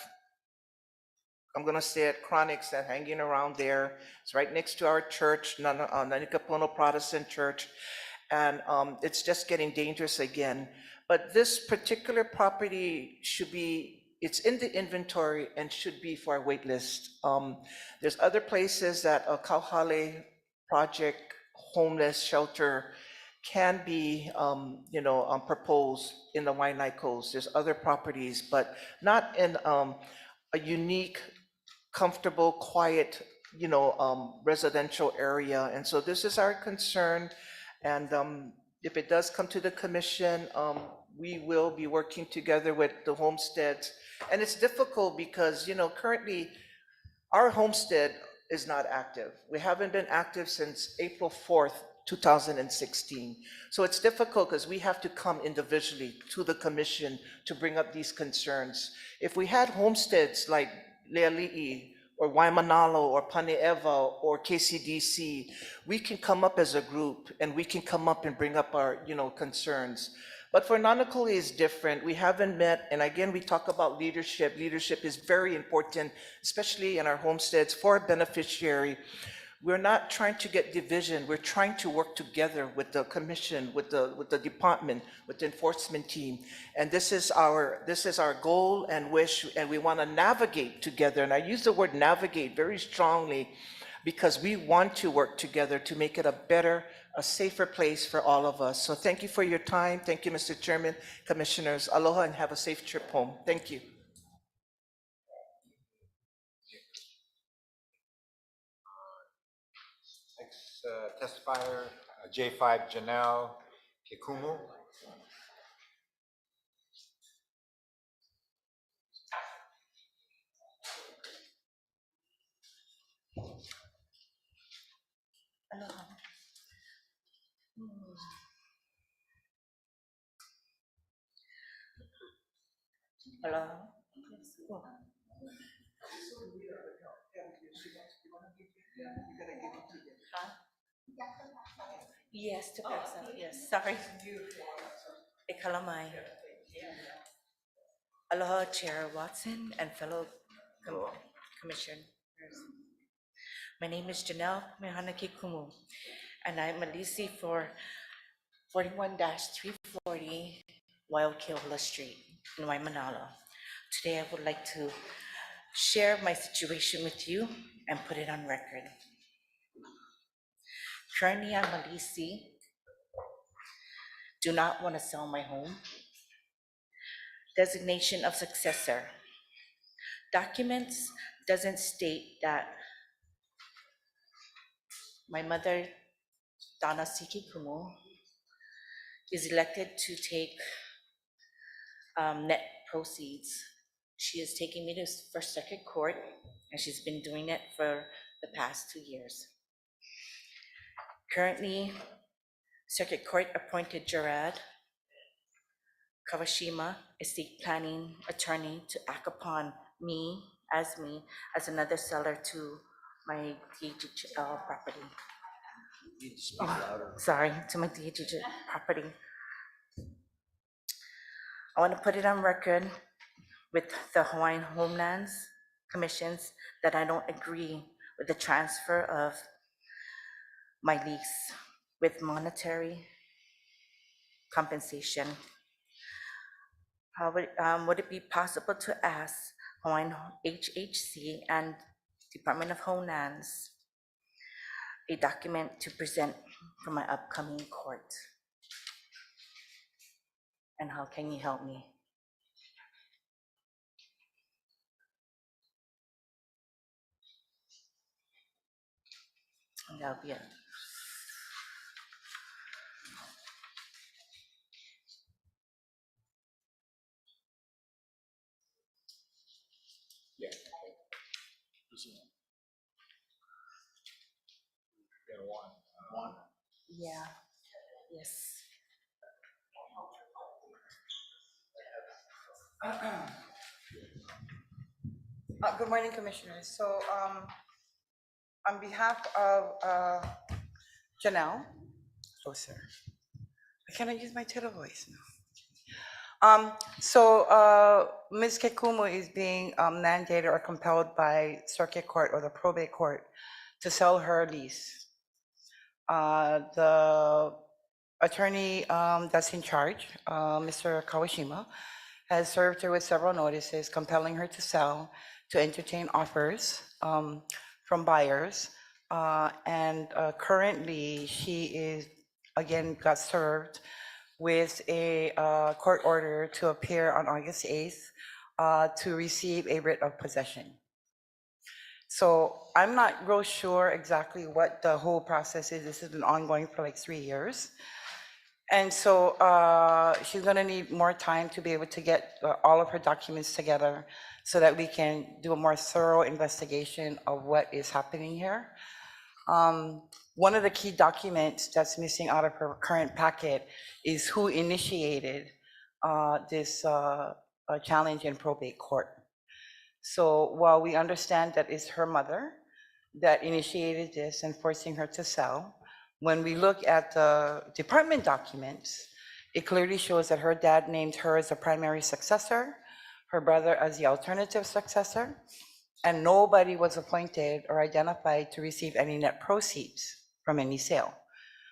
I'm gonna say it, chronics that hanging around there. It's right next to our church, Nanikapono Protestant Church, and it's just getting dangerous again. But this particular property should be, it's in the inventory and should be for our wait list. There's other places that a Kauhale project homeless shelter can be, proposed in the Waimanalo Coast. There's other properties, but not in a unique, comfortable, quiet, residential area. And so this is our concern. And if it does come to the commission, we will be working together with the homesteads. And it's difficult because, currently our homestead is not active. We haven't been active since April 4th, 2016. So it's difficult because we have to come individually to the commission to bring up these concerns. If we had homesteads like Leali'i or Waimanalo or Pane'ewa or KCDC, we can come up as a group and we can come up and bring up our, concerns. But for Nanakuli is different. We haven't met, and again, we talk about leadership. Leadership is very important, especially in our homesteads for a beneficiary. We're not trying to get division. We're trying to work together with the commission, with the department, with the enforcement team. And this is our goal and wish, and we want to navigate together. And I use the word navigate very strongly. because we want to work together to make it a better, a safer place for all of us. So thank you for your time. Thank you, Mr. Chairman, Commissioners. Aloha and have a safe trip home. Thank you. Next testifier, J5 Janelle Kikumu. Hello. Yes, to pass out, yes, sorry. Ikalamai. Aloha, Chair Watson and fellow commissioners. My name is Janelle Mehanaki Kumu, and I'm a leasee for 41-340 Wild Kiola Street in Waimanalo. Today, I would like to share my situation with you and put it on record. Currently, I'm a leasee. Do not want to sell my home. Designation of successor. Documents doesn't state that my mother, Donna Siki Kumu, is elected to take net proceeds. She is taking me to First Circuit Court, and she's been doing it for the past 2 years. Currently, Circuit Court appointed Gerard Kawashima, estate planning attorney, to act upon me as another seller to my DHL property. Sorry, to my DHL property. I want to put it on record with the Hawaiian Homelands Commissions that I don't agree with the transfer of my lease with monetary compensation. Would it be possible to ask Hawaiian HHC and Department of Homelands a document to present for my upcoming court? And how can you help me? And that'll be it. Yeah, yes. Good morning, Commissioners. So on behalf of Janelle, oh, sir, can I use my tenor voice now? Ms. Kekumu is being mandated or compelled by Circuit Court or the Probate Court to sell her lease. The attorney that's in charge, Mr. Kawashima, has served her with several notices compelling her to sell, to entertain offers from buyers. Currently, she is, again, got served with a court order to appear on August 8th to receive a writ of possession. So I'm not real sure exactly what the whole process is. This has been ongoing for like 3 years. And so she's gonna need more time to be able to get all of her documents together so that we can do a more thorough investigation of what is happening here. One of the key documents that's missing out of her current packet is who initiated this challenge in probate court. So while we understand that it's her mother that initiated this and forcing her to sell, when we look at the department documents, it clearly shows that her dad named her as the primary successor, her brother as the alternative successor, and nobody was appointed or identified to receive any net proceeds from any sale,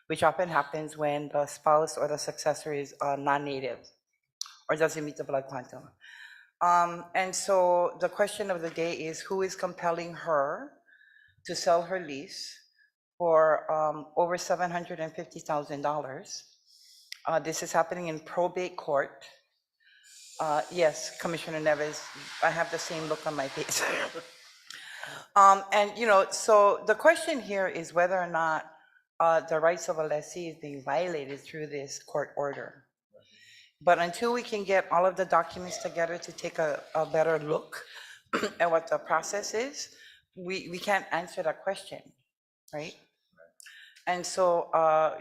which often happens when the spouse or the successor is non-native or doesn't meet the blood quantum. And so the question of the day is, who is compelling her to sell her lease for over $750,000. This is happening in probate court. Yes, Commissioner Neves, I have the same look on my face. And, so the question here is whether or not the rights of a lessee is being violated through this court order. But until we can get all of the documents together to take a better look at what the process is, we can't answer that question, right? And so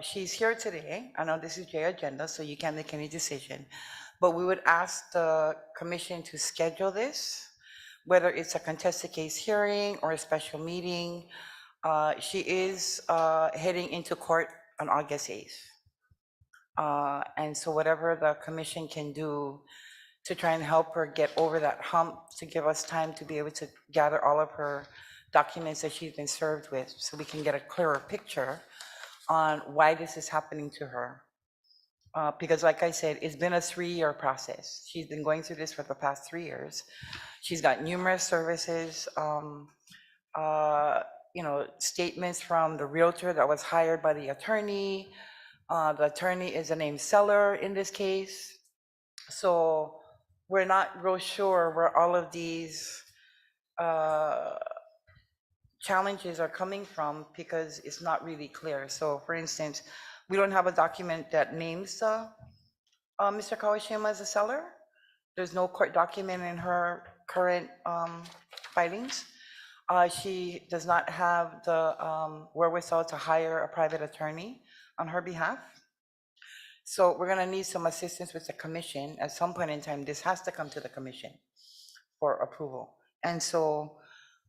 she's here today. I know this is your agenda, so you can't make any decision. But we would ask the commission to schedule this, whether it's a contested case hearing or a special meeting. She is heading into court on August 8th. And so whatever the commission can do to try and help her get over that hump, to give us time to be able to gather all of her documents that she's been served with, so we can get a clearer picture on why this is happening to her. Because like I said, it's been a 3-year process. She's been going through this for the past 3 years. She's got numerous services, statements from the realtor that was hired by the attorney. The attorney is a named seller in this case. So we're not real sure where all of these challenges are coming from, because it's not really clear. So for instance, we don't have a document that names Mr. Kawashima as a seller. There's no court document in her current filings. She does not have the wherewithal to hire a private attorney on her behalf. So we're gonna need some assistance with the commission. At some point in time, this has to come to the commission for approval. And so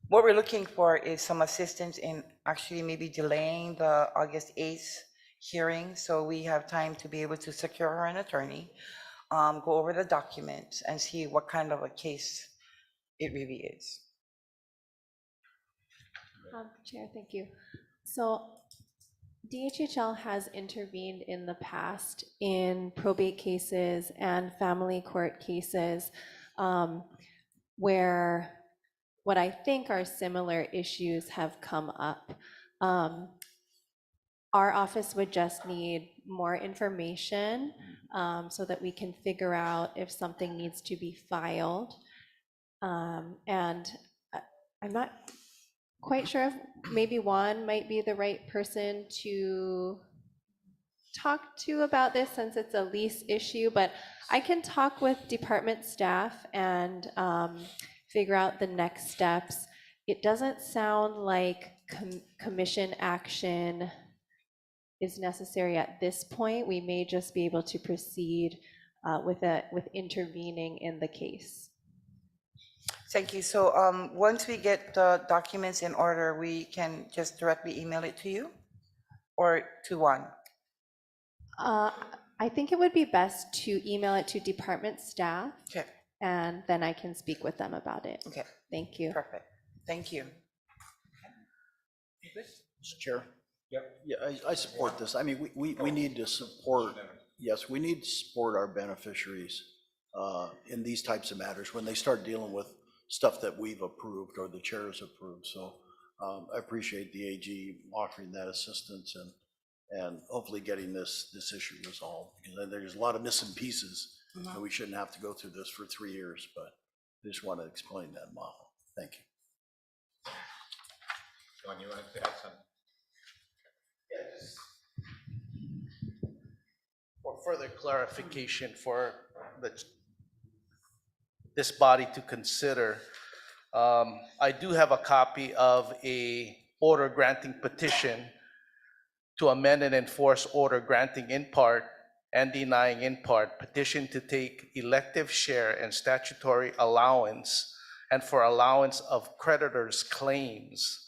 what we're looking for is some assistance in actually maybe delaying the August 8th hearing, so we have time to be able to secure her an attorney, go over the documents and see what kind of a case it really is. Chair, thank you. So DHHL has intervened in the past in probate cases and family court cases where what I think are similar issues have come up. Our office would just need more information so that we can figure out if something needs to be filed. And I'm not quite sure if maybe Juan might be the right person to talk to about this, since it's a lease issue, but I can talk with department staff and figure out the next steps. It doesn't sound like commission action is necessary at this point. We may just be able to proceed with intervening in the case. Thank you. So once we get the documents in order, we can just directly email it to you or to Juan? I think it would be best to email it to department staff. Okay. And then I can speak with them about it. Okay. Thank you. Perfect. Thank you. Mr. Chair? Yep. Yeah, I support this. I mean, we need to support, yes, we need to support our beneficiaries in these types of matters when they start dealing with stuff that we've approved or the chair has approved. So I appreciate the AG offering that assistance and hopefully getting this issue resolved. Because there's a lot of missing pieces and we shouldn't have to go through this for 3 years, but I just want to explain that model. Thank you. John, you want to add something? For further clarification for this body to consider, I do have a copy of a order granting petition to amend and enforce order granting in part and denying in part, petition to take elective share and statutory allowance and for allowance of creditors' claims.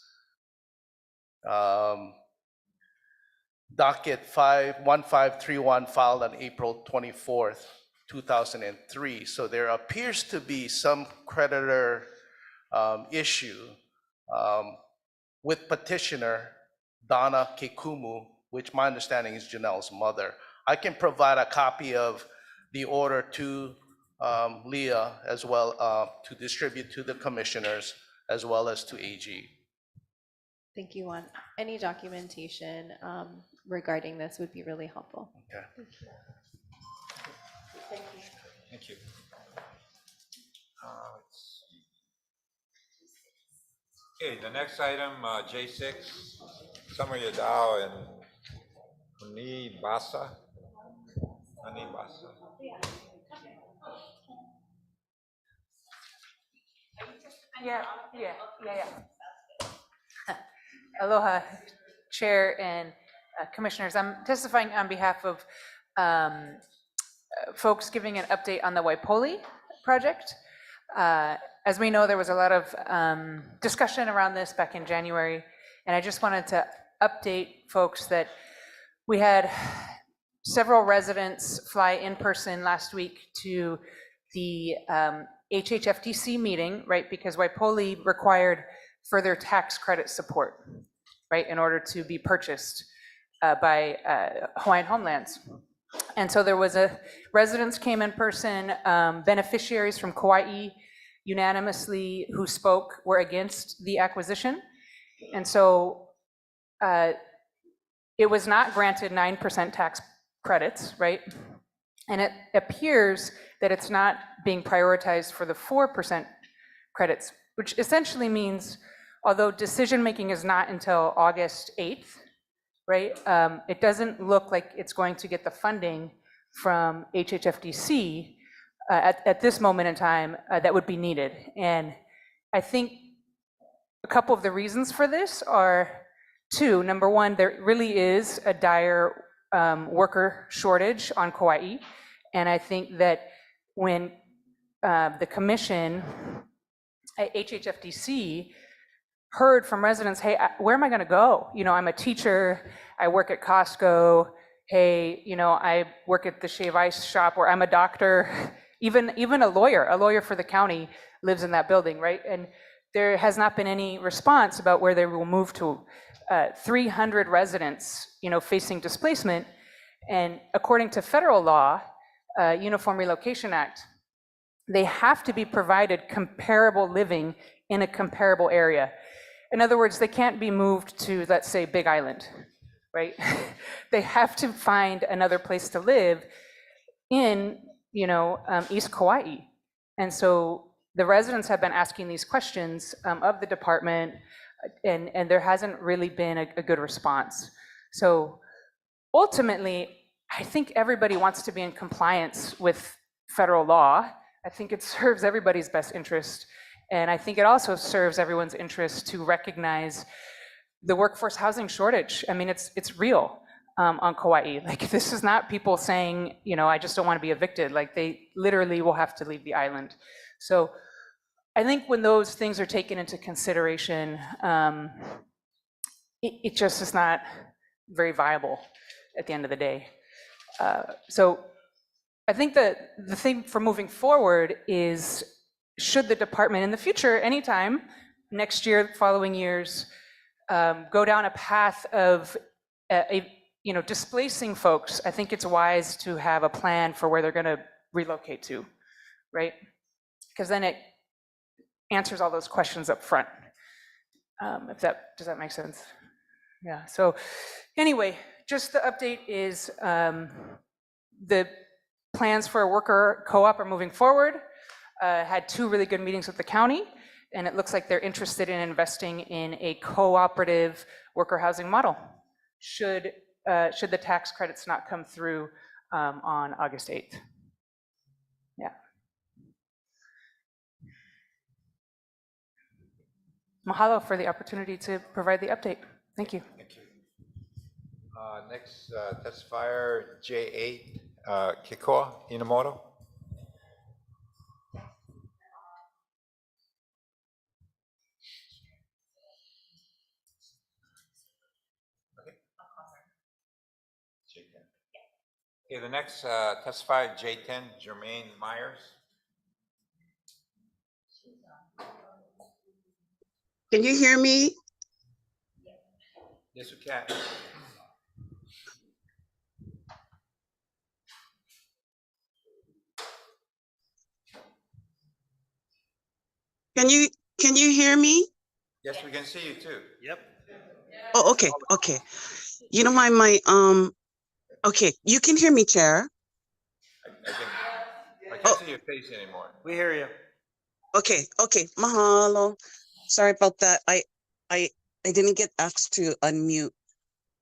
Docket 1531 filed on April 24th, 2003. So there appears to be some creditor issue with petitioner Donna Kekumu, which my understanding is Janelle's mother. I can provide a copy of the order to Leah as well to distribute to the commissioners as well as to AG. Thank you, Juan. Any documentation regarding this would be really helpful. Okay. Thank you. Let's see. Okay, the next item, J6, Summer Yadao and Huni Basa. Yeah. Aloha, Chair and Commissioners. I'm testifying on behalf of folks giving an update on the Waipoli project. As we know, there was a lot of discussion around this back in January, and I just wanted to update folks that we had several residents fly in person last week to the HHFTC meeting, right? Because Waipoli required further tax credit support, right, in order to be purchased by Hawaiian Homelands. And so there was residents came in person, beneficiaries from Kauai unanimously who spoke were against the acquisition. And so it was not granted 9% tax credits, right? And it appears that it's not being prioritized for the 4% credits, which essentially means, although decision-making is not until August 8th, right? It doesn't look like it's going to get the funding from HHFDC at this moment in time that would be needed. And I think a couple of the reasons for this are two. Number one, there really is a dire worker shortage on Kauai. And I think that when the commission at HHFDC heard from residents, hey, where am I gonna go? You know, I'm a teacher, I work at Costco, hey, you know, I work at the shave ice shop, or I'm a doctor, even a lawyer for the county lives in that building, right? And there has not been any response about where they will move to. 300 residents, you know, facing displacement, and according to federal law, Uniform Relocation Act, they have to be provided comparable living in a comparable area. In other words, they can't be moved to, let's say, Big Island, right? They have to find another place to live in, you know, East Kauai. And so the residents have been asking these questions of the department, and there hasn't really been a good response. So ultimately, I think everybody wants to be in compliance with federal law. I think it serves everybody's best interest. And I think it also serves everyone's interest to recognize the workforce housing shortage. I mean, it's real on Kauai. Like, this is not people saying, you know, I just don't want to be evicted. Like, they literally will have to leave the island. So I think when those things are taken into consideration, it just is not very viable at the end of the day. So I think that the thing for moving forward is, should the department in the future, anytime, next year, following years, go down a path of you know, displacing folks, I think it's wise to have a plan for where they're going to relocate to, right? Because then it answers all those questions up front. Does that make sense? Yeah. So anyway, just the update is the plans for a worker co-op are moving forward. Had 2 really good meetings with the county, and it looks like they're interested in investing in a cooperative worker housing model. Should the tax credits not come through on August 8th? Yeah. Mahalo for the opportunity to provide the update. Thank you. Thank you. Next testifier, J8, Kikoa Inamoto. Okay, the next testifier, J10, Jermaine Myers. Can you hear me? Yes, we can. Can you hear me? Yes, we can see you too. Yep. Oh, okay, okay. You know, okay, you can hear me, Chair? I can't see your face anymore. We hear you. Okay, okay, mahalo. Sorry about that. I didn't get asked to unmute.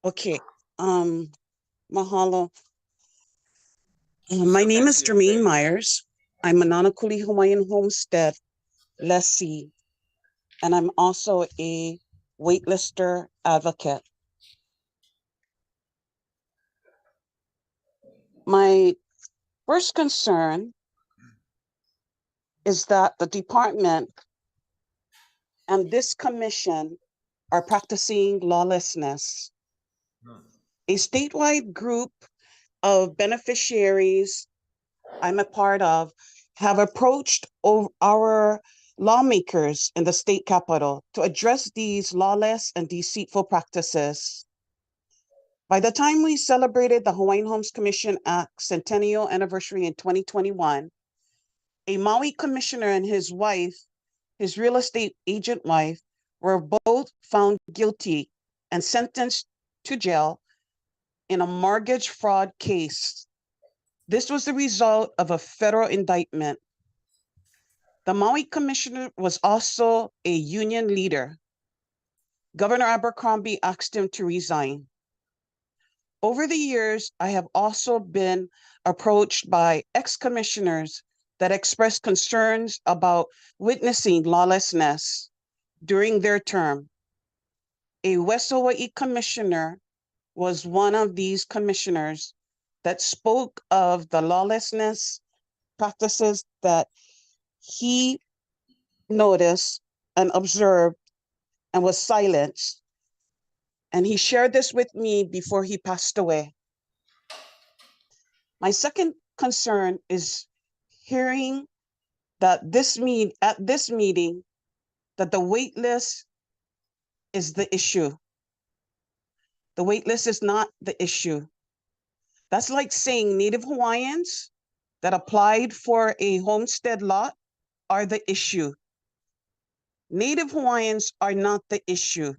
Okay, mahalo. My name is Jermaine Myers. I'm a Nanakuli Hawaiian Homestead lessee, and I'm also a waitlister advocate. My first concern is that the department and this commission are practicing lawlessness. A statewide group of beneficiaries I'm a part of have approached our lawmakers in the state capitol to address these lawless and deceitful practices. By the time we celebrated the Hawaiian Homes Commission Act centennial anniversary in 2021, a Maui commissioner and his wife, his real estate agent wife, were both found guilty and sentenced to jail in a mortgage fraud case. This was the result of a federal indictment. The Maui commissioner was also a union leader. Governor Abercrombie asked him to resign. Over the years, I have also been approached by ex-commissioners that expressed concerns about witnessing lawlessness during their term. A West Hawaii commissioner was one of these commissioners that spoke of the lawlessness practices that he noticed and observed and was silenced. And he shared this with me before he passed away. My second concern is hearing that at this meeting that the wait list is the issue. The wait list is not the issue. That's like saying Native Hawaiians that applied for a homestead lot are the issue. Native Hawaiians are not the issue.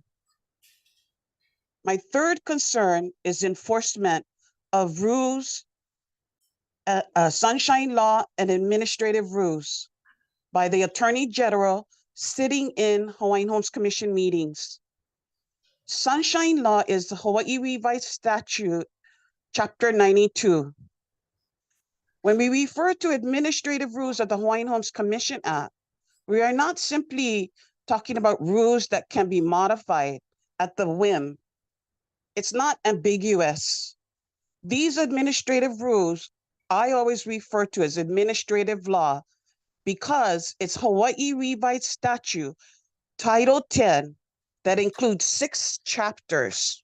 My third concern is enforcement of rules, sunshine law and administrative rules by the Attorney General sitting in Hawaiian Homes Commission meetings. Sunshine law is the Hawaii Revised Statute, Chapter 92. When we refer to administrative rules of the Hawaiian Homes Commission Act, we are not simply talking about rules that can be modified at the whim. It's not ambiguous. These administrative rules, I always refer to as administrative law because it's Hawaii Revised Statute, Title 10, that includes 6 chapters.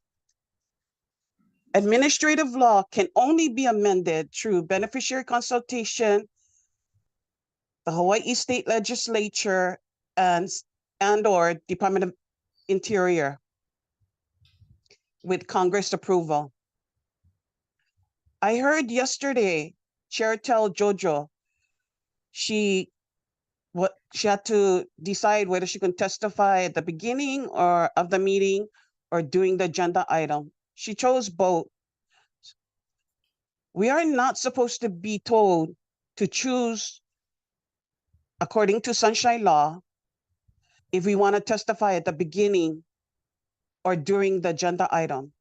Administrative law can only be amended through beneficiary consultation, the Hawaii State Legislature, and or Department of Interior with Congress approval. I heard yesterday Chair tell Jojo she had to decide whether she can testify at the beginning or of the meeting or during the agenda item. She chose both. We are not supposed to be told to choose according to sunshine law if we want to testify at the beginning or during the agenda item.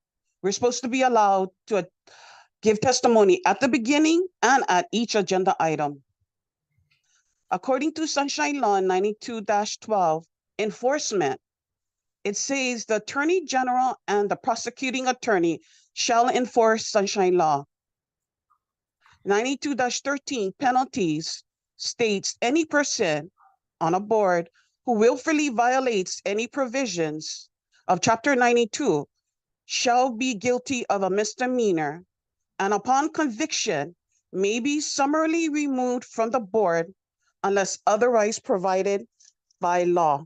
We're supposed to be allowed to give testimony at the beginning and at each agenda item. According to Sunshine Law 92-12, enforcement, it says the Attorney General and the prosecuting attorney shall enforce Sunshine Law. 92-13, penalties, states any person on a board who willfully violates any provisions of Chapter 92 shall be guilty of a misdemeanor and upon conviction may be summarily removed from the board unless otherwise provided by law.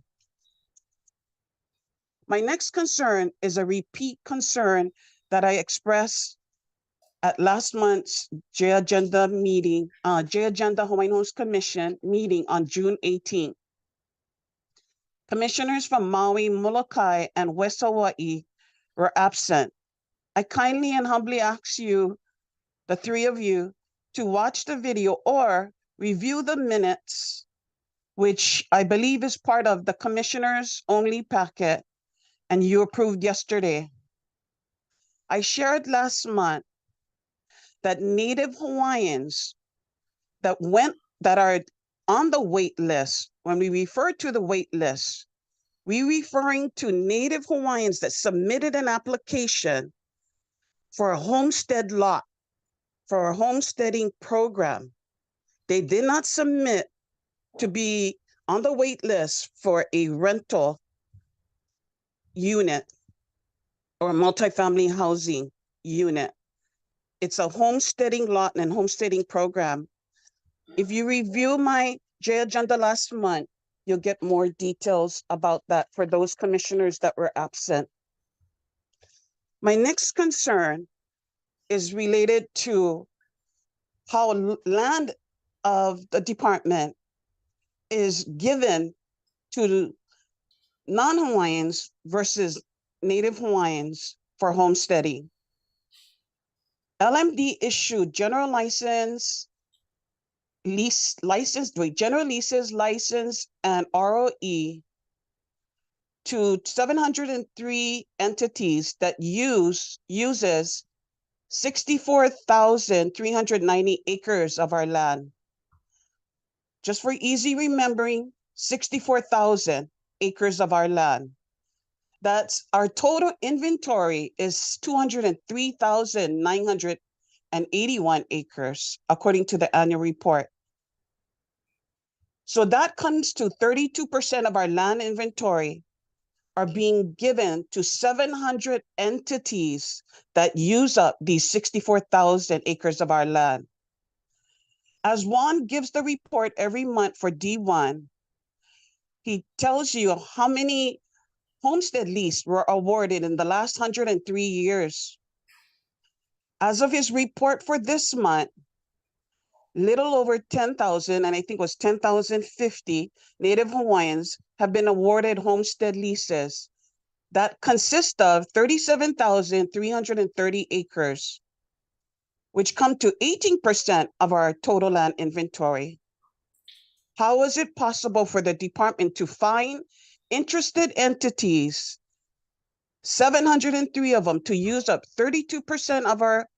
My next concern is a repeat concern that I expressed at last month's J Agenda meeting, J Agenda Hawaiian Homes Commission meeting on June 18th. Commissioners from Maui, Molokai, and West Hawaii were absent. I kindly and humbly ask you, the three of you, to watch the video or review the minutes, which I believe is part of the commissioners only packet and you approved yesterday. I shared last month that Native Hawaiians that are on the wait list, when we refer to the wait list, we referring to Native Hawaiians that submitted an application for a homestead lot, for a homesteading program. They did not submit to be on the wait list for a rental unit or multifamily housing unit. It's a homesteading lot and homesteading program. If you review my J agenda last month, you'll get more details about that for those commissioners that were absent. My next concern is related to how land of the department is given to non-Hawaiians versus Native Hawaiians for homesteading. LMD issued general license, general leases, license, and ROE to 703 entities that uses 64,390 acres of our land. Just for easy remembering, 64,000 acres of our land. That's our total inventory is 203,981 acres, according to the annual report. So that comes to 32% of our land inventory are being given to 700 entities that use up these 64,000 acres of our land. As Juan gives the report every month for D1, he tells you how many homestead lease were awarded in the last 103 years. As of his report for this month, little over 10,000, and I think it was 10,050 Native Hawaiians have been awarded homestead leases that consist of 37,330 acres, which come to 18% of our total land inventory. How is it possible for the department to find interested entities, 703 of them, to use up 32% of our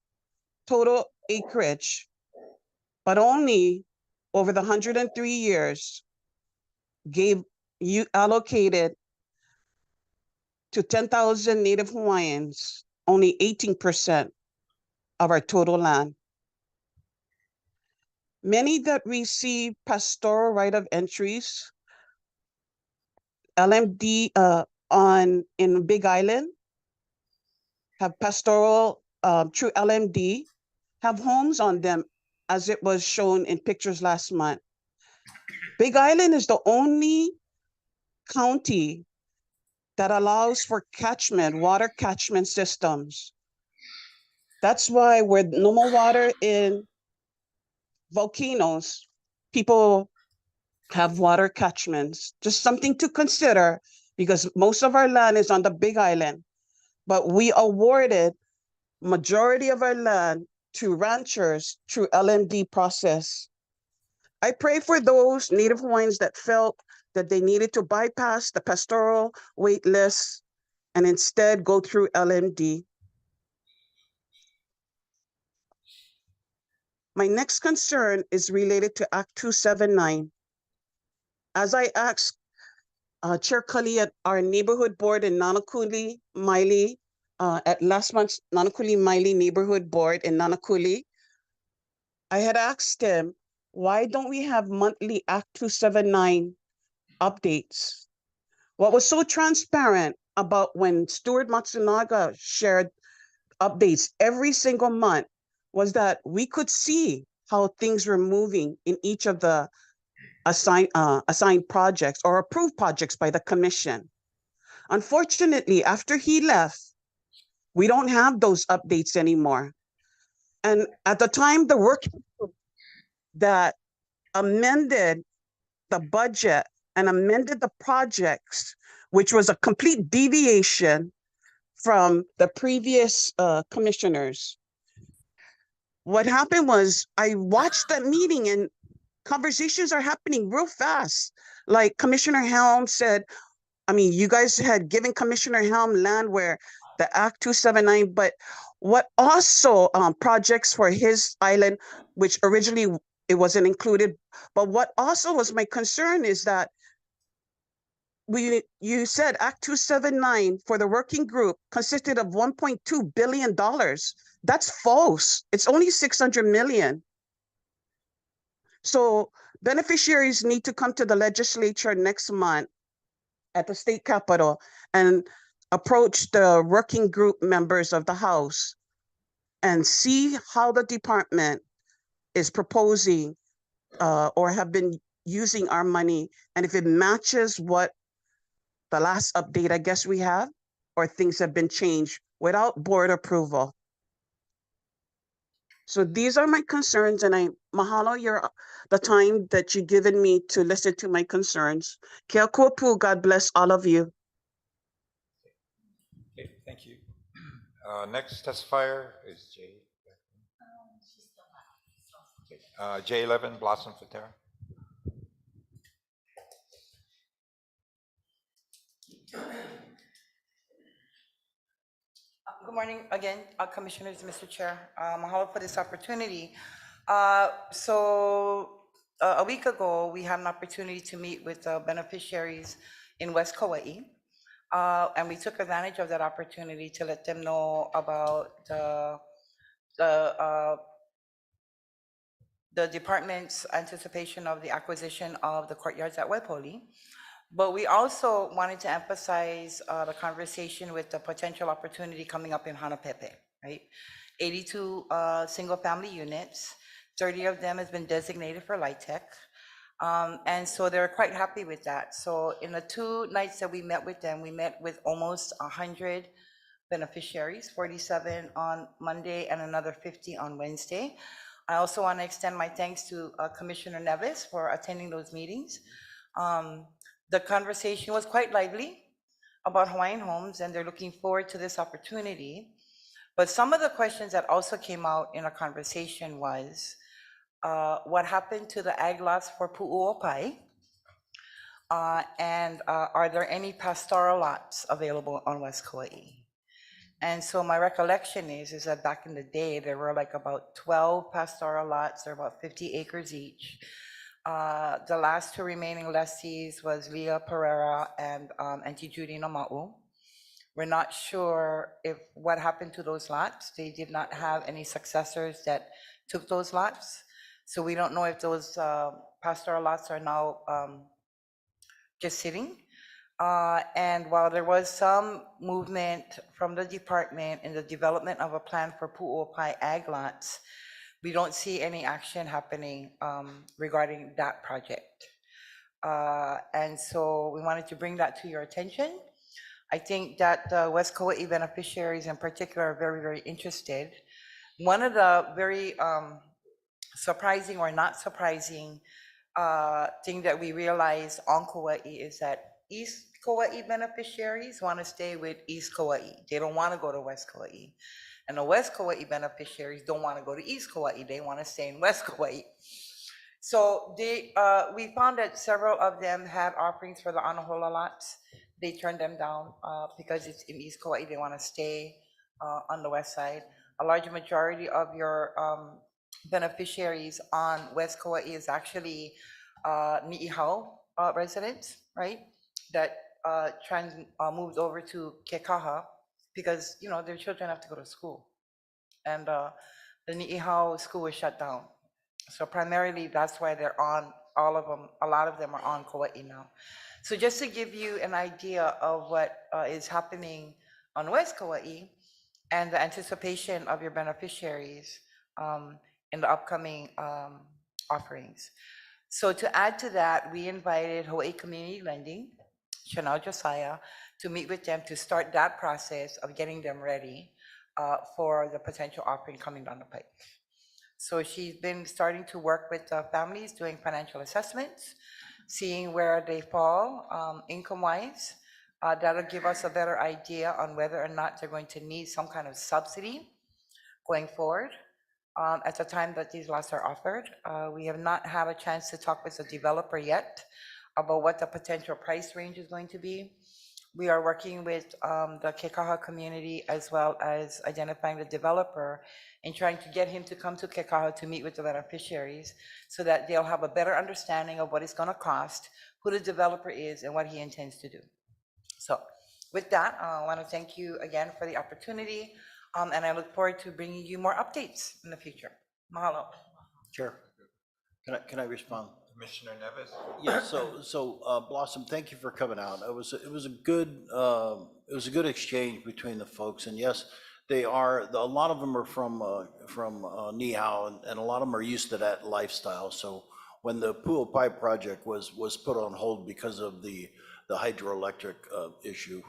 total acreage, but only over the 103 years allocated to 10,000 Native Hawaiians, only 18% of our total land. Many that receive pastoral right of entries, LMD in Big Island, have pastoral through LMD, have homes on them, as it was shown in pictures last month. Big Island is the only county that allows for water catchment systems. That's why with no more water in volcanoes, people have water catchments. Just something to consider, because most of our land is on the Big Island, but we awarded majority of our land to ranchers through LMD process. I pray for those Native Hawaiians that felt that they needed to bypass the pastoral wait list and instead go through LMD. My next concern is related to Act 279. As I asked Chair Kali at our neighborhood board in Nanakuli, Maili, at last month's Nanakuli Maili neighborhood board in Nanakuli, I had asked him, why don't we have monthly Act 279 updates? What was so transparent about when Stuart Matsunaga shared updates every single month was that we could see how things were moving in each of the assigned projects or approved projects by the commission. Unfortunately, after he left, we don't have those updates anymore. And at the time, the work that amended the budget and amended the projects, which was a complete deviation from the previous commissioners. What happened was I watched that meeting and conversations are happening real fast. Like Commissioner Helm said, I mean, you guys had given Commissioner Helm land where the Act 279, but what also projects for his island, which originally it wasn't included, but what also was my concern is that you said Act 279 for the working group consisted of $1.2 billion. That's false. It's only 600 million. So beneficiaries need to come to the legislature next month at the state capitol and approach the working group members of the House and see how the department is proposing or have been using our money, and if it matches what the last update I guess we have, or things have been changed without board approval. So these are my concerns, and I mahalo the time that you've given me to listen to my concerns. Kia kuapu, God bless all of you. Okay, thank you. Next testifier is J11 Blossom Fatera. Good morning again, Commissioners, Mr. Chair. Mahalo for this opportunity. A week ago, we had an opportunity to meet with beneficiaries in West Kauai. And we took advantage of that opportunity to let them know about the department's anticipation of the acquisition of the courtyards at Waipoli. But we also wanted to emphasize the conversation with the potential opportunity coming up in Hanapepe, right? 82 single-family units, 30 of them has been designated for light tech. And so they're quite happy with that. So in the 2 nights that we met with them, we met with almost 100 beneficiaries, 47 on Monday and another 50 on Wednesday. I also want to extend my thanks to Commissioner Neves for attending those meetings. The conversation was quite lively about Hawaiian homes, and they're looking forward to this opportunity. But some of the questions that also came out in a conversation was, what happened to the ag lots for Pu'uopai? And are there any pastoral lots available on West Kauai? And so my recollection is that back in the day, there were like about 12 pastoral lots, they're about 50 acres each. The last 2 remaining lessees was Leah Pereira and Auntie Judy Nama'u. We're not sure if what happened to those lots. They did not have any successors that took those lots. So we don't know if those pastoral lots are now just sitting. And while there was some movement from the department in the development of a plan for Pu'uopai ag lots, we don't see any action happening regarding that project. And so we wanted to bring that to your attention. I think that the West Kauai beneficiaries in particular are very, very interested. One of the very surprising or not surprising thing that we realized on Kauai is that East Kauai beneficiaries want to stay with East Kauai. They don't want to go to West Kauai. And the West Kauai beneficiaries don't want to go to East Kauai. They want to stay in West Kauai. So we found that several of them had offerings for the Anahola lots. They turned them down because it's in East Kauai. They want to stay on the west side. A large majority of your beneficiaries on West Kauai is actually Ni'ihau residents, right? That moved over to Kekaha because, you know, their children have to go to school. And the Ni'ihau school was shut down. So primarily that's why they're on, all of them, a lot of them are on Kauai now. So just to give you an idea of what is happening on West Kauai and the anticipation of your beneficiaries in the upcoming offerings. So to add to that, we invited Hawaii Community Lending, Chanel Josiah, to meet with them to start that process of getting them ready for the potential offering coming down the pipe. So she's been starting to work with families doing financial assessments seeing where they fall income-wise. That'll give us a better idea on whether or not they're going to need some kind of subsidy going forward at the time that these lots are offered. We have not had a chance to talk with the developer yet about what the potential price range is going to be. We are working with the Kekaha community as well as identifying the developer and trying to get him to come to Kekaha to meet with the beneficiaries so that they'll have a better understanding of what it's going to cost, who the developer is, and what he intends to do. So with that, I want to thank you again for the opportunity, and I look forward to bringing you more updates in the future. Mahalo. Chair, can I respond? Commissioner Nevis? Yeah, so Blossom, thank you for coming out. It was a good exchange between the folks, and yes, they are, a lot of them are from Nihao, and a lot of them are used to that lifestyle. So when the Pu'u Pai project was put on hold because of the hydroelectric issue,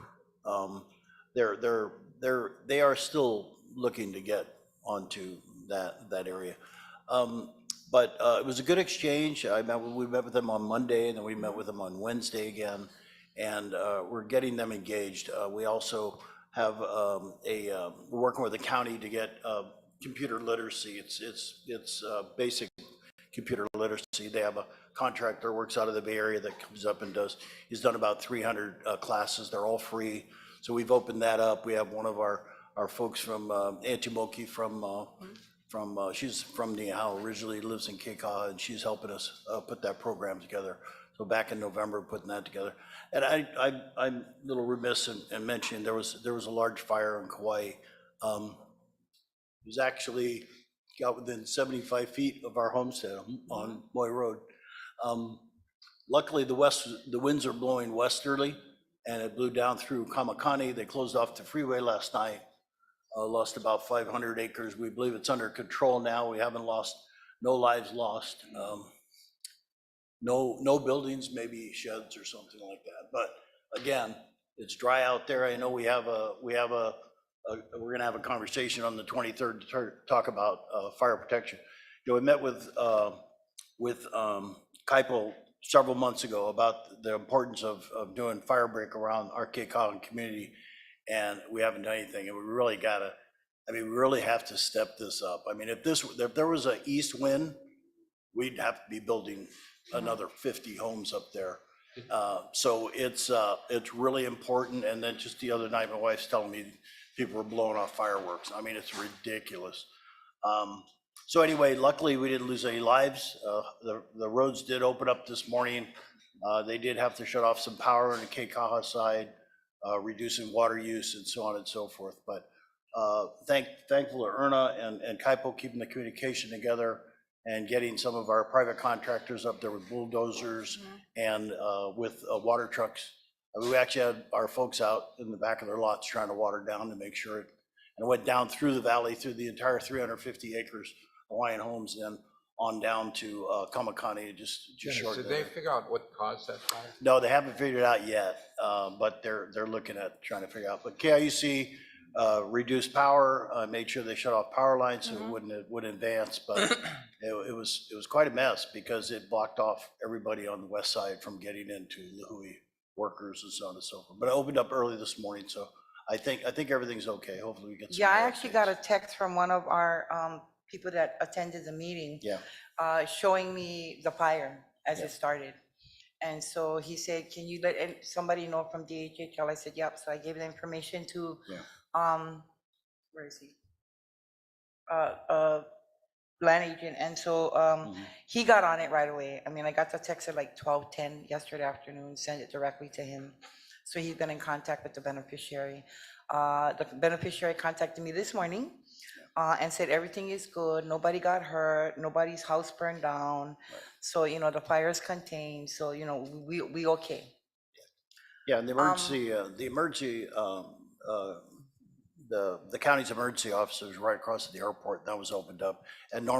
they are still looking to get onto that area. But it was a good exchange. We met with them on Monday, and then we met with them on Wednesday again, and we're getting them engaged. We also have we're working with the county to get computer literacy. It's basic computer literacy. They have a contractor works out of the Bay Area that comes up and he's done about 300 classes. They're all free. So we've opened that up. We have one of our folks from Antimoki she's from Nihao, originally lives in Kekaha, and she's helping us put that program together. So back in November, putting that together. And I'm a little remiss in mentioning there was a large fire in Kauai. It was actually got within 75 feet of our homestead on Moy Road. Luckily, the winds are blowing westerly, and it blew down through Kamakani. They closed off the freeway last night. Lost about 500 acres. We believe it's under control now. We haven't lost, no lives lost. No buildings, maybe sheds or something like that. But again, it's dry out there. I know we're gonna have a conversation on the 23rd to talk about fire protection. We met with Kaipo several months ago about the importance of doing fire break around our Kekaha community. And we haven't done anything, and we really have to step this up. I mean, if there was an east wind, we'd have to be building another 50 homes up there. So it's really important. And then just the other night, my wife's telling me people were blowing off fireworks. I mean, it's ridiculous. So anyway, luckily we didn't lose any lives. The roads did open up this morning. They did have to shut off some power on the Kekaha side. Reducing water use and so on and so forth. But thankful to Erna and Kaipo keeping the communication together and getting some of our private contractors up there with bulldozers and with water trucks. We actually had our folks out in the back of their lots trying to water down to make sure it went down through the valley, through the entire 350 acres, Hawaiian homes, then on down to Kamakani, just short. Did they figure out what caused that fire? No, they haven't figured it out yet, but they're looking at trying to figure out. But KIUC reduced power, made sure they shut off power lines so it wouldn't advance. But it was quite a mess because it blocked off everybody on the west side from getting into Lihue, workers and so on and so forth. But it opened up early this morning, so I think everything's okay. Hopefully we get some. Yeah, I actually got a text from one of our people that attended the meeting. Yeah. Showing me the fire as it started. And so he said, can you let somebody know from DHHL? I said, yep. So I gave the information to, where is he? Land agent. And so he got on it right away. I mean, I got the text at like 12:10 yesterday afternoon, sent it directly to him. So he's been in contact with the beneficiary. The beneficiary contacted me this morning. And said everything is good, nobody got hurt, nobody's house burned down. So, the fire is contained, so, we okay. Yeah, and the county's emergency office is right across at the airport. That was opened up. And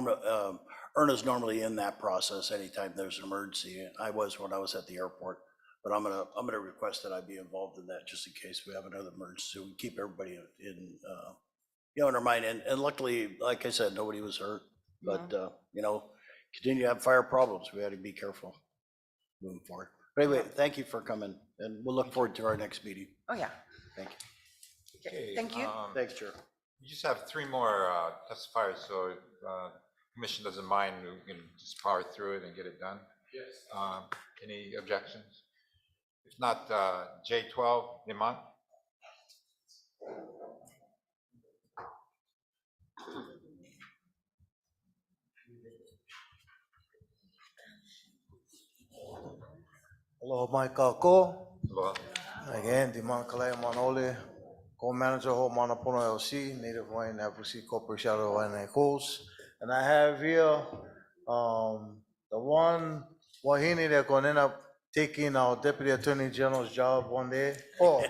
Erna's normally in that process anytime there's an emergency. And I was when I was at the airport. But I'm gonna request that I be involved in that just in case we have another emergency. We keep everybody in our mind. And luckily, like I said, nobody was hurt. But continue to have fire problems. We had to be careful. moving forward. But anyway, thank you for coming, and we'll look forward to our next meeting. Oh, yeah. Thank you. Okay, Thank you. Thanks, Chair. We just have three more testifiers, so if commission doesn't mind, we can just power through it and get it done. Yes. Any objections? If not, J12, Limon. Aloha mai kako. Aloha. Again, di mana kalai manole, co-manager ho mana pono LC, Native Hawaiian Advocacy Corporation out of Hawaiian Coast. And I have here the one wahine that's going to end up taking our Deputy Attorney General's job one day, or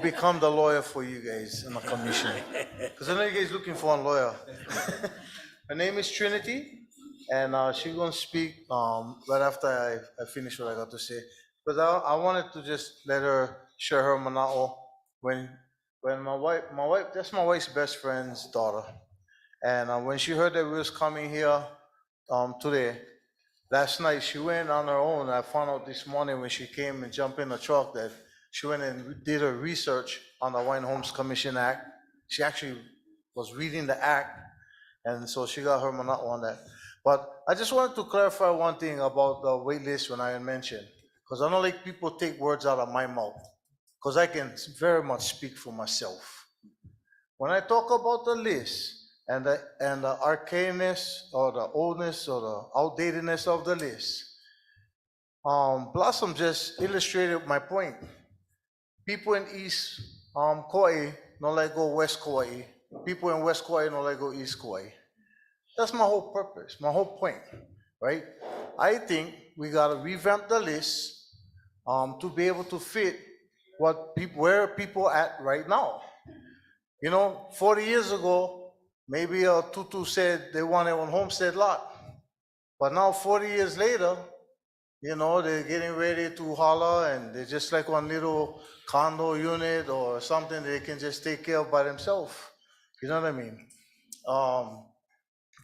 become the lawyer for you guys in the commission. Because I know you guys looking for a lawyer. Her name is Trinity. And she's going to speak right after I finish what I got to say. Because I wanted to just let her share her mana'o. When my wife, that's my wife's best friend's daughter. And when she heard that we was coming here today, last night she went on her own. I found out this morning when she came and jumped in the truck that she went and did her research on the Hawaiian Homes Commission Act. She actually was reading the act, and so she got her mana'o on that. But I just wanted to clarify one thing about the wait list when I mentioned, because I don't like people take words out of my mouth, because I can very much speak for myself. When I talk about the list and the arcainess or the oldness or the outdatedness of the list, Blossom just illustrated my point. People in East Kauai no like go West Kauai. People in West Kauai no like go East Kauai. That's my whole purpose, my whole point, right? I think we gotta revamp the list to be able to fit where people at right now. You know, 40 years ago, maybe Tutu said they wanted one homestead lot. But now 40 years later, you know, they're getting ready to holler and they're just like one little condo unit or something they can just take care of by themselves. You know what I mean?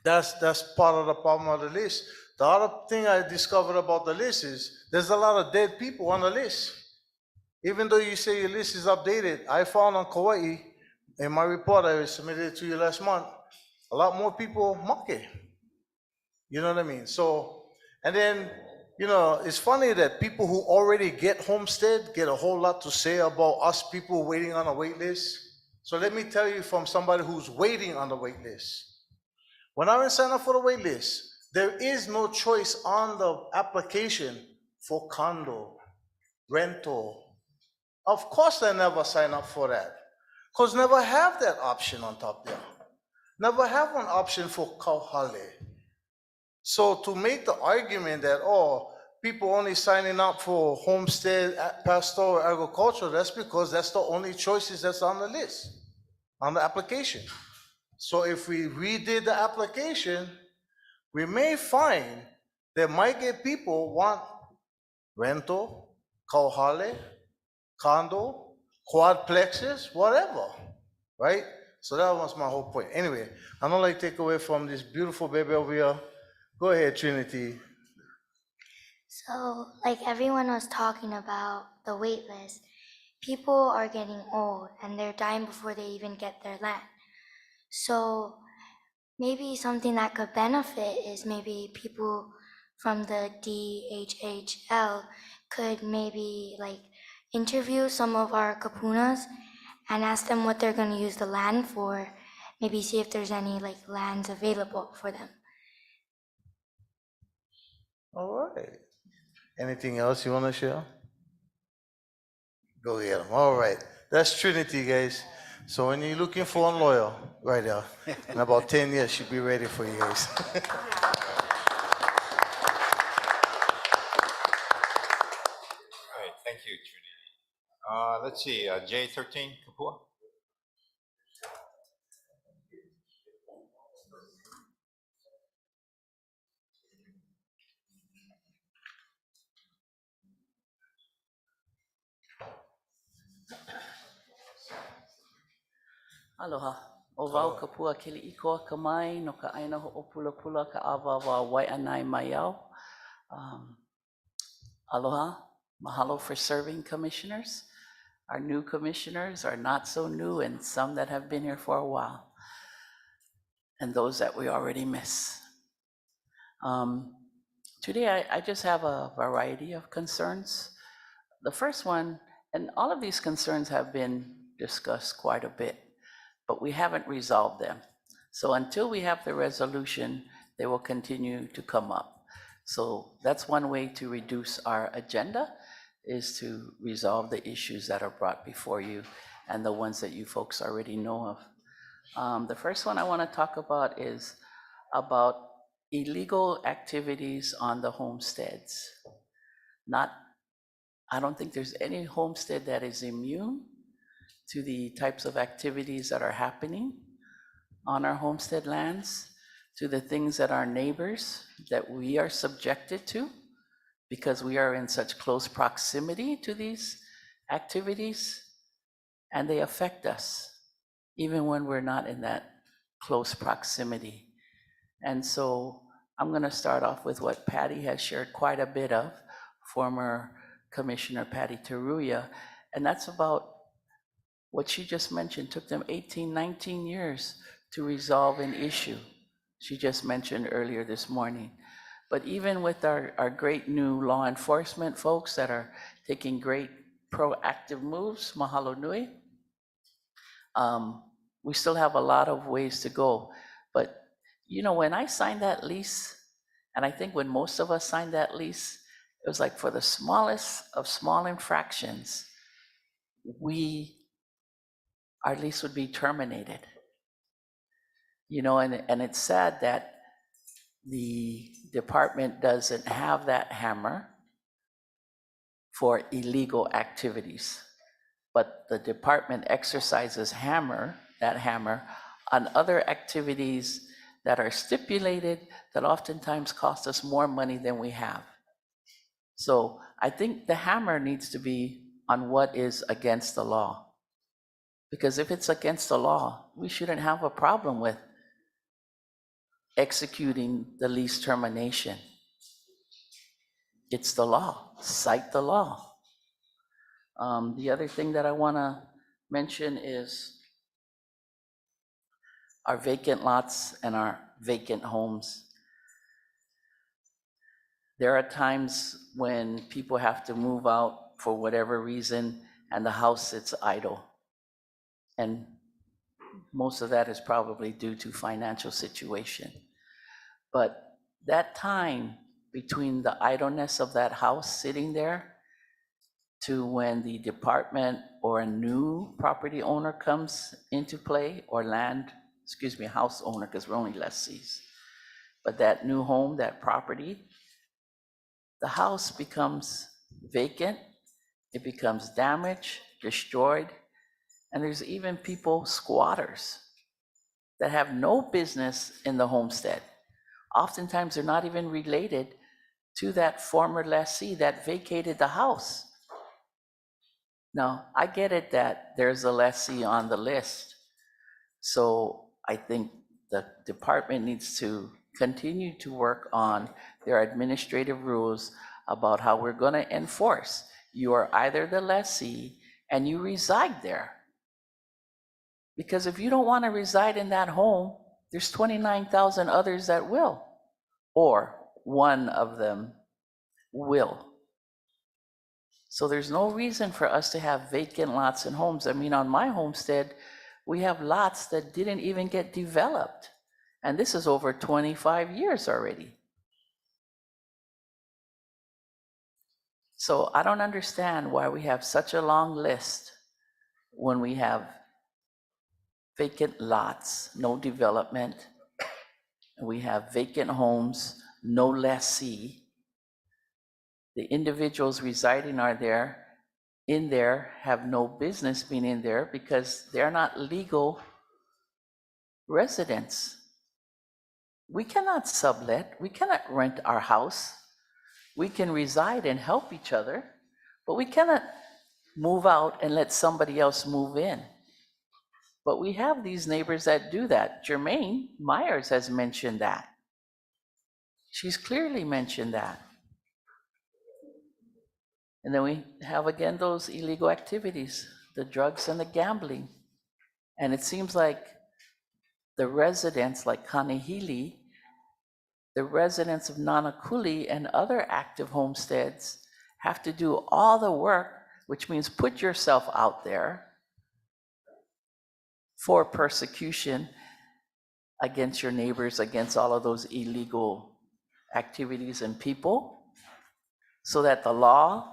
That's part of the problem of the list. The other thing I discovered about the list is there's a lot of dead people on the list. Even though you say your list is updated, I found on Kauai, in my report I submitted to you last month, a lot more people make. You know what I mean? So, and then, you know, it's funny that people who already get homestead get a whole lot to say about us people waiting on a wait list. So let me tell you from somebody who's waiting on the wait list. When I sign up for the wait list, there is no choice on the application for condo, rental. Of course I never sign up for that, because never have that option on top there. Never have an option for kauhale. So to make the argument that, oh, people only signing up for homestead, pastoral, agriculture, that's because that's the only choices that's on the list, on the application. So if we redid the application, we may find that might get people want rental, kauhale, condo, quadplexes, whatever, right? So that was my whole point. Anyway, I don't like to take away from this beautiful baby over here. Go ahead, Trinity. So, like everyone was talking about the wait list, people are getting old and they're dying before they even get their land. So maybe something that could benefit is maybe people from the DHHL could maybe like interview some of our kapunas and ask them what they're going to use the land for, maybe see if there's any like lands available for them. All right. Anything else you want to share? Go get them. All right. That's Trinity, guys. So when you're looking for a lawyer, right there, in about 10 years, she'll be ready for you guys. All right, thank you, Trinity. Let's see, J13, Kapua. Aloha. O wau kapua kili ikoa ka mai no ka aina ho o pula pula ka awawa wai anai mai au. Aloha, mahalo for serving commissioners, our new commissioners, our not so new, and some that have been here for a while, and those that we already miss. Today, I just have a variety of concerns. The first one, and all of these concerns have been discussed quite a bit, but we haven't resolved them. So until we have the resolution, they will continue to come up. So that's one way to reduce our agenda, is to resolve the issues that are brought before you and the ones that you folks already know of. The first one I want to talk about is about illegal activities on the homesteads. I don't think there's any homestead that is immune to the types of activities that are happening on our homestead lands, to the things that our neighbors, that we are subjected to because we are in such close proximity to these activities, and they affect us even when we're not in that close proximity. And so I'm going to start off with what Patty has shared quite a bit of, former Commissioner Patty Teruya, and that's about what she just mentioned. Took them 18, 19 years to resolve an issue she just mentioned earlier this morning. But even with our great new law enforcement folks that are taking great proactive moves, mahalo nui, we still have a lot of ways to go. But you know, when I signed that lease, and I think when most of us signed that lease, it was like for the smallest of small infractions, our lease would be terminated. You know, and it's sad that the department doesn't have that hammer for illegal activities, but the department exercises that hammer on other activities that are stipulated that oftentimes cost us more money than we have. So I think the hammer needs to be on what is against the law. Because if it's against the law, we shouldn't have a problem with executing the lease termination. It's the law. Cite the law. The other thing that I want to mention is our vacant lots and our vacant homes. There are times when people have to move out for whatever reason and the house sits idle. And most of that is probably due to financial situation. But that time between the idleness of that house sitting there to when the department or a new property owner comes into play, or house owner, because we're only lessees. But that new home, that property, the house becomes vacant, it becomes damaged, destroyed, and there's even people, squatters, that have no business in the homestead. Oftentimes they're not even related to that former lessee that vacated the house. Now, I get it that there's a lessee on the list, so I think the department needs to continue to work on their administrative rules about how we're going to enforce. You are either the lessee and you reside there. Because if you don't want to reside in that home, there's 29,000 others that will, or one of them will. So there's no reason for us to have vacant lots and homes. I mean, on my homestead, we have lots that didn't even get developed. And this is over 25 years already. So I don't understand why we have such a long list when we have vacant lots, no development. We have vacant homes, no lessee. The individuals residing in there have no business being in there because they're not legal residents. We cannot sublet, we cannot rent our house. We can reside and help each other, but we cannot move out and let somebody else move in. But we have these neighbors that do that. Jermaine Myers has mentioned that. She's clearly mentioned that. And then we have again those illegal activities, the drugs and the gambling. And it seems like the residents like Kanehili, the residents of Nanakuli and other active homesteads have to do all the work, which means put yourself out there for persecution against your neighbors, against all of those illegal activities and people, so that the law,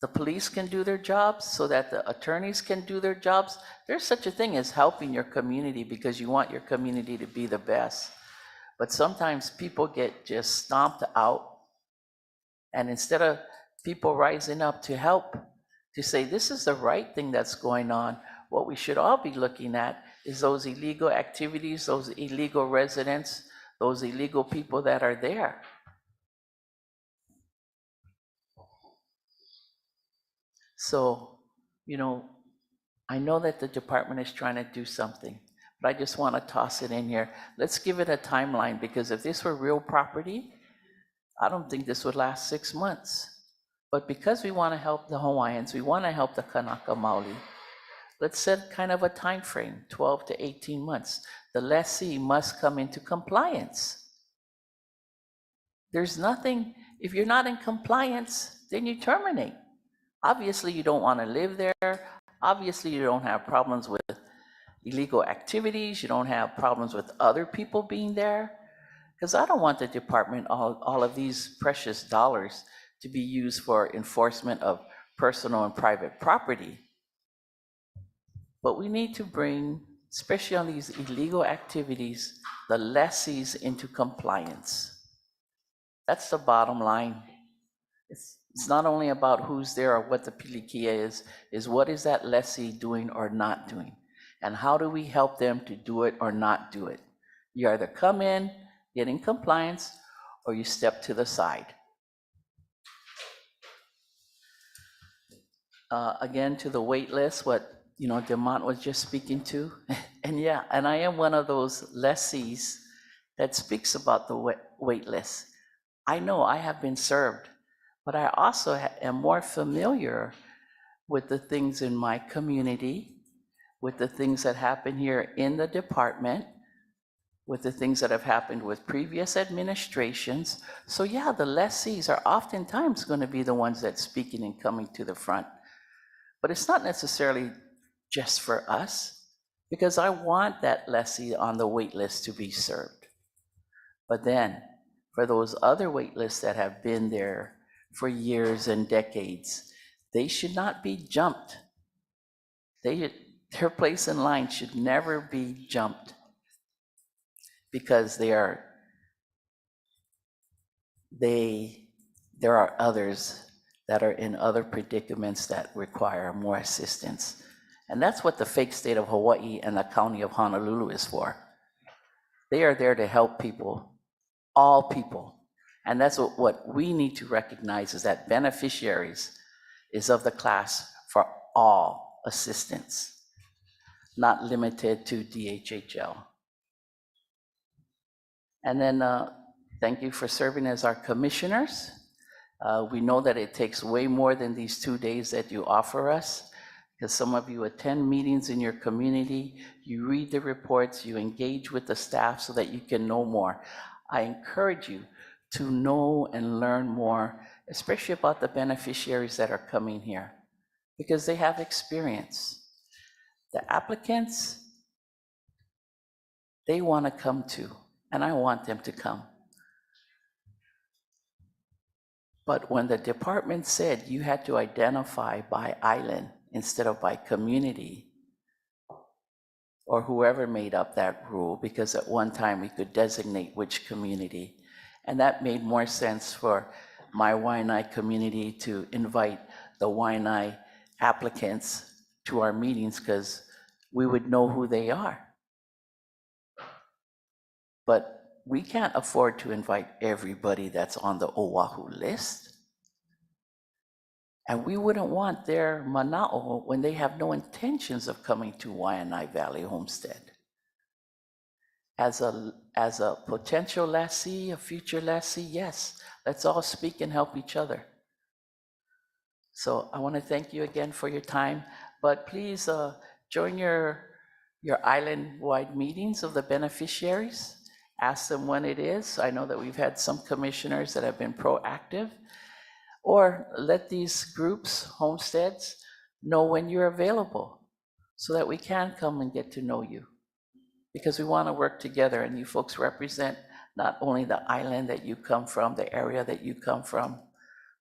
the police can do their jobs, so that the attorneys can do their jobs. There's such a thing as helping your community because you want your community to be the best. But sometimes people get just stomped out. And instead of people rising up to help, to say, this is the right thing that's going on, what we should all be looking at is those illegal activities, those illegal residents, those illegal people that are there. So, you know, I know that the department is trying to do something, but I just want to toss it in here. Let's give it a timeline, because if this were real property, I don't think this would last 6 months. But because we want to help the Hawaiians, we want to help the Kanaka Maoli, let's set kind of a time frame, 12 to 18 months. The lessee must come into compliance. There's nothing, if you're not in compliance, then you terminate. Obviously, you don't want to live there. Obviously, you don't have problems with illegal activities. You don't have problems with other people being there. Because I don't want the department, all of these precious dollars to be used for enforcement of personal and private property. But we need to bring, especially on these illegal activities, the lessees into compliance. That's the bottom line. It's not only about who's there or what the pilikia is what is that lessee doing or not doing? And how do we help them to do it or not do it? You either come in, get in compliance, or you step to the side. Again, to the wait list, what Demont was just speaking to. And yeah, and I am one of those lessees that speaks about the wait list. I know I have been served, but I also am more familiar with the things in my community, with the things that happen here in the department, with the things that have happened with previous administrations. So yeah, the lessees are oftentimes going to be the ones that's speaking and coming to the front. But it's not necessarily just for us, because I want that lessee on the wait list to be served. But then, for those other wait lists that have been there for years and decades, they should not be jumped. Their place in line should never be jumped, because there are others that are in other predicaments that require more assistance. And that's what the fake state of Hawaii and the county of Honolulu is for. They are there to help people, all people. And that's what we need to recognize, is that beneficiaries is of the class for all assistance, not limited to DHHL. And then thank you for serving as our commissioners. We know that it takes way more than these 2 days that you offer us, because some of you attend meetings in your community, you read the reports, you engage with the staff so that you can know more. I encourage you to know and learn more, especially about the beneficiaries that are coming here, because they have experience. The applicants, they want to come too, and I want them to come. But when the department said you had to identify by island instead of by community, or whoever made up that rule, because at one time we could designate which community, and that made more sense for my Waianae community to invite the Waianae applicants to our meetings, because we would know who they are. But we can't afford to invite everybody that's on the Oahu list. And we wouldn't want their mana'o when they have no intentions of coming to Waianae Valley Homestead. As a potential lessee, a future lessee, yes, let's all speak and help each other. So I want to thank you again for your time, but please join your island-wide meetings of the beneficiaries. Ask them when it is. I know that we've had some commissioners that have been proactive. Or let these groups, homesteads, know when you're available so that we can come and get to know you. Because we want to work together, and you folks represent not only the island that you come from, the area that you come from,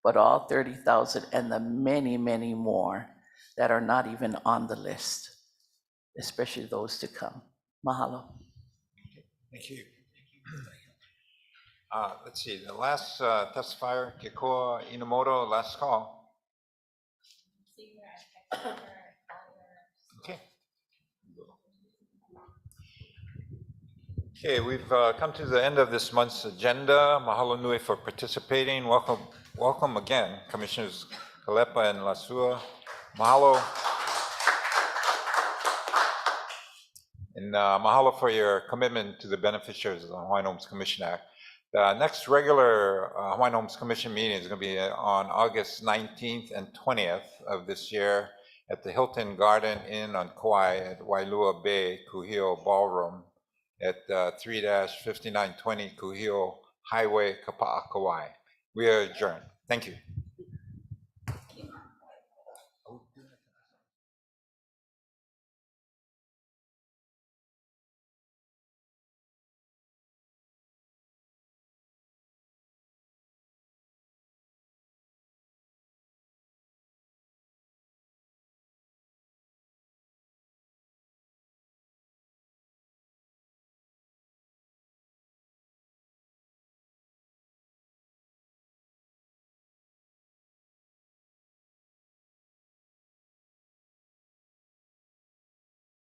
but all 30,000 and the many, many more that are not even on the list, especially those to come. Mahalo. Thank you. Let's see, the last testifier, Kekoa Inamoto, last call. Okay. Okay, we've come to the end of this month's agenda. Mahalo nui for participating. Welcome again, Commissioners Kalepa and Lasua. Mahalo. And mahalo for your commitment to the beneficiaries of the Hawaiian Homes Commission Act. The next regular Hawaiian Homes Commission meeting is going to be on August 19th and 20th of this year at the Hilton Garden Inn on Kauai at Wailua Bay, Kuhio Ballroom at 3-5920 Kuhio Highway, Kapaa, Kauai. We are adjourned. Thank you.